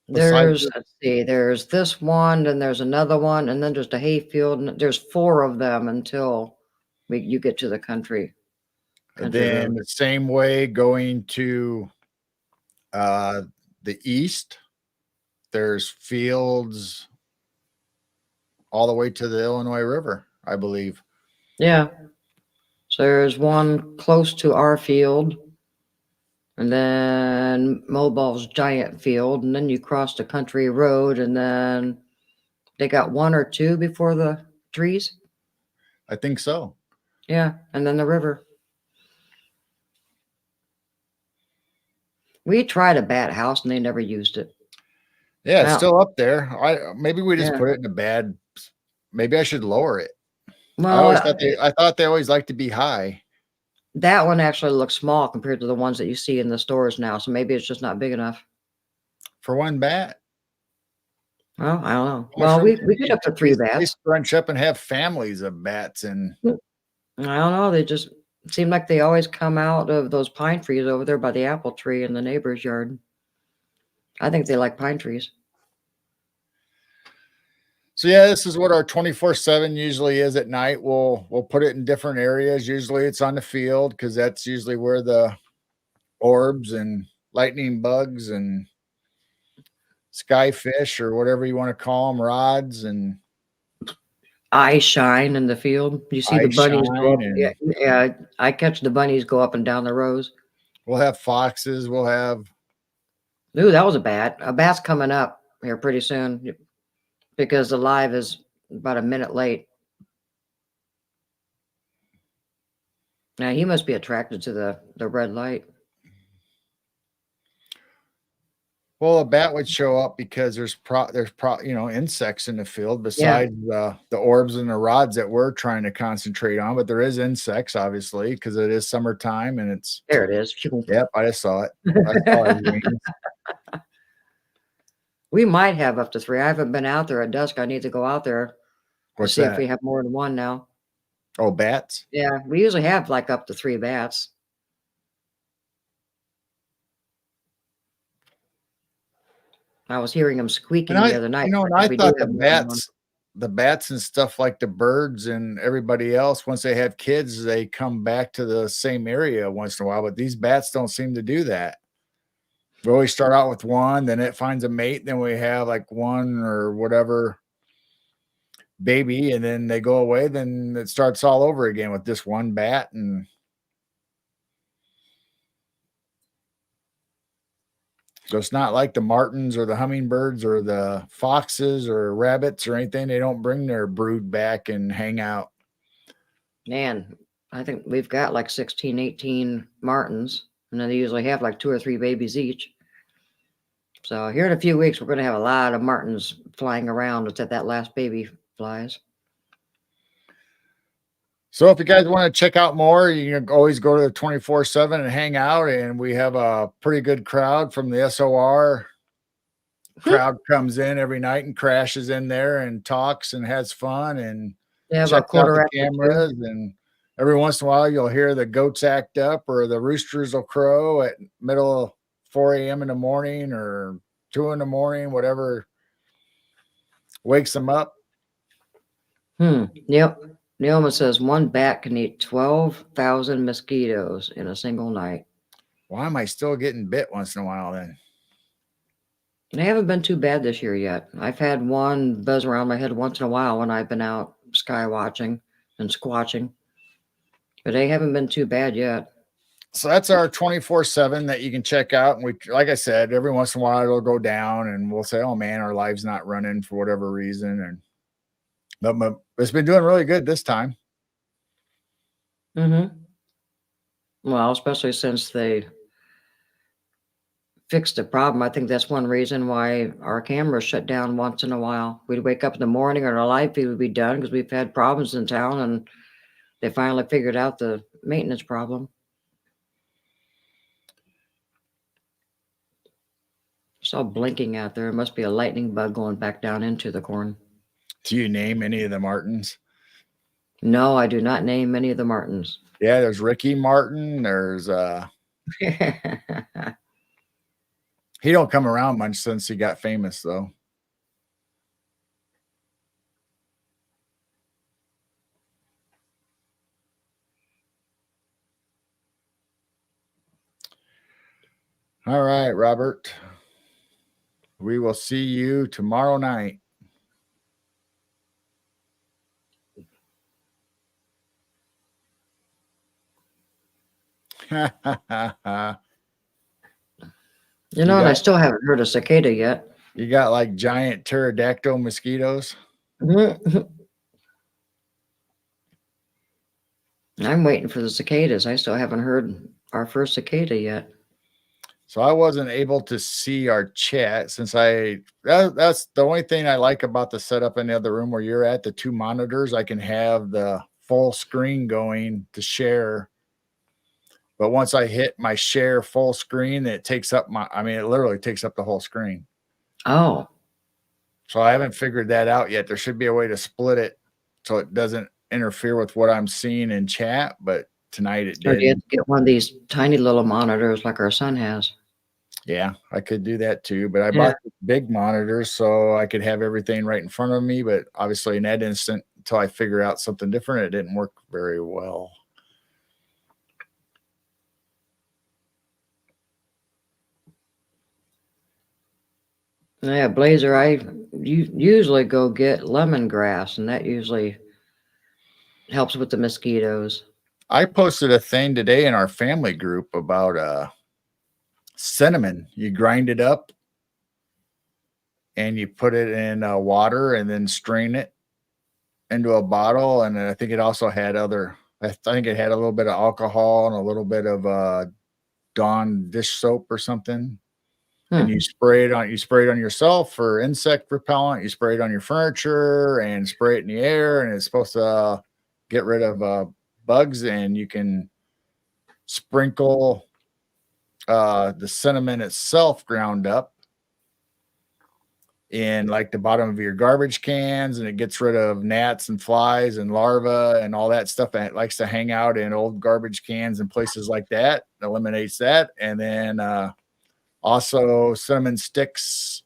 Let's see, there's this one, and there's another one, and then there's the hay field, and there's 4 of them until you get to the country.
And then the same way going to the east, there's fields all the way to the Illinois River, I believe.
Yeah. So there's one close to our field, and then Moball's giant field, and then you cross the country road, and then they got one or two before the trees.
I think so.
Yeah, and then the river. We tried a bat house and they never used it.
Yeah, it's
Wow.
still up there. Maybe we just
Yeah.
put it in a bad. Maybe I should lower it.
Well,
I thought they always like to be high.
that one actually looks small compared to the ones that you see in the stores now. So maybe it's just not big enough.
For one bat.
Well, I don't know.
How much
Well,
room
we
do you
get
need?
up to 3
They
bats.
scrunch up and have families of bats, and
I don't know. They just seem like they always come out of those pine trees over there by the apple tree in the neighbor's yard. I think they like pine trees.
so yeah, this is what our 24/7 usually is at night. We'll put it in different areas. Usually it's on the field because that's usually where the orbs and lightning bugs and skyfish or whatever you want to call them, rods and
Eye shine in the field. You see the
eye
bunnies go up.
shine,
Yeah,
and
yeah. I catch the bunnies go up and down the rows.
we'll have foxes. We'll have
Ooh, that was a bat. A bat's coming up here pretty soon because the live is about a minute late. Now he must be attracted to the red light.
well, a bat would show up because there's insects in the field
Yeah,
besides the orbs and the rods that we're trying to concentrate on. But there is insects, obviously, because it is summertime and it's
there it is. Phew.
yep. I just saw it. I saw his wings.
We might have up to 3. I haven't been out there at dusk. I need to go out there to
What's
see if
that?
we have more than one now.
Oh, bats.
Yeah, we usually have like up to 3 bats. I was hearing them squeaking
And
the other night. So
and
I
I
think we do
thought
have more than one.
the bats and stuff like the birds and everybody else, once they have kids, they come back to the same area once in a while. But these bats don't seem to do that. We always start out with one, then it finds a mate, then we have like one or whatever baby, and then they go away, then it starts all over again with this one bat. And so it's not like the martins or the hummingbirds or the foxes or rabbits or anything. They don't bring their brood back and hang out.
Man, I think we've got like 16, 18 martins, and then they usually have like 2 or 3 babies each. So here in a few weeks, we're going to have a lot of martins flying around until that last baby flies.
So if you guys want to check out more, you can always go to the 24/7 and hang out. And we have a pretty good crowd from the SOR. Crowd comes in every night and crashes in there and talks and has fun and
They have a
checks out
quarter
the
after 2.
cameras. And every once in a while, you'll hear the goats act up or the roosters will crow at middle of 4 a.m. in the morning or 2 in the morning, whatever wakes them up.
Yep. Neilman says 1 bat can eat 12,000 mosquitoes in a single night.
Why am I still getting bit once in a while then?
They haven't been too bad this year yet. I've had one buzz around my head once in a while when I've been out sky watching and squatching, but they haven't been too bad yet.
So that's our 24/7 that you can check out. And we, like I said, every once in a while it'll go down and we'll say, oh man, our live's not running for whatever reason. And but it's been doing really good this time.
Well, especially since they fixed the problem. I think that's one reason why our cameras shut down once in a while. We'd wake up in the morning and our live feed would be done because we've had problems in town and they finally figured out the maintenance problem. Saw blinking out there. It must be a lightning bug going back down into the corn.
Do you name any of the Martins?
No, I do not name any of the Martins.
Yeah, there's Ricky Martin. There's he don't come around much since he got famous though. All right, Robert. We will see you tomorrow night.
You
You
know, and I
got-
still haven't heard of cicada yet.
You got like giant pterodactyl mosquitoes.
I'm waiting for the cicadas. I still haven't heard our first cicada yet.
So I wasn't able to see our chat since that's the only thing I like about the setup in the other room where you're at, the two monitors. I can have the full screen going to share. But once I hit my share full screen, it literally takes up the whole screen.
Oh,
So I haven't figured that out yet. There should be a way to split it so it doesn't interfere with what I'm seeing in chat, but tonight it
or
did.
do you have to get one of these tiny little monitors like our son has?
Yeah, I could do that too, but I
Yeah.
bought the big monitors so I could have everything right in front of me. But obviously, in that instant, until I figure out something different, it didn't work very well.
Yeah, Blazer, you usually go get lemongrass, and that usually helps with the mosquitoes.
I posted a thing today in our family group about cinnamon. You grind it up and you put it in water and then strain it into a bottle. And then I think it also had I think it had a little bit of alcohol and a little bit of Dawn dish soap or something. And you spray it on yourself for insect repellent. You spray it on your furniture and spray it in the air, and it's supposed to get rid of bugs. And you can sprinkle the cinnamon itself ground up in like the bottom of your garbage cans, and it gets rid of gnats and flies and larvae and all that stuff. And it likes to hang out in old garbage cans and places like that. It eliminates that. And then also cinnamon sticks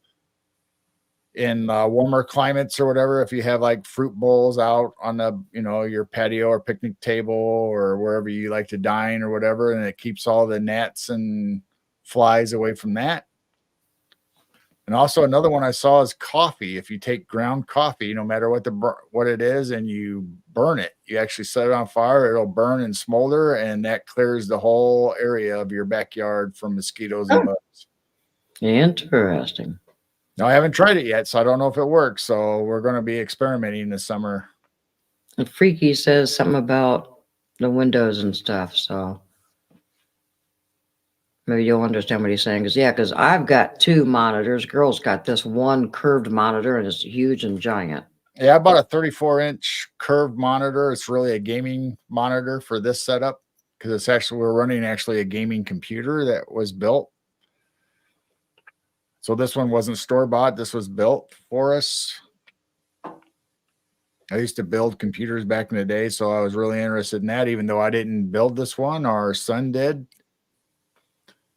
in warmer climates or whatever. If you have like fruit bowls out on your patio or picnic table or wherever you like to dine or whatever, and it keeps all the gnats and flies away from that. And also another one I saw is coffee. If you take ground coffee, no matter what it is, and you burn it, you actually set it on fire, it'll burn and smolder, and that clears the whole area of your backyard from mosquitoes and bugs.
Interesting.
Now, I haven't tried it yet, so I don't know if it works. So we're going to be experimenting this summer.
And Freaky says something about the windows and stuff, so maybe you'll understand what he's saying. Because I've got two monitors. Girl's got this one curved monitor, and it's huge and giant.
Yeah, I bought a 34-inch curved monitor. It's really a gaming monitor for this setup because we're running a gaming computer that was built. So this one wasn't store-bought. This was built for us. I used to build computers back in the day, so I was really interested in that, even though I didn't build this one. Our son did.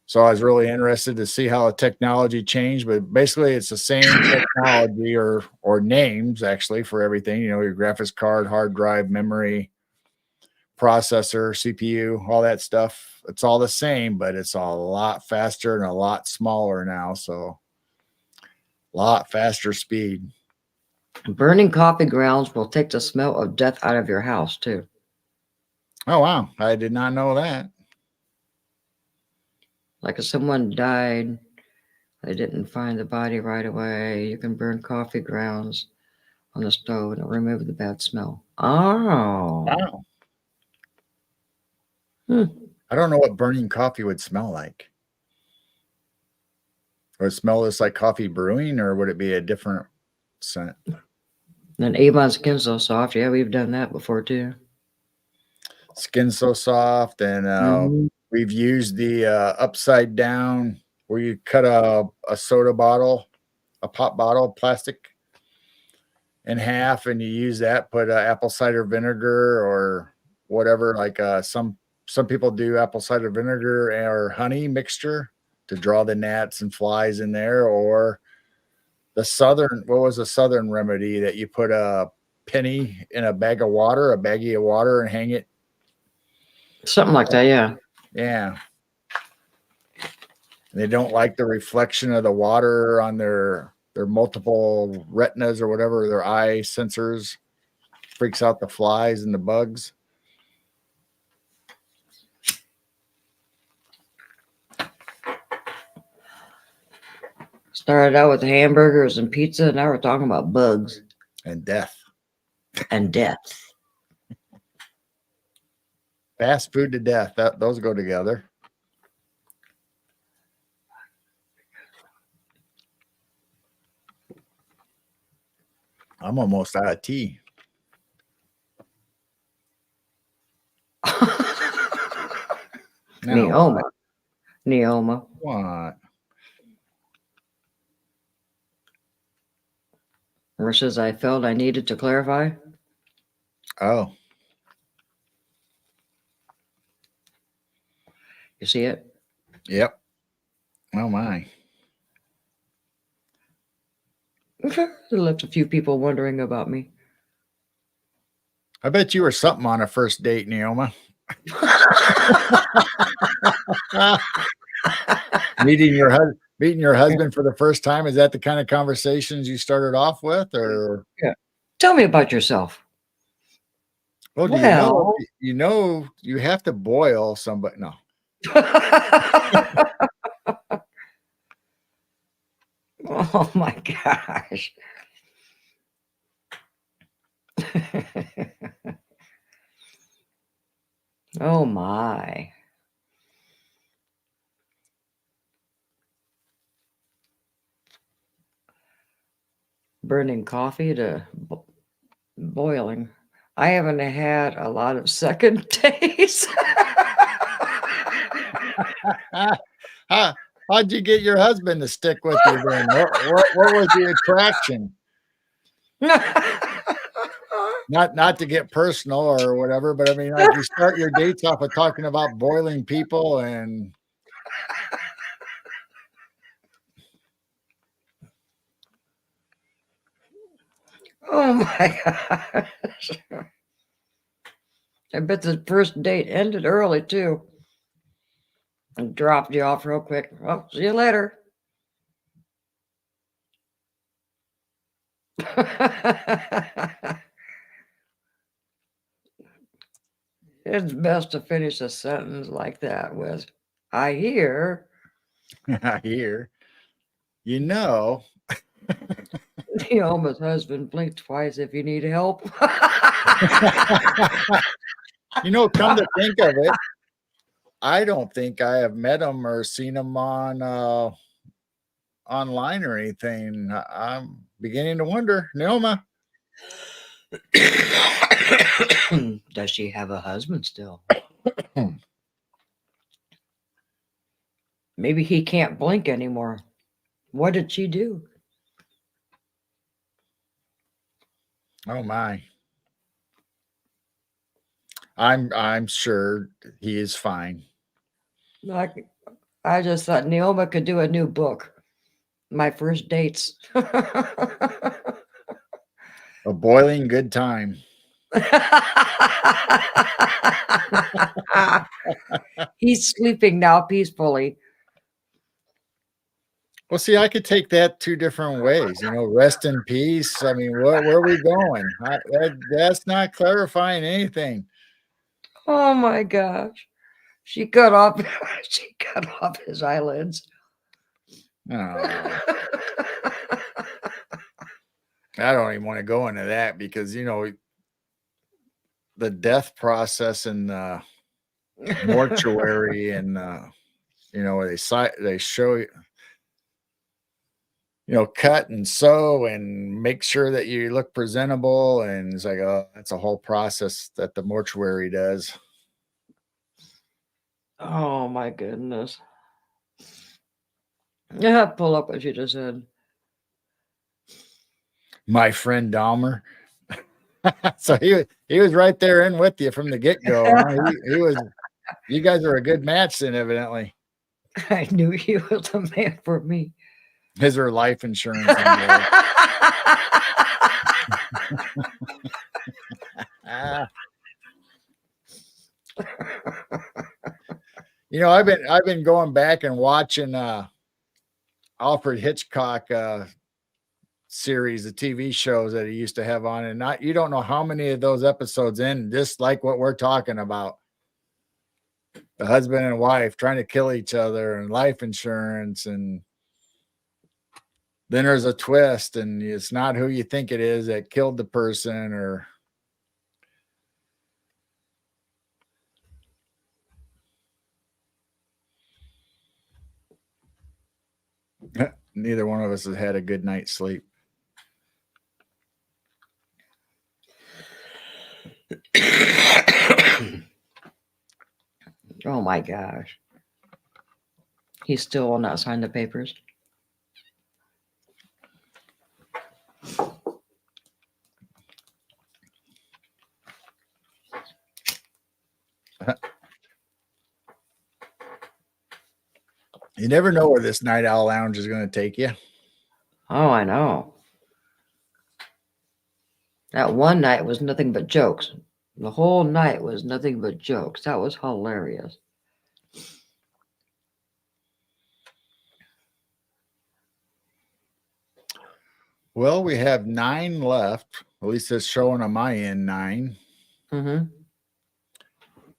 So I was really interested to see how the technology changed, but basically it's the same technology or names actually for everything, your graphics card, hard drive, memory, processor, CPU, all that stuff. It's all the same, but it's a lot faster and a lot smaller now. So a lot faster speed.
Burning coffee grounds will take the smell of death out of your house too.
Oh, wow. I did not know that.
Like if someone died, they didn't find the body right away, you can burn coffee grounds on the stove and it'll remove the bad smell. Oh.
Wow. I don't know what burning coffee would smell like. Would it smell just like coffee brewing, or would it be a different scent?
And Avon Skin So Soft. Yeah, we've done that before too.
Skin So Soft, and we've used the upside down where you cut a soda bottle, a pop bottle, plastic, in half, and you use that. Put apple cider vinegar or whatever. Like some people do apple cider vinegar or honey mixture to draw the gnats and flies in there, or what was the southern remedy that you put a penny in a baggie of water, and hang it?
Something like that, yeah.
Yeah. They don't like the reflection of the water on their multiple retinas or whatever, their eye sensors. Freaks out the flies and the bugs.
Started out with hamburgers and pizza. Now we're talking about bugs
And death.
and death.
Fast food to death. Those go together. I'm almost out of tea.
Neoma. Neoma.
What?
Versus I felt I needed to clarify.
Oh.
You see it?
Yep. Oh my.
It left a few people wondering about me.
I bet you were something on a first date, Neoma. Meeting your husband for the first time. Is that the kind of conversations you started off with, or?
Yeah. Tell me about yourself.
Well, do you know you have to boil somebody? No.
Oh my gosh. Oh my. Burning coffee to boiling. I haven't had a lot of second days.
How'd you get your husband to stick with you then? What was the attraction? Not to get personal or whatever, but I mean, like, you start your dates off with talking about boiling people and.
Oh my gosh. I bet the first date ended early too. And dropped you off real quick. Oh, see you later. It's best to finish a sentence like that with, I hear.
I hear. You know.
Neoma's husband, blink twice if you need help.
You know, come to think of it, I don't think I have met him or seen him on online or anything. I'm beginning to wonder. Neoma.
Does she have a husband still? Maybe he can't blink anymore. What did she do?
Oh my. I'm sure he is fine.
Like, I just thought Neoma could do a new book. My first dates.
A boiling good time.
He's sleeping now peacefully.
Well, see, I could take that two different ways. You know, rest in peace. I mean, where are we going? That's not clarifying anything.
Oh my gosh. She cut off his eyelids.
Oh, I don't even want to go into that because, you know, the death process in the mortuary and you know, they show you, you know, cut and sew and make sure that you look presentable, and it's like, oh, that's a whole process that the mortuary does.
Oh my goodness. Yeah, pull up what you just said.
My friend Dahmer. So he was right there in with you from the get-go. Huh? He was. You guys are a good match then, evidently.
I knew he was the man for me.
Is there life insurance? You I've been going back and watching Alfred Hitchcock series, the TV shows that he used to have on, and you don't know how many of those episodes end just like what we're talking about. The husband and wife trying to kill each other and life insurance, and then there's a twist and it's not who you think it is that killed the person. Or neither one of us has had a good night's sleep.
Oh my gosh. He still will not sign the papers.
You never know where this Night Owl Lounge is going to take you.
Oh, I know. That one night was nothing but jokes. The whole night was nothing but jokes. That was hilarious.
Well, we have 9 left. At least it's showing on my end 9.
Mm-hmm.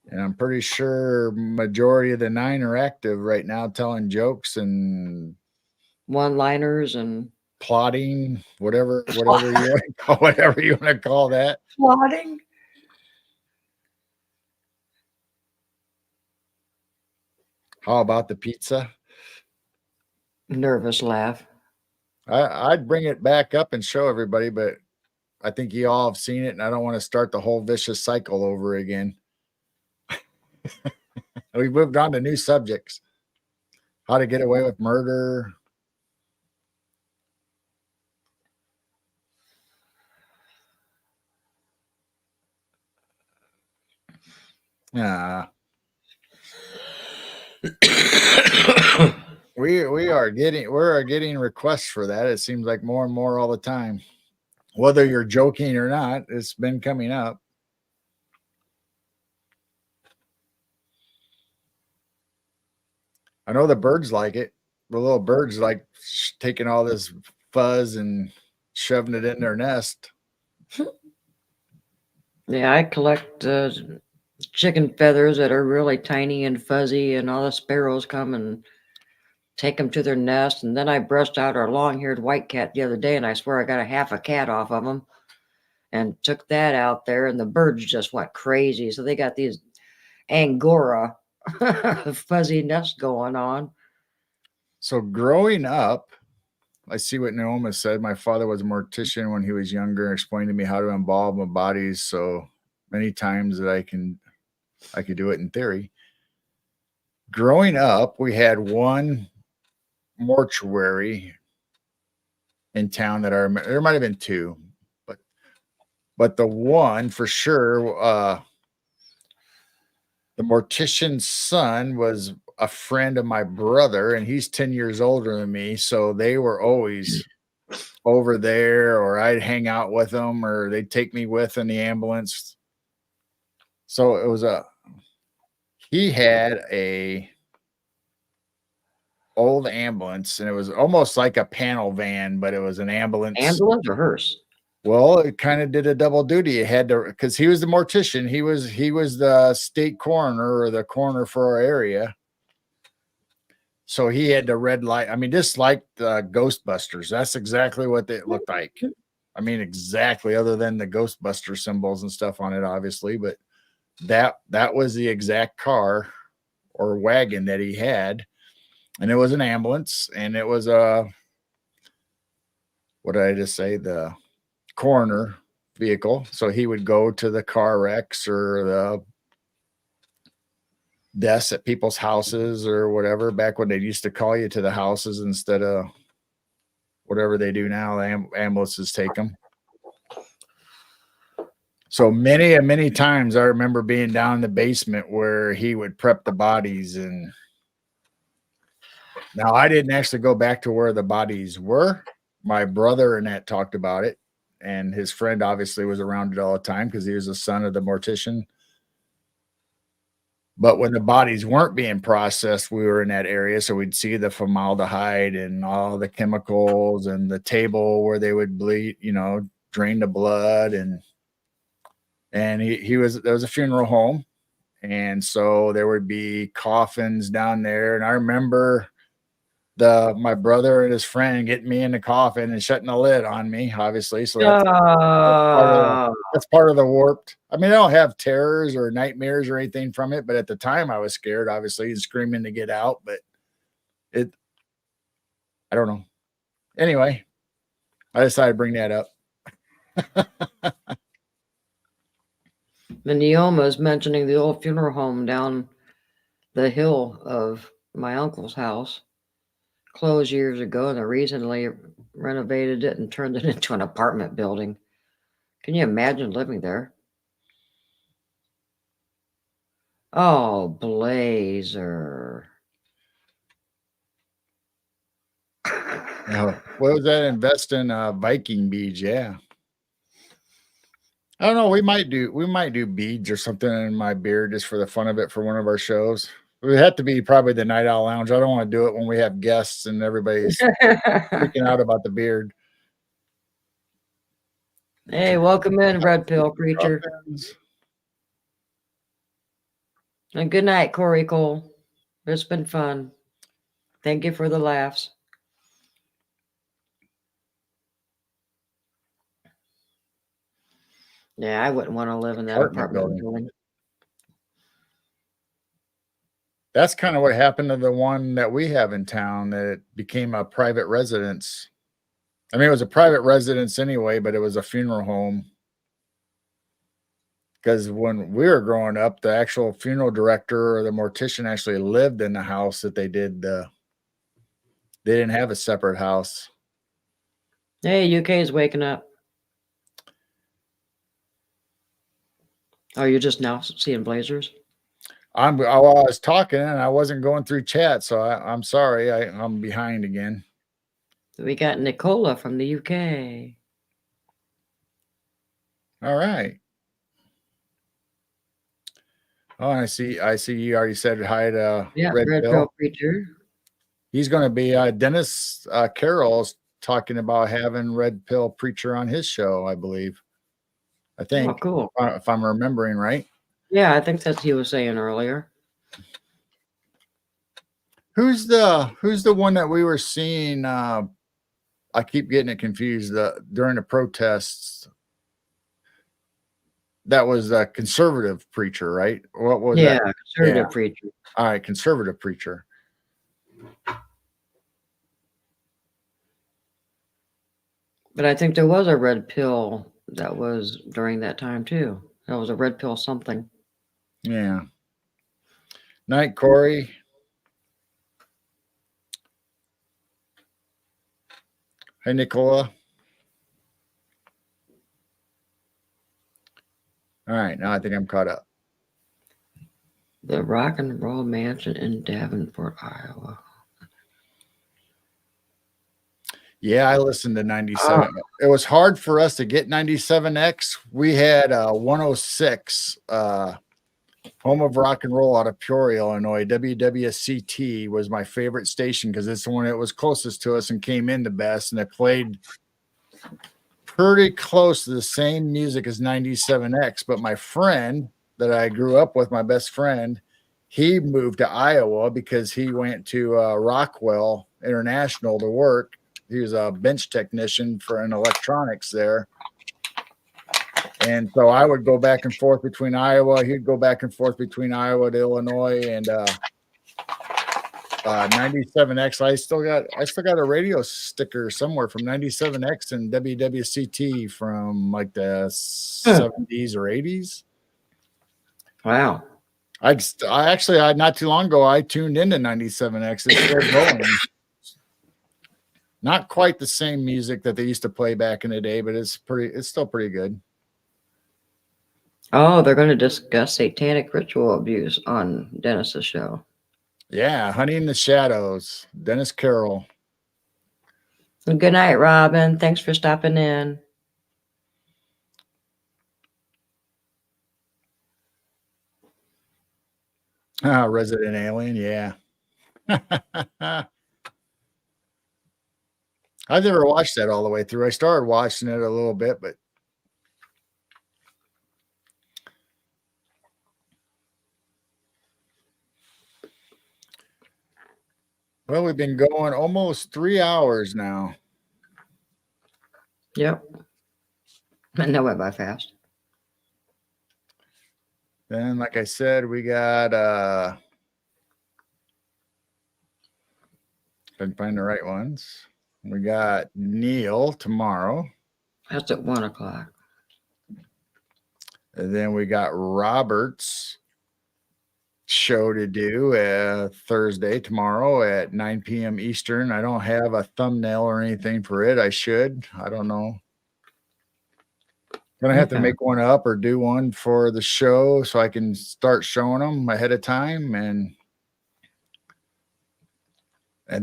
And I'm pretty sure majority of the 9 are active right now, telling jokes and
One-liners and
plotting, whatever you want to call that.
plotting.
How about the pizza?
Nervous laugh.
I'd bring it back up and show everybody, but I think you all have seen it, and I don't want to start the whole vicious cycle over again. We've moved on to new subjects. How to get away with murder. Yeah. We are getting requests for that. It seems like more and more all the time. Whether you're joking or not, it's been coming up. I know the birds like it. The little birds like taking all this fuzz and shoving it in their nest.
Yeah, I collect chicken feathers that are really tiny and fuzzy, and all the sparrows come and take them to their nest. And then I brushed out our long-haired white cat the other day, and I swear I got a half a cat off of them and took that out there, and the birds just went crazy. So they got these Angora fuzzy nests going on.
So growing up, I see what Naoma said. My father was a mortician when he was younger, explained to me how to embalm the bodies. So many times that I could do it in theory. Growing up, we had one mortuary in town that I remember. There might have been 2, but the one for sure, the mortician's son was a friend of my brother, and he's 10 years older than me. So they were always over there, or I'd hang out with them, or they'd take me with in the ambulance. So it was he had a old ambulance, and it was almost like a panel van, but it was an ambulance.
Ambulance or hearse?
Well, it kind of did a double duty. It had to, because he was the mortician. He was the state coroner, or the coroner for our area. So he had the red light. I mean, just like the Ghostbusters. That's exactly what it looked like. I mean, exactly, other than the Ghostbuster symbols and stuff on it, obviously. But that was the exact car or wagon that he had. And it was an ambulance, and it was what did I just say? The coroner vehicle. So he would go to the car wrecks or the deaths at people's houses or whatever, back when they used to call you to the houses instead of whatever they do now. The ambulances take them. So many times I remember being down in the basement where he would prep the bodies. And now I didn't actually go back to where the bodies were. My brother and that talked about it, and his friend obviously was around it all the time because he was the son of the mortician. But when the bodies weren't being processed, we were in that area, so we'd see the formaldehyde and all the chemicals and the table where they would bleed, drain the blood. And there was a funeral home, and so there would be coffins down there. And I remember my brother and his friend getting me in the coffin and shutting the lid on me, obviously. So
Oh,
that's part of the warped. I mean, I don't have terrors or nightmares or anything from it, but at the time I was scared, obviously, and screaming to get out. But I don't know. Anyway, I decided to bring that up.
the Neoma's mentioning the old funeral home down the hill of my uncle's house. Closed years ago, and they recently renovated it and turned it into an apartment building. Can you imagine living there? Oh, Blazer.
What was that? Invest in Viking beads, yeah. I don't know. We might do beads or something in my beard just for the fun of it for one of our shows. It would have to be probably the Night Owl Lounge. I don't want to do it when we have guests and everybody's freaking out about the beard.
Hey, welcome in, Red Pill Preacher. And good night, Corey Cole. It's been fun. Thank you for the laughs. Yeah, I wouldn't want to live in that apartment building.
That's kind of what happened to the one that we have in town, that it became a private residence. I mean, it was a private residence anyway, but it was a funeral home. Because when we were growing up, the actual funeral director or the mortician actually lived in the house that they did. They didn't have a separate house.
Hey, UK is waking up. Are you just now seeing Blazers?
I was talking and I wasn't going through chat, so I'm sorry. I'm behind again.
We got Nicola from the UK.
All right. Oh, I see you already said hi to
Red Pill Preacher.
He's going to be Dennis Carroll's talking about having Red Pill Preacher on his show, I believe. I think.
Oh, cool.
If I'm remembering right.
Yeah, I think that's what he was saying earlier.
Who's the one that we were seeing? I keep getting it confused. During the protests, that was a conservative preacher, right? What was that?
Yeah, conservative preacher.
All right, conservative preacher.
But I think there was a red pill that was during that time too. That was a red pill something.
Yeah. Night, Corey. Hey, Nicola. All right, now I think I'm caught up.
The Rock and Roll Mansion in Davenport, Iowa.
Yeah, I listened to 97. It was hard for us to get 97X. We had 106, Home of Rock and Roll out of Peoria, Illinois. WWCT was my favorite station because it's the one that was closest to us and came in the best. And it played pretty close to the same music as 97X. But my friend that I grew up with, my best friend, he moved to Iowa because he went to Rockwell International to work. He was a bench technician for an electronics there. And so I would go back and forth between Iowa. He'd go back and forth between Iowa to Illinois, and 97X. I still got a radio sticker somewhere from 97X and WWCT from like the 70s or 80s.
Wow.
I actually not too long ago I tuned into 97X. It's still going. Not quite the same music that they used to play back in the day, but it's still pretty good.
Oh, they're going to discuss satanic ritual abuse on Dennis's show.
Yeah, Honey in the Shadows, Dennis Carroll.
Good night, Robin. Thanks for stopping in.
Resident Alien, yeah. I've never watched that all the way through. I started watching it a little bit, but well, we've been going almost 3 hours now.
Yep. And that went by fast.
Then, like I said, we got couldn't find the right ones. We got Neil tomorrow.
That's at 1 o'clock.
And then we got Robert's show to do Thursday tomorrow at 9 p.m. Eastern. I don't have a thumbnail or anything for it. I should. I don't know. Gonna have to
Okay.
make one up or do one for the show so I can start showing them ahead of time. And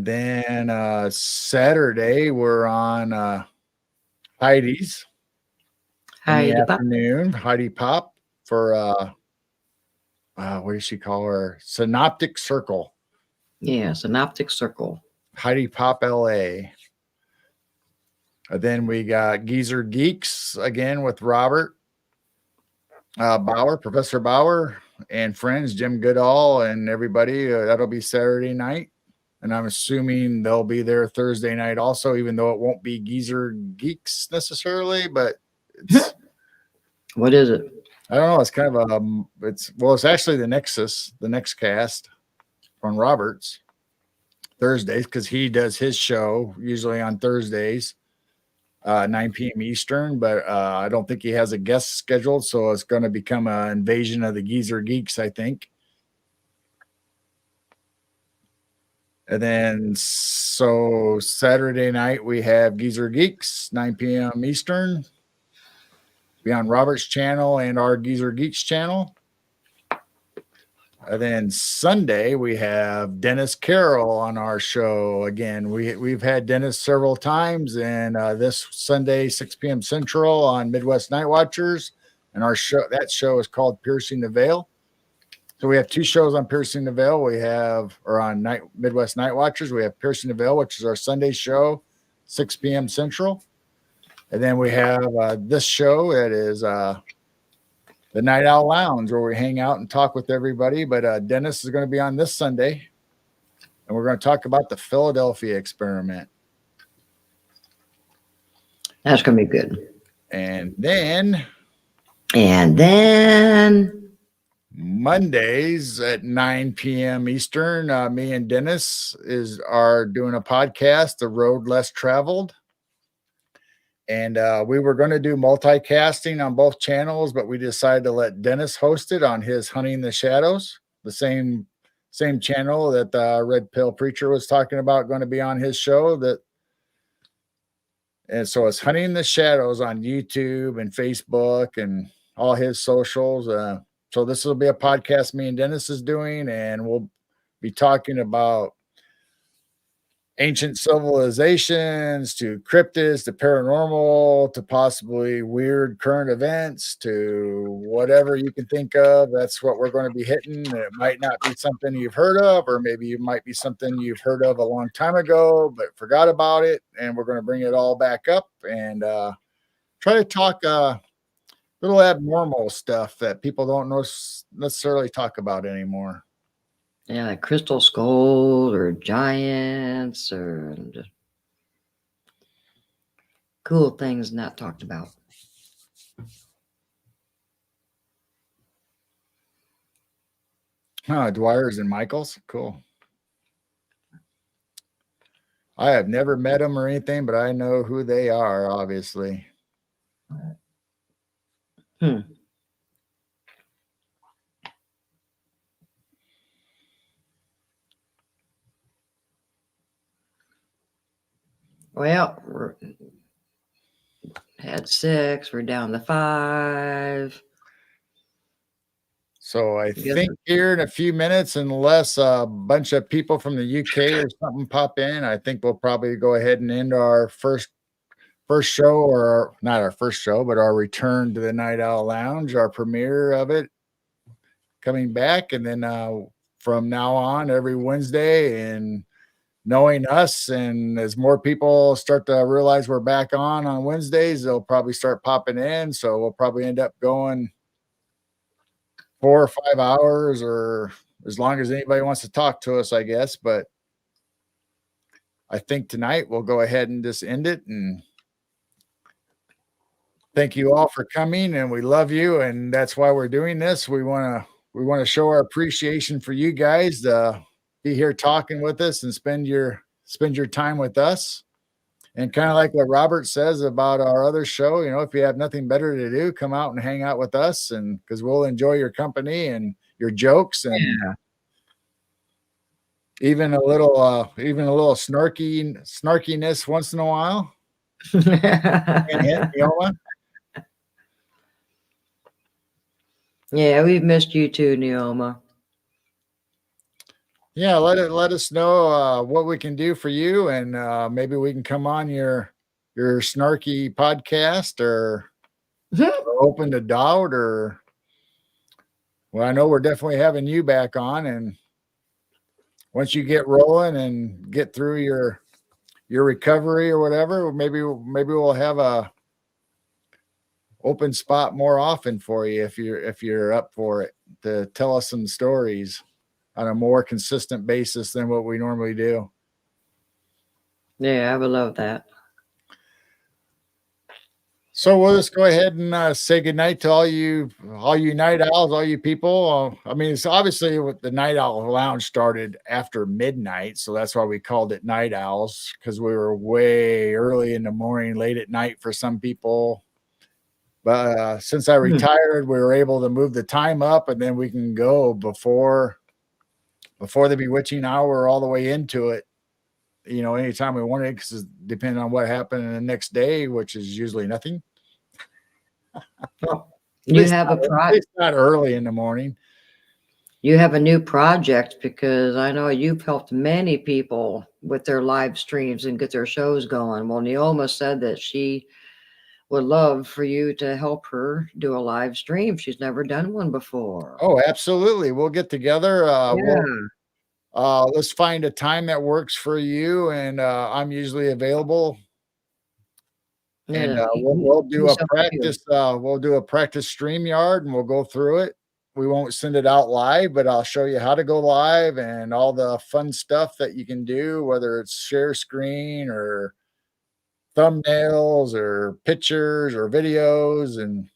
then Saturday we're on Heidi's in
Heidi
the
Pop.
afternoon. Heidi Pop for what does she call her? Synoptic Circle.
Yeah, Synoptic Circle.
Heidi Pop LA. Then we got Geezer Geeks again with Robert Bauer, Professor Bauer, and friends, Jim Goodall, and everybody. That'll be Saturday night. And I'm assuming they'll be there Thursday night also, even though it won't be Geezer Geeks necessarily. But it's,
What is it?
I don't know. It's kind of it's actually the Nexus, the Next Cast on Roberts Thursdays, because he does his show usually on Thursdays. 9 p.m. Eastern, but I don't think he has a guest scheduled, so it's going to become an invasion of the Geezer Geeks, I think. And then so Saturday night we have Geezer Geeks, 9 p.m. Eastern, be on Robert's channel and our Geezer Geeks channel. And then Sunday we have Dennis Carroll on our show again. We've had Dennis several times, and this Sunday 6 p.m. Central on Midwest Night Watchers, and our show is called Piercing the Veil. So we have two shows on Piercing the Veil. On Midwest Night Watchers, we have Piercing the Veil, which is our Sunday show, 6 p.m. Central, and then we have this show that is the Night Owl Lounge, where we hang out and talk with everybody. But Dennis is going to be on this Sunday, and we're going to talk about the Philadelphia experiment.
That's going to be good.
And then Mondays at 9 p.m. Eastern, me and Dennis are doing a podcast, The Road Less Traveled. And we were going to do multicasting on both channels, but we decided to let Dennis host it on his Hunting the Shadows, the same channel that the Red Pill Preacher was talking about, going to be on his show. And so it's Hunting the Shadows on YouTube and Facebook and all his socials. So this will be a podcast me and Dennis is doing, and we'll be talking about ancient civilizations to cryptids to paranormal to possibly weird current events to whatever you can think of. That's what we're going to be hitting. It might not be something you've heard of, or maybe it might be something you've heard of a long time ago but forgot about it, and we're going to bring it all back up and try to talk little abnormal stuff that people don't necessarily talk about anymore.
Yeah, like crystal skulls or giants or just cool things not talked about.
Dwyer's and Michaels. Cool. I have never met them or anything, but I know who they are, obviously.
Well, we're had 6, we're down to 5.
So I think here in a few minutes, unless a bunch of people from the UK or something pop in, I think we'll probably go ahead and end our first show, or not our first show, but our return to the Night Owl Lounge, our premiere of it coming back. And then from now on every Wednesday, and knowing us, and as more people start to realize we're back on Wednesdays, they'll probably start popping in. So we'll probably end up going 4 or 5 hours, or as long as anybody wants to talk to us, I guess. But I think tonight we'll go ahead and just end it, and thank you all for coming, and we love you, and that's why we're doing this. We want to show our appreciation for you guys to be here talking with us and spend your time with us. And kind of like what Robert says about our other show, if you have nothing better to do, come out and hang out with us, and because we'll enjoy your company and your jokes, and even a little snarkiness once in a while.
Yeah, we've missed you too, Neoma.
Yeah, let us know what we can do for you, and maybe we can come on your snarky podcast, or Open to Doubt, or I know we're definitely having you back on, and once you get rolling and get through your recovery or whatever, maybe we'll have a open spot more often for you if you're up for it, to tell us some stories on a more consistent basis than what we normally do.
Yeah, I would love that.
So we'll just go ahead and say goodnight to all you night owls, all you people. I mean, it's obviously what the Night Owl Lounge started after midnight, so that's why we called it Night Owls, because we were way early in the morning, late at night for some people. But since I retired, we were able to move the time up, and then we can go before the bewitching hour all the way into it. Anytime we wanted, because depending on what happened in the next day, which is usually nothing.
You have a project.
It's not early in the morning.
You have a new project, because I know you've helped many people with their live streams and get their shows going. Well, Neoma said that she would love for you to help her do a live stream. She's never done one before.
Oh, absolutely. We'll get together. Let's find a time that works for you, and I'm usually available. And we'll do a practice. We'll do a practice StreamYard, and we'll go through it. We won't send it out live, but I'll show you how to go live and all the fun stuff that you can do, whether it's share screen or thumbnails or pictures or videos. And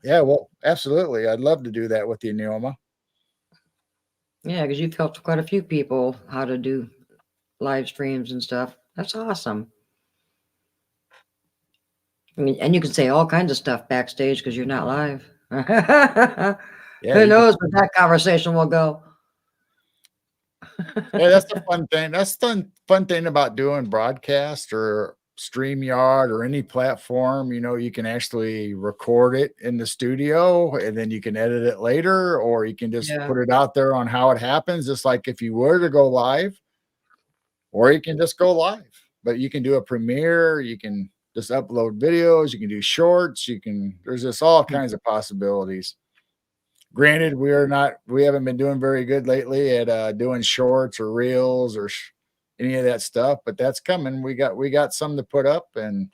yeah, well, absolutely. I'd love to do that with you, Neoma.
Yeah, because you've helped quite a few people how to do live streams and stuff. That's awesome. I mean, and you can say all kinds of stuff backstage because you're not live. Who knows where that conversation will go?
Yeah, that's the fun thing. That's the fun thing about doing broadcast or StreamYard or any platform. You can actually record it in the studio, and then you can edit it later, or you can just put it out there on how it happens, just like if you were to go live, or you can just go live. But you can do a premiere, you can just upload videos, you can do shorts, there's just all kinds of possibilities. Granted, we haven't been doing very good lately at doing shorts or reels or any of that stuff, but that's coming. We got some to put up, and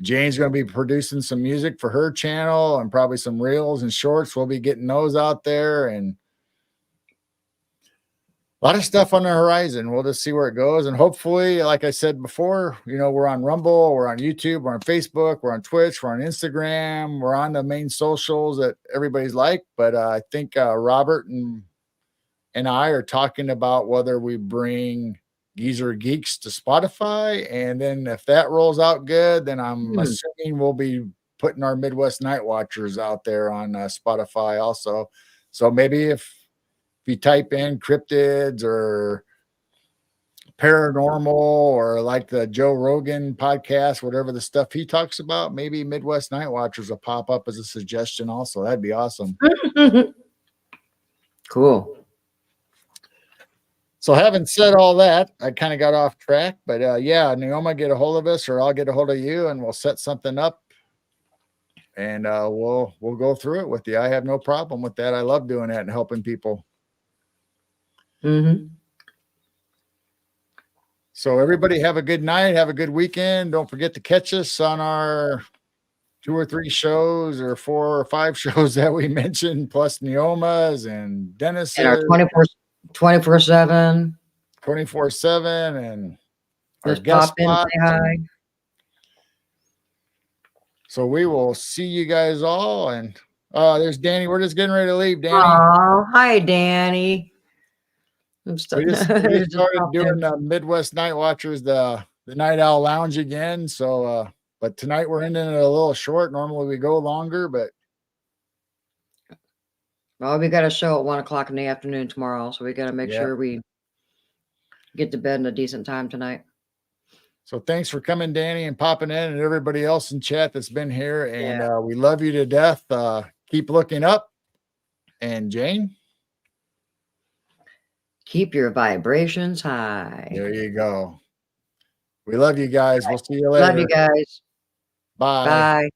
Jane's going to be producing some music for her channel, and probably some reels and shorts. We'll be getting those out there, and a lot of stuff on the horizon. We'll just see where it goes. And hopefully, like I said before, we're on Rumble, we're on YouTube, we're on Facebook, we're on Twitch, we're on Instagram, we're on the main socials that everybody's like. But I think Robert and I are talking about whether we bring Geezer Geeks to Spotify. And then if that rolls out good, then I'm assuming we'll be putting our Midwest Night Watchers out there on Spotify also. So maybe if you type in cryptids or paranormal, or like the Joe Rogan podcast, whatever the stuff he talks about, maybe Midwest Night Watchers will pop up as a suggestion also. That'd be awesome.
Cool.
So having said all that, I kind of got off track, but yeah, Neoma, get a hold of us, or I'll get a hold of you, and we'll set something up, and we'll go through it with you. I have no problem with that. I love doing that and helping people.
Mm-hmm.
So everybody have a good night. Have a good weekend. Don't forget to catch us on our 2 or 3 shows or 4 or 5 shows that we mentioned, plus Neomas and Dennis's.
And our 24/7.
24/7 and our
Just
guest
pop in,
spots.
say hi.
So we will see you guys all. And there's Danny. We're just getting ready to leave, Danny.
Oh, hi, Danny.
We just started doing Midwest Night Watchers, the Night Owl Lounge again. So, but tonight we're ending it a little short. Normally we go longer, but
well, we got a show at 1:00 in the afternoon tomorrow, so we got to make sure we get to bed in a decent time tonight.
So thanks for coming, Danny, and popping in, and everybody else in chat that's been here. And we love you to death. Keep looking up. And Jane,
keep your vibrations high.
There you go. We love you guys. We'll see you later.
Love you guys.
Bye.
Bye.